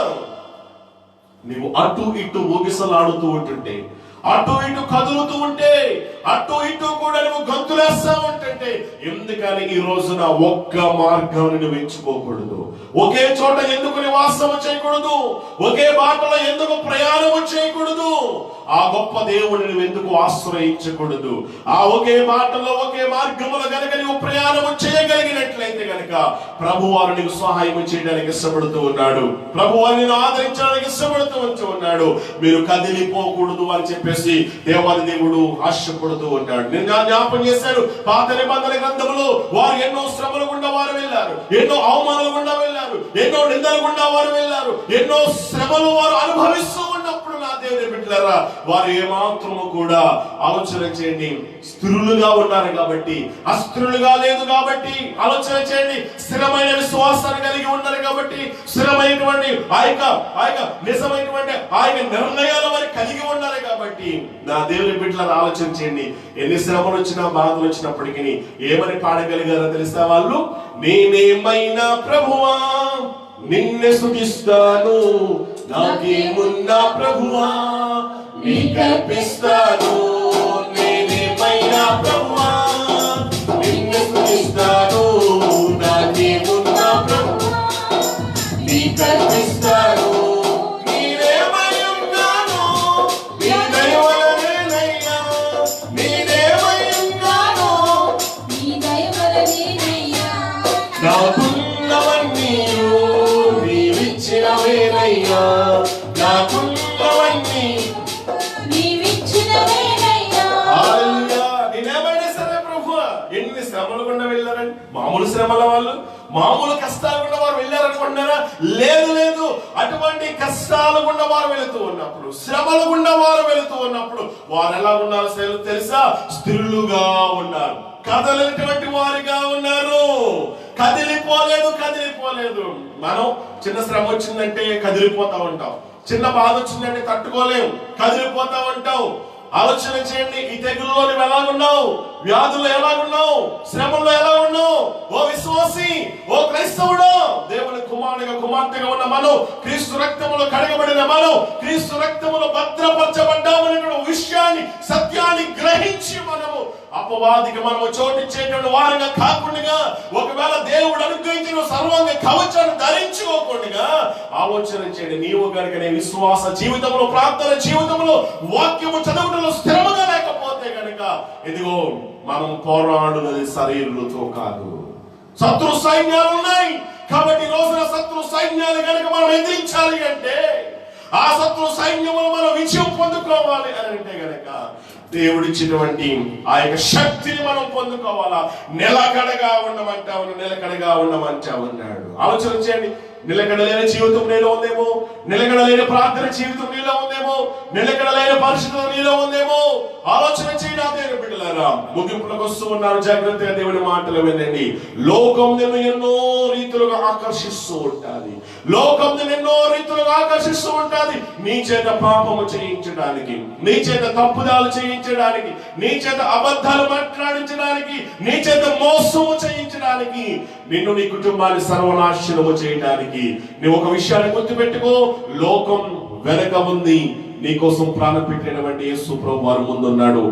నీవు అటు ఇటు ఊగిసలాడుతూ ఉంటుంటే, అటు ఇటు కదులుతూ ఉంటే, అటు ఇటు కూడా నువ్వు గంతులేస్తా ఉంటుంటే, ఎందుకని ఈ రోజున ఒక్క మార్గాన్ని నువ్వు ఎంచుకోకూడదు? ఒకే చోట ఎందుకు నివాసము చేయకూడదు? ఒకే బాటలో ఎందుకు ప్రయాణము చేయకూడదు? ఆ గొప్ప దేవుడిని నువ్వు ఎందుకు ఆశ్రయించకూడదు? ఆ ఒకే బాటలో, ఒకే మార్గములో గనక నువ్వు ప్రయాణము చేయగలిగినట్లయితే గనక ప్రభు వారు నీకు సహాయం చేయడానికి ఇష్టపడుతూ ఉన్నాడు. ప్రభు వారిని ఆదరించడానికి ఇష్టపడుతూ ఉన్నాడు. మీరు కదిలిపోకూడదు అని చెప్పేసి దేవాది దేవుడు ఆశపడుతూ ఉంటాడు. నేను జ్ఞాపం చేశాను, పాత నిబంధన గ్రంథములో వారు ఎన్నో శ్రమల గుండా వారు వెళ్ళారు, ఎన్నో అవమానాల గుండా వెళ్ళారు, ఎన్నో నిందల గుండా వారు వెళ్ళారు, ఎన్నో శ్రమలు వారు అనుభవిస్తూ ఉన్నప్పుడు నా దేవుని బిడ్డలారా, వారు ఏమాత్రము కూడా ఆలోచన చేయండి, స్థిరులుగా ఉన్నారు కాబట్టి, అస్థిరులుగా లేదు కాబట్టి. ఆలోచన చేయండి, స్థిరమైన విశ్వాసాన్ని కలిగి ఉన్నారు కాబట్టి, స్థిరమైనటువంటి నిజమైనటువంటి నిర్ణయాలు వారు కలిగి ఉన్నారు కాబట్టి. నా దేవుని బిడ్డలను ఆలోచన చేయండి, ఎన్ని శ్రమలు వచ్చినా, బాధలు వచ్చినప్పటికీ ఏమని పాడగలిగారో తెలుసా వాళ్ళు? నేనేమైనా ప్రభువా నిన్నే స్తుతిస్తాను, నాకేమున్నా ప్రభువా నీకర్పిస్తాను. నేనేమైనా ప్రభువా నిన్నే స్తుతిస్తాను, నాకేమున్నా ప్రభువా నీకర్పిస్తాను. నాకున్నవన్నీ నీవిచ్చినవేనయ్యా, నాకున్నవన్నీ నీవిచ్చినవేనయ్యా. హల్లెలూయా. నేనేమైనా సరే ప్రభువా. ఎన్ని శ్రమలు గుండా వెళ్ళారండి? మామూలు శ్రమల వాళ్ళు, మామూలు కష్టాలు గుండా వారు వెళ్ళారనుకుంటున్నారా? లేదు. అటువంటి కష్టాలు గుండా వారు వెళుతూ ఉన్నప్పుడు, శ్రమల గుండా వారు వెళుతూ ఉన్నప్పుడు వారు ఎలా ఉన్నారు తెలుసా? స్థిరులుగా ఉన్నారు, కదలినటువంటి వారిగా ఉన్నారు. కదిలిపోలేదు. మనం చిన్న శ్రమ వచ్చిందంటే కదిలిపోతా ఉంటాం, చిన్న బాధ వచ్చిందంటే తట్టుకోలేం, కదిలిపోతా ఉంటాం. ఆలోచన చేయండి, ఈ తెగుల్లో నువ్వు ఎలాగున్నావు? వ్యాధుల్లో ఎలాగున్నావు? శ్రమల్లో ఎలా ఉన్నావు? ఓ విశ్వాసి, ఓ క్రైస్తవుడు, దేవుని కుమారునిగా కుమార్తెగా ఉన్న మనం, క్రీస్తు రక్తములో కడగబడిన మనం, క్రీస్తు రక్తములో భద్రపరచబడ్డామనేటువంటి విషయాన్ని, సత్యాన్ని గ్రహించి మనము అపవాదికి మనము చోటిచ్చేటువంటి వారిగా కాకుండా, ఒకవేళ దేవుడు అనుగ్రహించిన సర్వాంగ కవచాన్ని ధరించుకోకుండా ఆలోచన చేయండి. నీవు కనుక నీ విశ్వాస జీవితంలో, ప్రార్థన జీవితంలో, వాక్యము చదవడంలో స్థిరముగా లేకపోతే కనుక, ఇదిగో మనం పోరాడున్నది శరీరులతో కాదు, శత్రు సైన్యాలు ఉన్నాయి. కాబట్టి ఈ రోజున శత్రు సైన్యాలు కనుక మనం ఎదిరించాలి అంటే, ఆ శత్రు సైన్యములు మనం విజయం పొందుకోవాలి అని అంటే గనక, దేవుడిచ్చినటువంటి ఆ యొక్క శక్తిని మనం పొందుకోవాలా. నిలకడగా ఉండమంటా ఉన్నాడు. ఆలోచన చేయండి. నిలకడలేని జీవితం నీలో ఉందేమో, నిలకడలేని ప్రార్థన జీవితం నీలో ఉందేమో, నిలకడలేని పరిస్థితులు నీలో ఉందేమో. ఆలోచన చేయండి. దేవుని బిడ్డలారా, ముగింపులకు వస్తూ ఉన్నారు. జాగ్రత్తగా దేవుని మాటలు వినండి. లోకం నిన్ను ఎన్నో రీతులుగా ఆకర్షిస్తూ ఉంటుంది. లోకం నిన్ను ఎన్నో రీతులుగా ఆకర్షిస్తూ ఉంటుంది. నీ చేత పాపము చేయించడానికి, నీ చేత తప్పుదాలు చేయించడానికి, నీ చేత అబద్ధాలు మాట్లాడించడానికి, నీ చేత మోసము చేయించడానికి, నిన్ను నీ కుటుంబాన్ని సర్వనాశనము చేయడానికి. నువ్వు ఒక విషయాన్ని గుర్తుపెట్టుకో, లోకం వెనక ఉంది. నీకోసం ప్రాణం పెట్టినటువంటి యేసు ప్రభువు వారు ముందున్నాడు.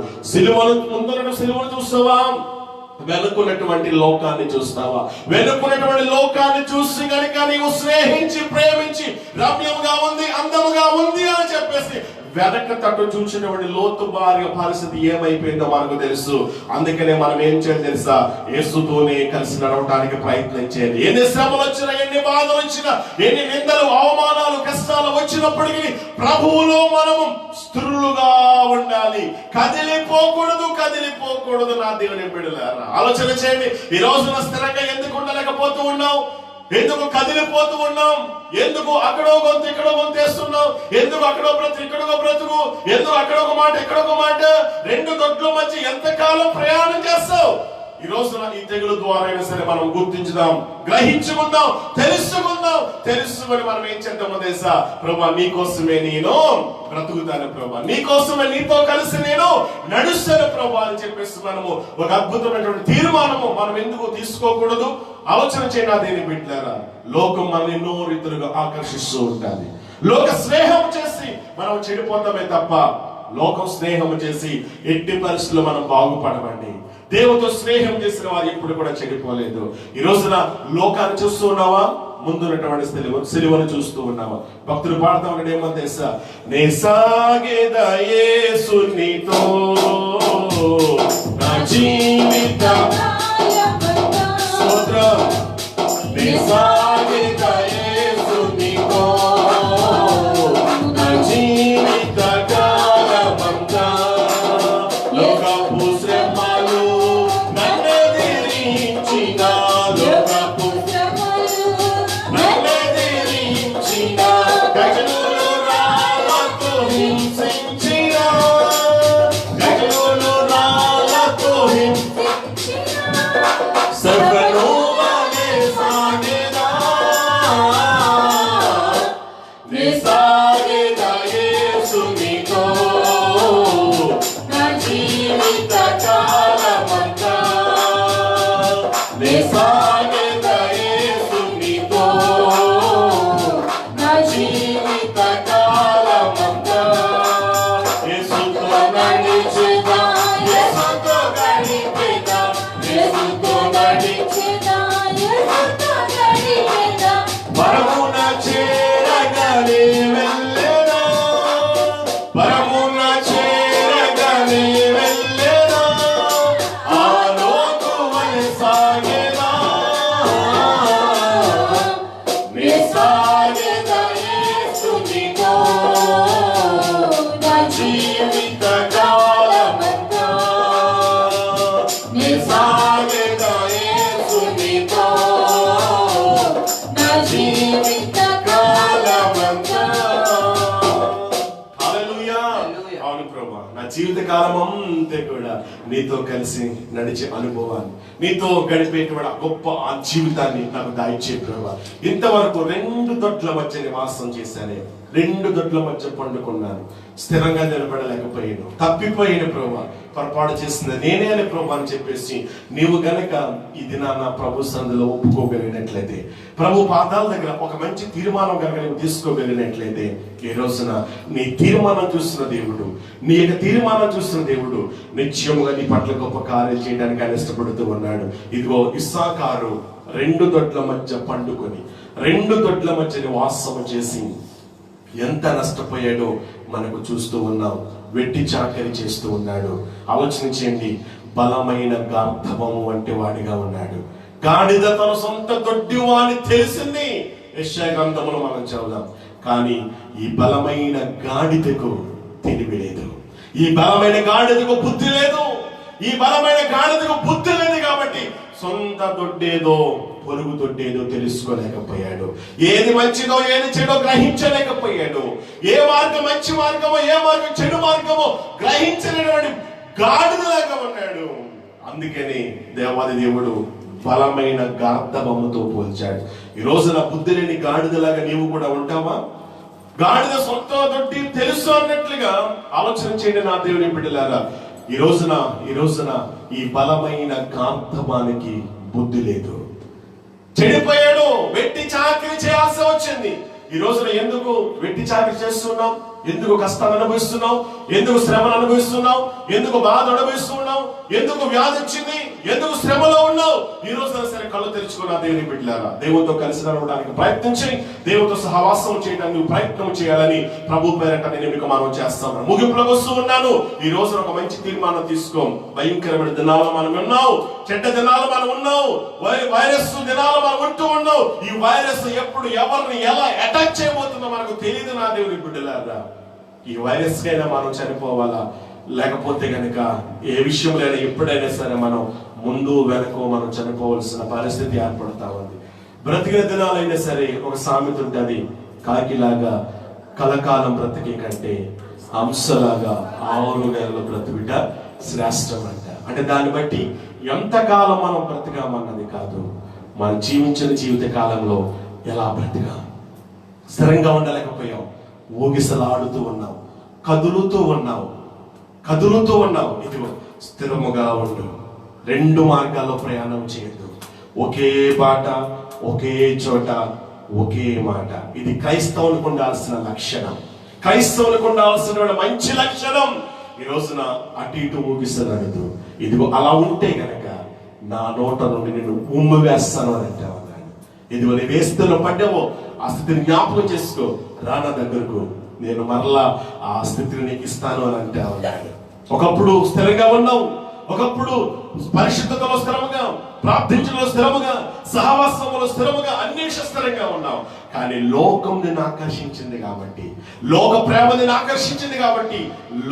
ముందున్న సిలువను చూస్తావా? వెనుకున్నటువంటి లోకాన్ని చూస్తావా? వెనుకున్నటువంటి లోకాన్ని చూసి కనుక నీవు స్నేహించి, ప్రేమించి, రమ్యముగా ఉంది, అందముగా ఉంది అని చెప్పేసి వెనక తట్టు చూసినటువంటి లోతు భార్య పరిస్థితి ఏమైపోయిందో మనకు తెలుసు. అందుకనే మనం ఏం చేయాలి తెలుసా? యేసుతోనే కలిసి నడవడానికి ప్రయత్నం చేయాలి. ఎన్ని శ్రమలు వచ్చినా, ఎన్ని బాధలు వచ్చినా, ఎన్ని నిందలు, అవమానాలు, కష్టాలు వచ్చినప్పటికీ ప్రభువులో మనము స్థిరులుగా ఉండాలి. కదిలిపోకూడదు నా దేవుని బిడ్డలారా. ఆలోచన చేయండి. ఈ రోజున స్థిరంగా ఎందుకు ఉండలేకపోతూ ఉన్నావు? ఎందుకు కదిలిపోతూ ఉన్నాం? ఎందుకు అక్కడో గొంతు ఇక్కడో గొంతేస్తున్నాం? ఎందుకు అక్కడో బ్రతుకు ఇక్కడో బ్రతుకు? ఎందుకు అక్కడొక మాట ఇక్కడొక మాట? రెండు దొడ్ల మధ్య ఎంతకాలం ప్రయాణం చేస్తావు? ఈ రోజున ఈ తెగులు ద్వారా అయినా సరే మనం గుర్తించుదాం, గ్రహించుకుందాం, తెలుసుకొని మనం ఏం చేద్దామో తెలుసా? ప్రభువా, నీకోసమే నేను బ్రతుకుతాను ప్రభువా, నీకోసమే నీతో కలిసి నేను నడుస్తాను ప్రభువా అని చెప్పేసి మనము ఒక అద్భుతమైనటువంటి తీర్మానము మనం ఎందుకు తీసుకోకూడదు? ఆలోచన చేయనా దేని బిడ్డలారా? లోకం మనం ఎన్నో రీతులుగా ఆకర్షిస్తూ ఉంటుంది. లోక స్నేహం చేసి మనం చెడిపోతామే తప్ప, లోకం స్నేహం చేసి ఎట్టి పరిస్థితుల్లో మనం బాగుపడమండి. దేవుతో స్నేహం చేసిన వారు ఎప్పుడు కూడా చెడిపోలేదు. ఈ రోజున లోకాన్ని చూస్తూ ఉన్నావా? ముందున్నటువంటి సిలువను చూస్తూ ఉన్నావా? భక్తులు పాడుతూ ఉన్నాడు ఏమో తెలుసా? నే సాగేదా యేసునితో నా జీవితం స్తోత్రం. నే సాగేదా యేసునితో నా జీవిత కాలమంతా. లోకపు శ్రమలు నన్నెదిరించిన, లోకపు నన్నెదిరించిన, గజనులు రాళ్ళతో హింసించిన, గజనులు రాళ్ళతో హింసించిన, సర్వను వలె సాగెదా, నే సాగెదా యేసునితో నా జీవిత కాలమంతా. నే సాగెదా యేసునితో నా జీవిత కాలమంతా. యేసుతో నడిచెదా, యేసుతో గడిపెదా, యేసుతో నడిచెదా, యేసుతో గడిపెదా, పరమున చేరగనే వెళ్ళెదా, పరమున చేరగనే వెళ్ళెదా, ఆ లోకు వలె సాగెదా, నే సాగెదా యేసునితో నా జీవిత కాలమంతా. నే సాగెదా యేసునితో నా జీవిత కాలమంతా. హల్లెలూయా. అవును ప్రభువా, నా జీవిత కాలం అంతా కూడా నీతో కలిసి నడిచే అనుభవాన్ని, నీతో గడిపేటువంటి గొప్ప ఆ జీవితాన్ని నాకు దయచే ప్రభువా. ఇంతవరకు రెండు దొడ్ల మధ్య నివాసం చేశానే, రెండు దొడ్ల మధ్య పండుకున్నాను, స్థిరంగా నిలబడలేకపోయాను, తప్పిపోయిన ప్రభా, పొరపాటు చేసింది నేనే అని ప్రభా అని చెప్పేసి నీవు గనక ఈ దినాన ప్రభు సందులో ఒప్పుకోగలిగినట్లయితే, ప్రభు పాదాల దగ్గర ఒక మంచి తీర్మానం కనుక నీవు తీసుకోగలిగినట్లయితే, ఈ రోజున నీ తీర్మానం చూస్తున్న దేవుడు, నీ యొక్క తీర్మానం చూస్తున్న దేవుడు నిత్యముగా నీ పట్ల గొప్ప కార్యాలు చేయడానికి ఆయన ఇష్టపడుతూ ఉన్నాడు. ఇదిగో ఇస్సాకారు రెండు దొడ్ల మధ్య పండుకొని రెండు దొడ్ల మధ్య నివాసము చేసి ఎంత నష్టపోయాడో మనకు చూస్తూ ఉన్నాం. వెట్టి చాకరీ చేస్తూ ఉన్నాడు. ఆలోచించండి, బలమైన గార్ధబము వంటి వాడిగా ఉన్నాడు. గాడిద తన సొంత దొడ్డివా అని తెలిసింది యెషయా గ్రంథములో మనం చదువుదాం. కానీ ఈ బలమైన గాడిదకు తెలివి లేదు, ఈ బలమైన గాడిదకు బుద్ధి లేదు. ఈ బలమైన గాడిదకు బుద్ధి లేదు కాబట్టి సొంత దొడ్డేదో పొరుగు దొడ్డేదో తెలుసుకోలేకపోయాడు. ఏది మంచిదో ఏది చెడో గ్రహించలేకపోయాడు. ఏ మార్గం మంచి మార్గమో ఏ మార్గం చెడు మార్గమో గ్రహించలేనటువంటి గాడిదలాగా ఉన్నాడు. అందుకని దేవాది దేవుడు బలమైన గార్ధబొమ్మతో పోల్చాడు. ఈ రోజున బుద్ధి లేని గాడిదలాగా నీవు కూడా ఉంటావా? గాడిద సొంత దొడ్డి తెలుసు అన్నట్లుగా ఆలోచన చేయండి నా దేవుని బిడ్డలారా. ఈ రోజున ఈ బలమైన గార్ధబానికి బుద్ధి లేదు, చెడిపోయాడు. వెట్టి చాకరీ చేయాల్సి వచ్చింది. ఈ రోజున ఎందుకు వెట్టి చాకరీ చేస్తున్నాం? ఎందుకు కష్టాన్ని అనుభవిస్తున్నావు? ఎందుకు శ్రమను అనుభవిస్తున్నావు? ఎందుకు బాధ అనుభవిస్తున్నావు? ఎందుకు వ్యాధి వచ్చింది? ఎందుకు శ్రమలో ఉన్నావు? ఈ రోజున సరే కళ్ళు తెరుచుకున్న దేవుని బిడ్డలారా, దేవునితో కలిసి నడవడానికి ప్రయత్నించి దేవునితో సహవాసం చేయడానికి నువ్వు ప్రయత్నం చేయాలని ప్రభు పేరట నేను మీకు మనం చేస్తాను. ముగింపులోకి వస్తూ ఉన్నాను. ఈ రోజున ఒక మంచి తీర్మానం తీసుకో. భయంకరమైన దినాలు మనం ఉన్నావు, చెడ్డ దినాలు మనం ఉన్నావు, వైరస్ దినాలు మనం ఉంటూ ఉన్నావు. ఈ వైరస్ ఎప్పుడు ఎవరిని ఎలా అటాక్ చేయబోతుందో మనకు తెలియదు నా దేవుని బిడ్డలారా. ఈ వైరస్ కైనా మనం చనిపోవాలా? లేకపోతే గనక ఏ విషయంలో ఎప్పుడైనా సరే మనం ముందు వెనకో మనం చనిపోవలసిన పరిస్థితి ఏర్పడతా ఉంది. బ్రతికిన దినాలైనా సరే ఒక సామెత ఉంటుంది, కాకిలాగా కలకాలం బ్రతికే కంటే హంసలాగా 6 నెలలు బ్రతుకుట శ్రేష్టం అంట. అంటే దాన్ని బట్టి ఎంతకాలం మనం బ్రతికామన్నది కాదు, మనం జీవించిన జీవిత కాలంలో ఎలా బ్రతికాం. స్థిరంగా ఉండలేకపోయాం, ఊగిసలాడుతూ ఉన్నాం, కదులుతూ ఉన్నాం. ఇదిగో స్థిరముగా ఉండు. రెండు మార్గాల్లో ప్రయాణం చేయొద్దు. ఒకే బాట, ఒకే చోట, ఒకే మాట. ఇది క్రైస్తవులకు ఉండాల్సిన లక్షణం, క్రైస్తవులకు ఉండాల్సిన మంచి లక్షణం. ఈ రోజున అటు ఇటు ఊగిసలాడదు. ఇదిగో అలా ఉంటే గనక నా నోట నుండి నేను ఉమ్ము వేస్తాను అని అంటే అన్నాడు. ఇదిగో నీ వేస్తున్న పడ్డావో ఆ స్థితిని జ్ఞాపకం చేసుకో, రానా దగ్గరకు, నేను మరలా ఆ స్థితిని నీకు ఇస్తాను అని అంటే అన్నాడు. ఒకప్పుడు స్థిరంగా ఉన్నావు, ఒకప్పుడు పరిశుద్ధతలో స్థిరముగా, ప్రార్థించడంలో స్థిరముగా, సహవాసంలో స్థిరముగా, అన్వేష స్థిరంగా ఉన్నావు. కానీ లోకం నిన్ను ఆకర్షించింది కాబట్టి, లోక ప్రేమ నిన్ను ఆకర్షించింది కాబట్టి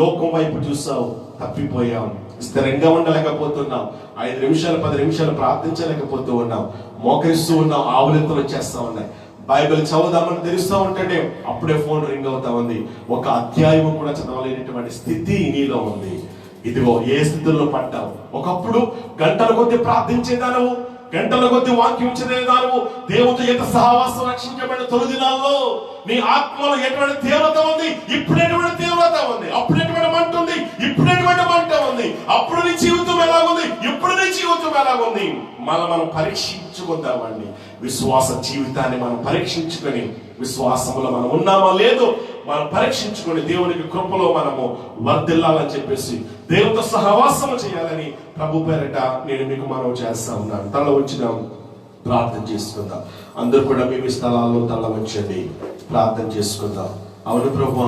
లోకం వైపు చూసావు, తప్పిపోయావు. స్థిరంగా ఉండలేకపోతున్నావు. 5 నిమిషాలు 10 నిమిషాలు ప్రార్థించలేకపోతూ ఉన్నావు. మోకరిస్తూ ఉన్నావు, ఆవులెత్తులు వచ్చేస్తా ఉన్నాయి. బైబిల్ చదువుదామని తెలుస్తూ ఉంటే అప్పుడే ఫోన్ రింగ్ అవుతా ఉంది. ఒక అధ్యాయం కూడా చదవలేనటువంటి స్థితి నీలో ఉంది. ఇదిగో ఏ స్థితిలో పడ్డావు. ఒకప్పుడు గంటల కొద్ది ప్రార్థించేదానవు, గంటల కొద్ది వాక్యం చదివేదానవు. దేవుడితో ఎంత సహవాసం రక్షించబడిన తొలి దినాల్లో నీ ఆత్మలో ఎటువంటి తీవ్రత ఉంది, ఇప్పుడు ఎటువంటి తీవ్రత ఉంది, అప్పుడు ఎటువంటి మంట ఉంది, ఇప్పుడు ఎటువంటి మంట ఉంది, అప్పుడు నీ జీవితం ఎలాగుంది, ఇప్పుడు నీ జీవితం ఎలాగుంది. మనం పరీక్షించుకుందామండి. విశ్వాస జీవితాన్ని మనం పరీక్షించుకొని, విశ్వాసములో మనం ఉన్నామా లేదో మనం పరీక్షించుకొని దేవునికి కృపలో మనము వర్ధిల్లాలని చెప్పేసి దేవునితో సహవాసము చేయాలని ప్రభు పేరట నేను మీకు మనం చేస్తా ఉన్నాను. తల వచ్చిన ప్రార్థన చేసుకుందాం. అందరూ కూడా మీ స్థలాల్లో తల వచ్చండి, ప్రార్థన చేసుకుందాం. అవును ప్రభు,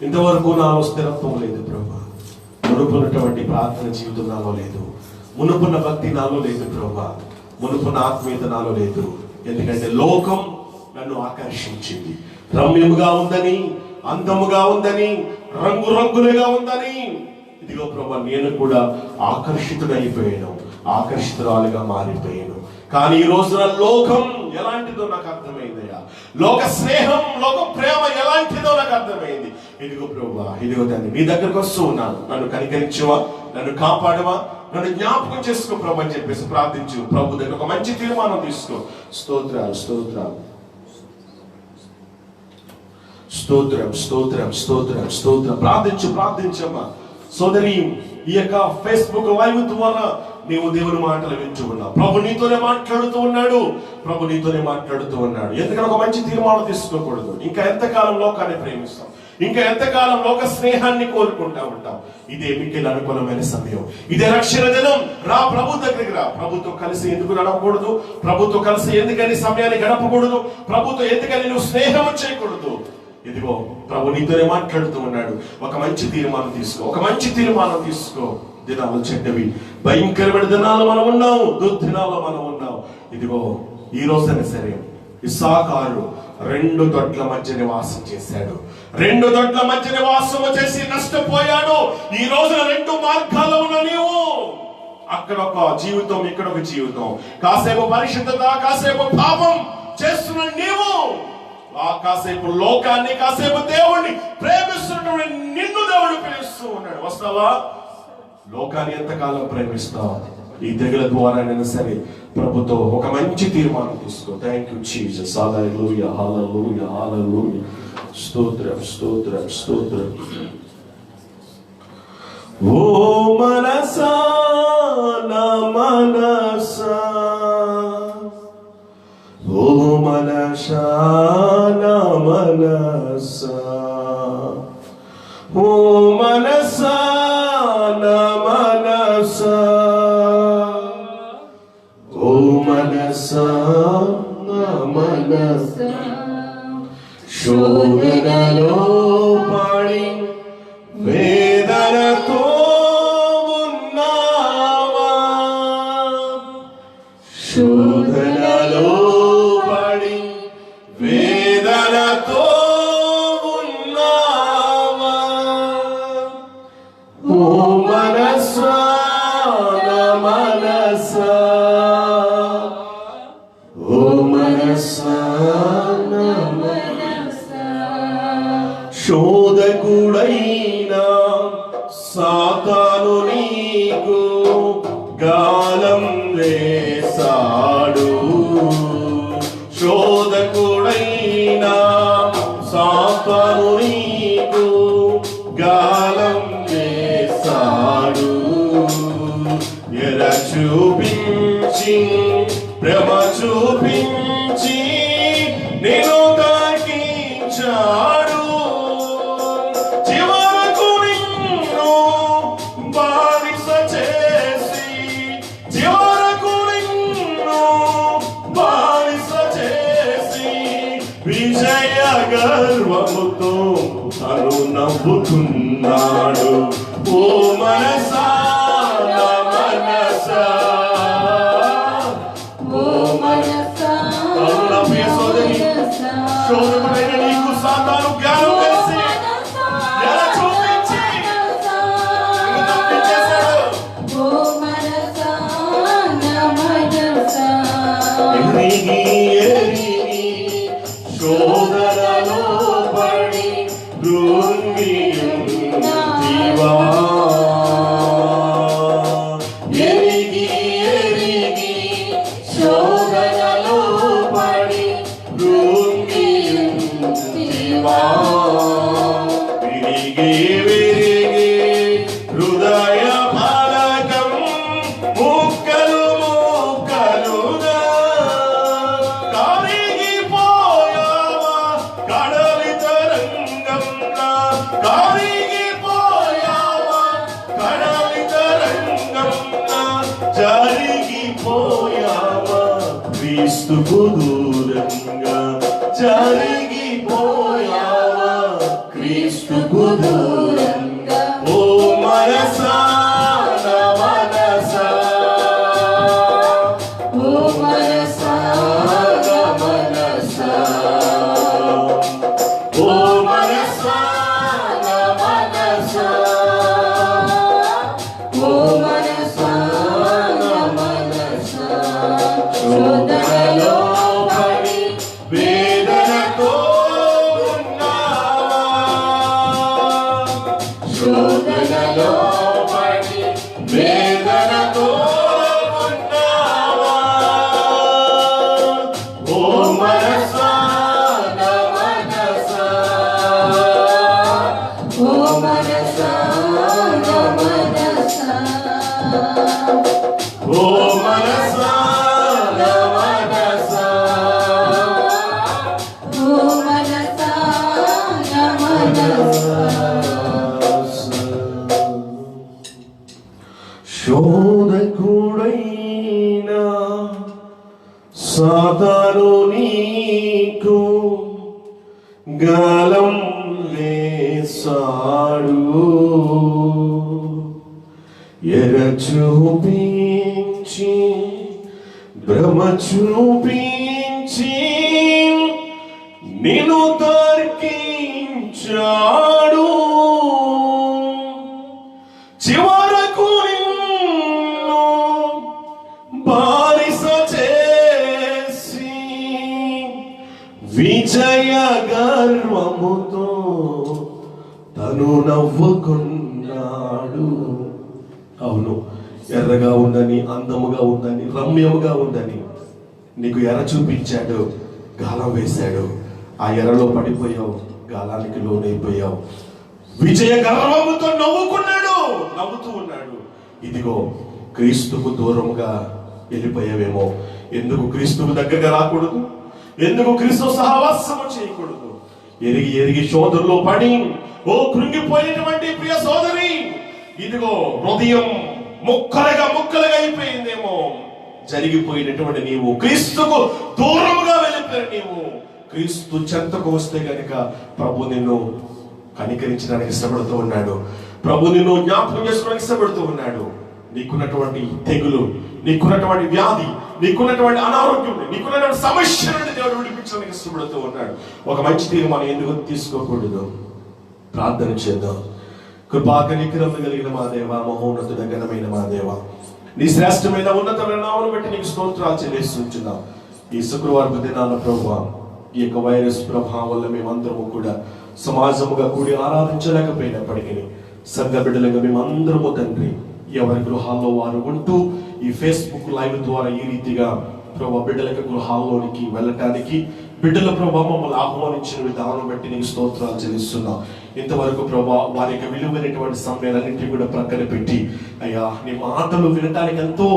ఇంతవరకు నాలో స్థిరత్వం లేదు ప్రభు. మునుపున్నటువంటి ప్రార్థన జీవితం నాలో లేదు, మునుపున్న భక్తి నాలో లేదు ప్రభు, మునుపున్న ఆత్మీయత నాలో లేదు. ఎందుకంటే లోకం నన్ను ఆకర్షించింది. రమ్యముగా ఉందని, అందముగా ఉందని, రంగురంగులుగా ఉందని. ఇదిగో ప్రభు, నేను కూడా ఆకర్షితుడైపోయాను, ఆకర్షితురాలుగా మారిపోయాను. కానీ ఈ రోజున లోకం ఎలాంటిదో నాకు అర్థమైందయ్యా. లోక స్నేహం, లోక ప్రేమ ఎలాంటిదో నాకు అర్థమైంది. ఇదిగో ప్రభు, ఇదిగో తండ్రి, నీ దగ్గరకు వస్తూ ఉన్నాను. నన్ను కనికరించవా, నన్ను కాపాడవా, నన్ను జ్ఞాపకం చేసుకో ప్రభు అని చెప్పేసి ప్రార్థించు. ప్రభు దగ్గర ఒక మంచి తీర్మానం తీసుకో. స్తోత్రాలు, స్తోత్రాలు, స్తోత్రం, స్తోత్రం, స్తోత్రం, స్తోత్రం. ప్రార్థించమ్మా సోదరి. ఈ యొక్క ఫేస్బుక్ లైవ్ ద్వారా నీవు దేవుని మాటలు వింటూ ఉన్నావు. ప్రభు నీతోనే మాట్లాడుతూ ఉన్నాడు. ఎందుకంటే ఒక మంచి తీర్మానం తీసుకోకూడదు. ఇంకా ఎంతకాలం లోకాన్ని ప్రేమిస్తాం, ఇంకా ఎంతకాలం లోక స్నేహాన్ని కోరుకుంటా ఉంటాం. ఇదే మిక్కిలి అనుకూలమైన సమయం, ఇదే రక్షణ దినం. రా ప్రభు దగ్గరికి రా. ప్రభుతో కలిసి ఎందుకు నడవకూడదు? ప్రభుతో కలిసి ఎందుకని సమయాన్ని గడపకూడదు? ప్రభుతో ఎందుకని నువ్వు స్నేహం చేయకూడదు? ఇదిగో ప్రభు నీతోనే మాట్లాడుతూ ఉన్నాడు. ఒక మంచి తీర్మానం తీసుకో. దినాలు చెడ్డవి, భయంకరమైన దినాలు మనం ఉన్నాము, దుర్దినాల్లో మనం ఉన్నాం. ఇదిగో ఈ రోజైనా సరే ఇస్సాకారు 2 దొడ్ల మధ్య నివాసం చేశాడు. 2 దొడ్ల మధ్య నివాసము చేసి నష్టపోయాడు. ఈ రోజున 2 మార్గాల్లో ఉన్న నీవు, అక్కడ ఒక జీవితం, ఇక్కడ ఒక జీవితం. కాసేపు పరిశుద్ధత, కాసేపు పాపం చేస్తున్న నీవు, కాసేపు లోకాన్ని, కాసేపు దేవుణ్ణి ప్రేమిస్తున్నటువంటి నిన్ను దేవుడు ప్రేమిస్తూ ఉన్నాడు. వస్తావా? లోకాన్ని ఎంతకాలం ప్రేమిస్తావు? ఈ తెగుల ద్వారా నేను సరే ప్రభుతో ఒక మంచి తీర్మానం తీసుకో. Thank you Jesus. హల్లెలూయా, హల్లెలూయా, హల్లెలూయా. స్తోత్రం, స్తోత్రం, స్తోత్రం. ఓ మనసా, నా మనసా, ఓ మనసా, నా మనసా, ఓ మనసా, నా మనసా, ఓ మనసా, నా మనసా. శోధనలో పడి వేదనతో ఉన్నావా? శోధనలో పడి వేదనతో ఉన్నావా? ఓ మనసా, నా మనసా, ఓ మనసా, నా మనసా. శోధకుడైనా సాతాను నీకు గాలం వేసాడు. శోధకుడైనా సాతాను నీకు గాలం వేసాడు. ఎర చూపించి, ప్రేమ చూపించి నేను తాకించాడు. చివరకు నిన్ను బానిస చేసి, చివరకు నిన్ను బానిస చేసి విజయ గర్వముతో తను నవ్వుతున్నాడు. ఓ మనసా, నా మనసా, ఓ మనసా. అవునా ప్రియ సోదరి, శోధకుడైన నీకు సాతాను జ్ఞానం వేసి ఎలా చూపించి నిన్ను తప్పించేశాడు. ఎరిగి ఎరిగి శోధనలో పడి కృంగియుంటివా? ఎరిగి ఎరిగి శోధనలో పడి కృంగియుంటివా? విరిగి విరిగి హృదయ ఫలకం ముక్కలు ముక్కలుగా కరిగిపోయావా? కడలి తరంగంలా కరిగిపోయావా? కడలి తరంగంలా జరిగిపోయావా? క్రీస్తుకు దూరంగా జరిగిపోయావా? క్రీస్తుకు దూరంగా. ఓ మనసా, నా మనసా, ఓ మనసా, నా మనసా, ఓ మనసా, నా మనసా, ఓ మనసా, నా మనసా. శోధనలో పడి వేదనతో ఉన్నావా? శోధనలో పడి వేదనతో ఉన్నావా? ఓ మనసా, నా మనసా, ఓ మనసా నా మనసా ఓ మనసా నా మనసా శోధకుడైనా సాతాను నీకు గాలం వేసాడు, ఎర చూపించి భ్రమ చూపించి నిన్ను తర్కించాడు, చివరకు నిన్ను బానిస చేసి విజయ గర్వముతో తను నవ్వుకున్నాడు. అవును, ఎర్రగా ఉందని, అందముగా ఉందని, రమ్యముగా ఉందని నీకు ఎర్ర చూపించాడు, గాలం వేశాడు. ఆ ఎర్రలో పడిపోయావు, గాలానికి లోనైపోయావు. విజయ గర్వముతో నవ్వుతూ ఉన్నాడు. ఇదిగో క్రీస్తుకు దూరముగా వెళ్ళిపోయావేమో. ఎందుకు క్రీస్తుకు దగ్గరగా రాకూడదు? ఎందుకు క్రీస్తు సహవాసము చేయకూడదు? ఎరిగి శోధనలో పడి ఓ కృంగిపోయినటువంటి ప్రియ సోదరి, ఇదిగో హృదయం ముక్కలుగా అయిపోయిందేమో. జరిగిపోయినటువంటి నీవు, క్రీస్తుకు దూరముగా వెళ్ళిపోయిన నీవు, క్రీస్తు చెంతకు వస్తే గనుక ప్రభు నిన్ను కనికరించడానికి ఇష్టపడుతూ ఉన్నాడు. ప్రభు నిన్ను జ్ఞాపకం చేసుకోవడానికి ఇష్టపడుతూ ఉన్నాడు. నీకున్నటువంటి తెగులు, నీకున్నటువంటి వ్యాధి, నీకున్నటువంటి అనారోగ్యం, నీకున్నటువంటి సమస్య నుండి దేవుడు విడిపించడానికి ఇష్టపడుతూ ఉన్నాడు. ఒక మంచి తీర్మానం ఎందుకు తీసుకోకూడదు? ప్రార్థన చేద్దాం. కృపాకనికరము కలిగిన మా దేవ, మహోన్నతుడ ఘనమైన మా దేవ, నీ శ్రేష్టమైన ఉన్నతమైన నామమును బట్టి నీకు స్తోత్రాలు చెల్లిస్తున్నాం. ఈ శుక్రవారం దినాన ప్రభువా, ఈ యొక్క వైరస్ ప్రభావం వల్ల మేమందరము కూడా సమాజముగా కూడి ఆరాధించలేకపోయినప్పటికీ సంఘ బిడ్డలుగా మేమందరము తండ్రి ఎవరి గృహాల్లో వారు ఉంటూ ఈ ఫేస్బుక్ లైవ్ ద్వారా ఈ రీతిగా ప్రభా బిడ్డలకు గృహాల్లోనికి వెళ్ళటానికి బిడ్డల ప్రభా మమ్మల్ని ఆహ్వానించిన విధానం బట్టి నీకు స్తోత్రాలు చెల్లిస్తున్నాం. ఇంతవరకు ప్రభా వారి యొక్క విలువైనటువంటి సమయాలన్నింటినీ కూడా ప్రక్కన పెట్టి అయ్యా నీ మాటలు వినటానికి ఎంతో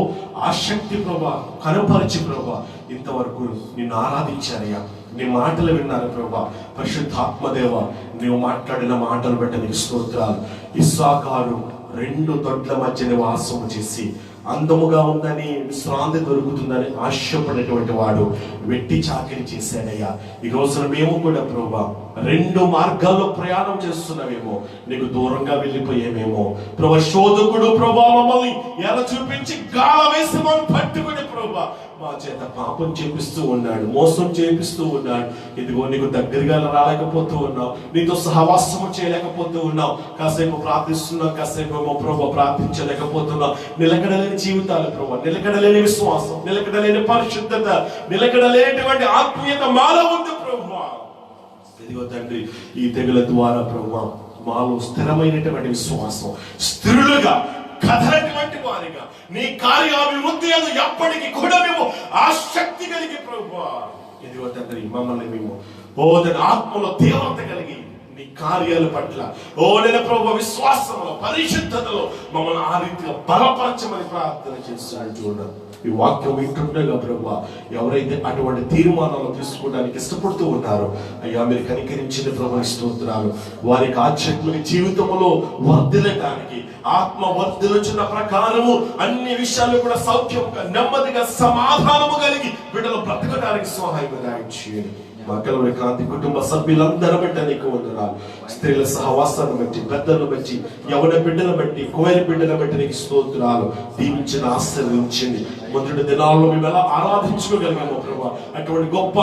ఆసక్తి ప్రభా కనపరిచి ప్రభా ఇంతవరకు నిన్ను ఆరాధించారయ్యా. నీ మాటలు విన్నారు ప్రభా. పరిశుద్ధాత్మదేవ, నీవు మాట్లాడిన మాటలు బట్టి నీకు స్తోత్రాలు. ఇస్సాకారు 2 దొడ్ల మధ్య నివాసము చేసి అందముగా ఉందని, విశ్రాంతి దొరుకుతుందని ఆశపడేటువంటి వాడు వెట్టి చాకిరి చేశాడయ్యా. ఈ రోజున మేము కూడా ప్రభా 2 మార్గాల్లో ప్రయాణం చేస్తున్నామేమో, నీకు దూరంగా వెళ్ళిపోయేమేమో ప్రభా. శోధకుడు ప్రభా మమ్మల్ని ఎలా చూపించి గాల వేసి మనం పట్టుకుని ప్రభా మా చేత పాపం చేపిస్తూ ఉన్నాడు, మోసం చేపిస్తూ ఉన్నాడు. ఇదిగో నీకు దగ్గరగా రాలేకపోతూ ఉన్నావు, నీతో సహవాసము చేయలేకపోతూ ఉన్నావు. కాసేపు ప్రార్థిస్తున్నావు, కాసేపు ప్రభా ప్రార్థించలేకపోతున్నావు. నిలకడలేని జీవితాలు ప్రభా, నిలకడలేని విశ్వాసం, నిలకడలేని పరిశుద్ధత, నిలకడలేనటువంటి ఆత్మీయత మాలో ఉంది ప్రభా. ఇదిగో తండ్రి, ఈ తెగుల ద్వారా ప్రభా మాలో స్థిరమైనటువంటి విశ్వాసం, స్థిరులుగా కథలటువంటి వారిగా నీ కార్యాభివృద్ధి అది ఎప్పటికీ కూడా మేము ఆసక్తి కలిగి ప్రభువా. ఇదిగో తండ్రి, మమ్మల్ని మేము ఆత్మలో తీవ్రత కలిగి నీ కార్యాల పట్ల నేను ప్రభు విశ్వాసంలో, పరిశుద్ధతలో మమ్మల్ని ఆ రీతిగా బలపరచమని ప్రార్థన చేస్తున్నాడు. చూడండి, ఈ వాక్యం వింటుండగా ప్రభు ఎవరైతే అటువంటి తీర్మానాలు తీసుకోవడానికి ఇష్టపడుతూ ఉన్నారో అయ్యా మీరు కనికరించిన ప్రభు స్తోత్రాలు. వారికి ఆధ్యాత్మిక జీవితంలో వర్ధిల్లడానికి, ఆత్మ వర్ధిల్లుచున్న ప్రకారము అన్ని విషయాలు కూడా సౌఖ్యంగా, నెమ్మదిగా, సమాధానము కలిగి బిడ్డలు బ్రతకడానికి సహాయం చేయండి. మా కలవరి కాంతి కుటుంబ సభ్యులందరూ బట్టి నీకు వందనాలు. స్త్రీల సహవాసాన్ని బట్టి, పెద్దలను బట్టి, యవన బిడ్డల బట్టి, కోయల బిడ్డల బట్టి నీకు స్తోత్రాలు. దీవించిన, ఆశీర్వదించండి. మొదటి దినాల్లో మేము ఎలా ఆరాధించుకోగలిగామో ప్రభా, అటువంటి గొప్ప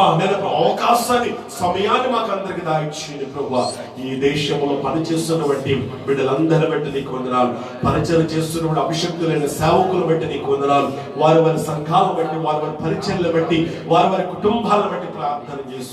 అవకాశాన్ని, సమయాన్ని మాకు అందరికి దాయిచ్చింది ప్రభా. ఈ దేశంలో పనిచేస్తున్నటువంటి బిడ్డలందరి బట్టి నీకు వందనాలు. పరిచయం చేస్తున్నటువంటి అభిషక్తులైన సేవకులు బట్టి నీకు వందనాలు. వారి వారి సంఘాలను బట్టి, వారి వారి పరిచయాలను బట్టి, వారి వారి కుటుంబాలను బట్టి ప్రార్థన చేస్తున్నాం.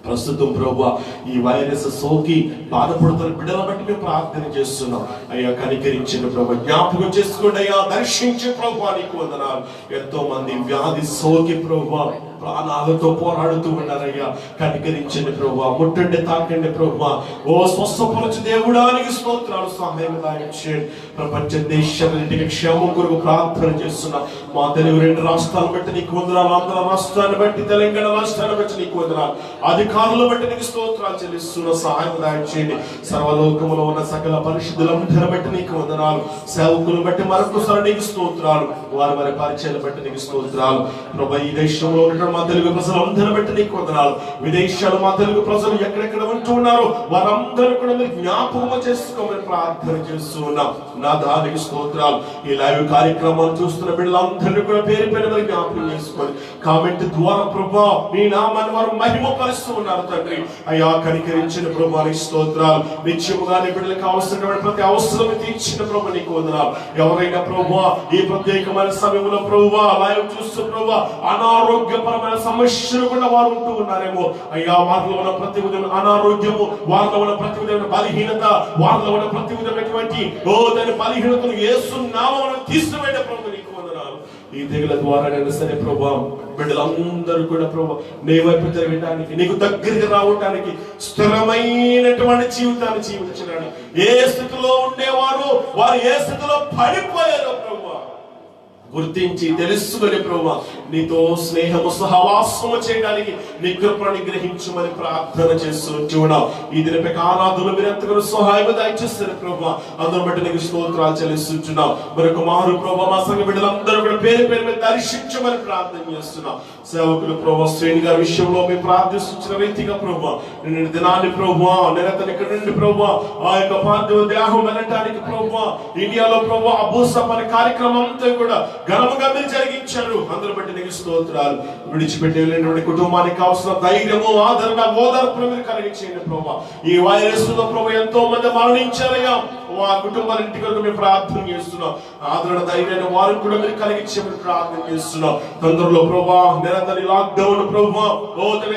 ప్రస్తుతం ప్రభువా ఈ వైరస్ సోకి బాధపడుతున్న బిడ్డల బట్టి మేము ప్రార్థన చేస్తున్నాం. అయ్యా కనికరించిన ప్రభు, జ్ఞాపకం చేసుకోండి అయ్యా, దర్శించే ప్రభువా నీకు వందనాలు. ఎంతో మంది వ్యాధి సోకి ప్రభువా ప్రాణాలతో పోరాడుతూ ఉన్నారయ్యా. కనికరించండి ప్రభువా, ముట్టండి, తాకండి ప్రభువా. ఓ స్వస్థపరచు దేవుడానికి స్తోత్రాలు. సహాయం చేయండి. ప్రపంచ దేశాలన్నిటికీ క్షేమం కొరకు ప్రార్థన చేస్తున్నా. మా తెలుగు 2 రాష్ట్రాలను బట్టి నీకు వందనాలు, ఆంధ్ర రాష్ట్రాన్ని బట్టి, తెలంగాణ రాష్ట్రాన్ని బట్టి నీకు వందనాలు, అధికారులను బట్టి నీకు స్తోత్రాలు చెల్లిస్తున్న. సహాయం చేయండి. సర్వలోకములో ఉన్న సకల పరిశుద్ధులందరిని బట్టి నీకు వందనాలు, సేవకులను బట్టి మరొకసారి నీకు స్తోత్రాలు, వారి పరిచయాలను బట్టి నీకు స్తోత్రాలు. ప్రభు, ఈ దేశంలో ఉన్న మా తెలుగు ప్రజలందరిని బట్టి నీకు వందనాలు. విదేశాలు మా తెలుగు ప్రజలు ఎక్కడెక్కడ ఉంటూ ఉన్నారు వారందరూ కూడా మీరు జ్ఞాపకం చేసుకోమని ప్రార్థన చేస్తూ ఉన్నాం. నా దానికి స్తోత్రాలు. ఈ లైవ్ కార్యక్రమాలు చూస్తున్న బిడ్డలందరినీ కూడా పేరు పేరు మరి జ్ఞాపకం చేసుకొని కామెంట్ ద్వారా ప్రభా మీ నామాన్ని వారు మహిమపరుస్తూ ఉన్నారు తండ్రి. అయ్యా, కనికరించిన ప్రభానికి స్తోత్రాలు. నిత్యముగా నీ బిడ్డలకు కావలసినటువంటి ప్రతి అవసరం తీర్చిన ప్రభు నీకు వందనాలు. ఎవరైనా ప్రభా ఈ ప్రత్యేకమైన సమయంలో ప్రభా లైవ్ చూస్తూ ప్రభా అనారోగ్యపరమైన సమస్యలు కూడా వారు ఉంటూ ఉన్నారేమో అయ్యా, వారిలో ఉన్న ప్రతి విధమైన అనారోగ్యము, వారిలో ఉన్న ప్రతి విధమైన బలహీనత, వారిలో ఉన్న ప్రతి విధమైనటువంటి దాని బలహీనతను యేసు నామమున తీసివేయండి ప్రభు నీకు వందనాలు. ఈ తెగుల ద్వారా నేను సరే ప్రభా బిడ్డలందరూ కూడా ప్రభా నీ వైపు తిరగడానికి, నీకు దగ్గరికి రావడానికి స్థిరమైనటువంటి జీవితాన్ని జీవించడానికి. ఏ స్థితిలో ఉండేవారు వారు ఏ స్థితిలో పడిపోయారో ప్రభా గుర్తించి తెలుసుకుని ప్రభా నీతో స్నేహము సహవాసము చేయడానికి నీ కృపను గ్రహించమని ప్రార్థన చేస్తూ ఉన్నాం. ఈ దినపై ఆరాధనలు మీరు ఎంతగానో సహాయం దయచేస్తారు ప్రభా. అందరూ బట్టి నీకు స్తోత్రాలు చెల్లిస్తున్నాం. మరొక మారు ప్రభా మా సంఘ బిడ్డలందరూ కూడా పేరు పేరు మీద దర్శించమని ప్రార్థన చేస్తున్నాం. సేవకులు ప్రభా శ్రేణి గారి విషయంలో మేము ప్రార్థిస్తున్న రీతిగా ప్రభా నిన్న దినాన్ని ప్రభా నిరంతరం ఇక్కడ నుండి ప్రభా ఆ యొక్క పార్థివ దేహం వెళ్ళటానికి ప్రభా ఇండియాలో ప్రభా అభూసపన కార్యక్రమం అంతా కూడా ఘనముగా మీరు జరిగించారు. అందరూ బట్టి నీకు స్తోత్రాలు. విడిచిపెట్టి వెళ్ళినటువంటి కుటుంబానికి కావాల్సిన ధైర్యము, ఆదరణ, ఓదార్పును మీరు కలిగించేయండి ప్రభా. ఈ వైరస్ తో ప్రభా ఎంతో మంది మరణించారయ్యా. ఆ కుటుంబాలింటి కొరకు మేము ప్రార్థన చేస్తున్నాం. ఆదరణ, ధైర్యాన్ని వారికి కూడా మీరు కలిగించమని ప్రార్థన చేస్తున్నాం. తొందరలో ప్రభా నిరంతరం లాక్డౌన్ ప్రభా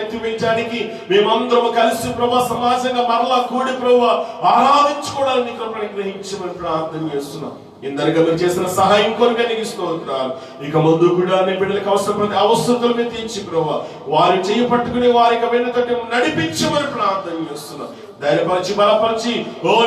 ఎత్తివేయడానికి మేమందరం కలిసి ప్రభా సమాజంగా మరలా కూడి ప్రభా ఆరాధించుకోవడానికి కృపను గ్రహించమని ప్రార్థన చేస్తున్నాం. ఇందరిగా మీరు చేసిన సహాయం కొరకు నీకు స్తోత్రాలు. ఇక ముందు కూడా నీ బిడ్డలకు అవసరమైన అవసరతలు మీరు తీర్చి ప్రభా వారి చేయి పట్టుకుని వారికి వెన్నుతట్టి నడిపించమని ప్రార్థన చేస్తున్నాం. ధైర్యపరిచి బలపరిచి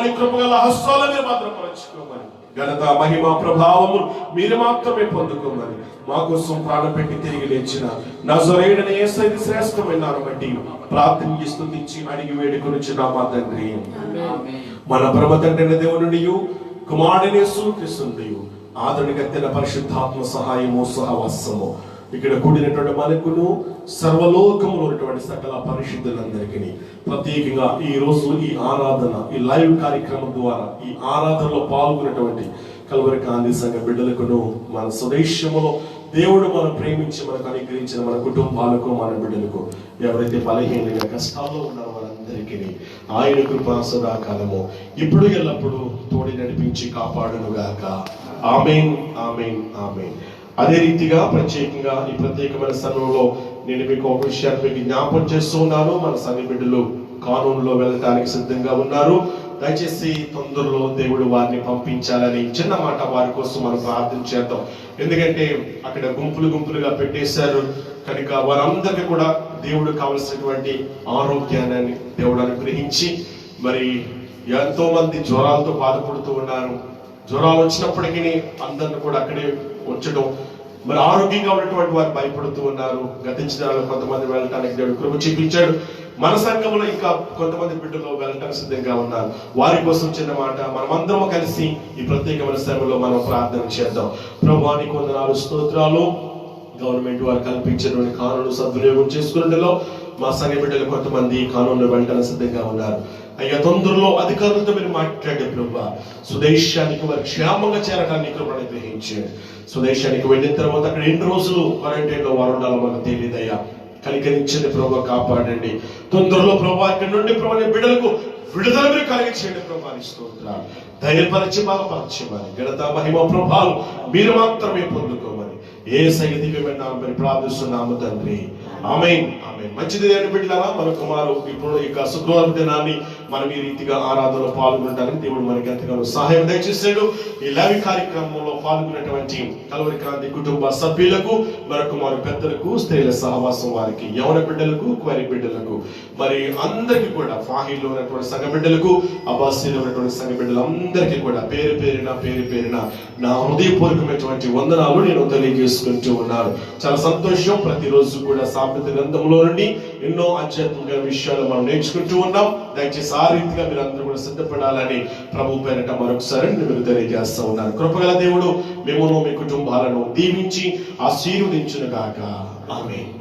నీ కృపగల హస్తాల మీరు భద్రపరచుకోమని, ఘనత, మహిమ, ప్రభావము మీరు మాత్రమే పొందుకోమని, మా కోసం ప్రాణం పెట్టి తిరిగి లేచిన నజరేయుడైన యేసయ్య శ్రేష్టమైన నామమున బట్టి ప్రార్థన స్తుతించి అడిగి వేడుకొనుచున్నాం మా తండ్రి. మన పరమ తండ్రి దేవుని కుమారుడైన యేసుక్రీస్తు ఆదరణకర్తైన పరిశుద్ధాత్మ సహాయము సహవాసము ఇక్కడ కూడినటువంటి మనకును సర్వలోకములో ఉన్నటువంటి సకల పరిశుద్ధులందరికీ ప్రత్యేకంగా ఈ రోజు ఈ ఆరాధన ఈ లైవ్ కార్యక్రమం ద్వారా ఈ ఆరాధనలో పాల్గొన్నటువంటి కల్వరి కాంతి సంఘ బిడ్డలకును మన స్వదేశములో దేవుడు మనం ప్రేమించి మనకు అనుగ్రహించిన మన కుటుంబాలకు మన బిడ్డలకు ఎవరైతే బలహీనంగా కష్టాల్లో ఉన్నారో వారందరికీ ఆయన కృప సదాకాలము ఇప్పుడు ఎల్లప్పుడూ తోడి నడిపించి కాపాడును గాక. ఆమేన్, ఆమేన్, ఆమేన్. అదే రీతిగా ప్రత్యేకంగా ఈ ప్రత్యేకమైన సమయంలో నేను మీకు ఒక విషయాన్ని మీకు జ్ఞాపకం చేస్తూ ఉన్నాను. మన సంఘ బిడ్డలు కానూనులో వెళ్ళటానికి సిద్ధంగా ఉన్నారు. దయచేసి తొందరలో దేవుడు వారిని పంపించాలని చిన్న మాట వారి కోసం మనం ప్రార్థన చేద్దాం. ఎందుకంటే అక్కడ గుంపులుగా పెట్టేశారు కనుక వారందరికీ కూడా దేవుడు కావలసినటువంటి ఆరోగ్యాన్ని దేవుడు అనుగ్రహించి మరి ఎంతో మంది జ్వరాలతో బాధపడుతూ ఉన్నారు. జ్వరాలు వచ్చినప్పటికీ అందరిని కూడా అక్కడే ఉంచడం, మరి ఆరోగ్యంగా ఉన్నటువంటి వారు భయపడుతూ ఉన్నారు. గతించిన కొంతమంది వెళ్ళటానికి దేవుడు కృప చూపించాడు. మన సంఘంలో ఇంకా కొంతమంది బిడ్డలు వెళ్ళటానికి సిద్ధంగా ఉన్నారు. వారి కోసం చిన్న మాట మనమందరం కలిసి ఈ ప్రత్యేకమైన సమయంలో మనం ప్రార్థన చేద్దాం. ప్రభువానికి వందనాలు, స్తోత్రాలు. గవర్నమెంట్ వారు కల్పించినటువంటి కానూను సద్వినియోగం చేసుకున్నలో మా సంఘ బిడ్డలు కొంతమంది కానూను వెళ్ళటానికి సిద్ధంగా ఉన్నారు. అయ్యా, తొందరలో అధికారులతో మీరు మాట్లాడే ప్రభా స్వదేశానికి వారి క్షేమంగా చేరడానికి కృపను గ్రహించండి. స్వదేశానికి వెళ్ళిన తర్వాత అక్కడ ఎన్ని రోజులు క్వారంటైన్ లో వారు ఉండాలో మనకు తెలియదయ్యా. కనికరించండి ప్రభా, కాపాడండి. తొందరలో ప్రభా ఇక్కడ నుండి ప్రభా బిడ్డలకు విడుదల మీరు కలిగించండి ప్రభా. స్తోత్రాలు. ధైర్యపరిచి బలపరచమని, ఘనత, మహిమ, ప్రభావం మీరు మాత్రమే పొందుకోమని యేసయ్య దివ్యమైన నామమున ప్రార్థిస్తున్నాము తండ్రి. ఆమేన్ ఆమేన్. మంచిది దేవుని బిడ్డలారా, మన కుమారు ఇప్పుడు ఇక శుక్రవారం దినాన్ని మనం ఈ రీతిగా ఆరాధనలో పాల్గొనడానికి దేవుడు మనకి ఎంతగానో సహాయం దయచేశాడు. ఈ లైవ్ కార్యక్రమంలో పాల్గొన్నటువంటి కల్వరి క్రాంతి కుటుంబ సభ్యులకు, మరొక వారి పెద్దలకు, స్త్రీల సహవాసం వారికి, యవన బిడ్డలకు, క్వైరీ బిడ్డలకు, మరి అందరికీ కూడా ఫాహిల్లో ఉన్నటువంటి సంఘ బిడ్డలకు, అబ్బాసీలో ఉన్నటువంటి సంఘ బిడ్డలందరికీ కూడా పేరు పేరున నా హృదయపూర్వకమైనటువంటి వందనాలు నేను తెలియజేసుకుంటూ ఉన్నాను. చాలా సంతోషం. ప్రతిరోజు కూడా సామెత గ్రంథంలో నుండి ఎన్నో ఆధ్యాత్మిక విషయాలు మనం నేర్చుకుంటూ ఉన్నాం. దయచేసి ఆ రీతిగా మీరు అందరూ కూడా సిద్ధపడాలని ప్రభు పేరిట మరొకసారి మీరు తెలియజేస్తూ ఉన్నారు. కృపగల దేవుడు మిమ్మల్ని, మీ కుటుంబాలను దీవించి ఆశీర్వదించును గాక. ఆమేన్.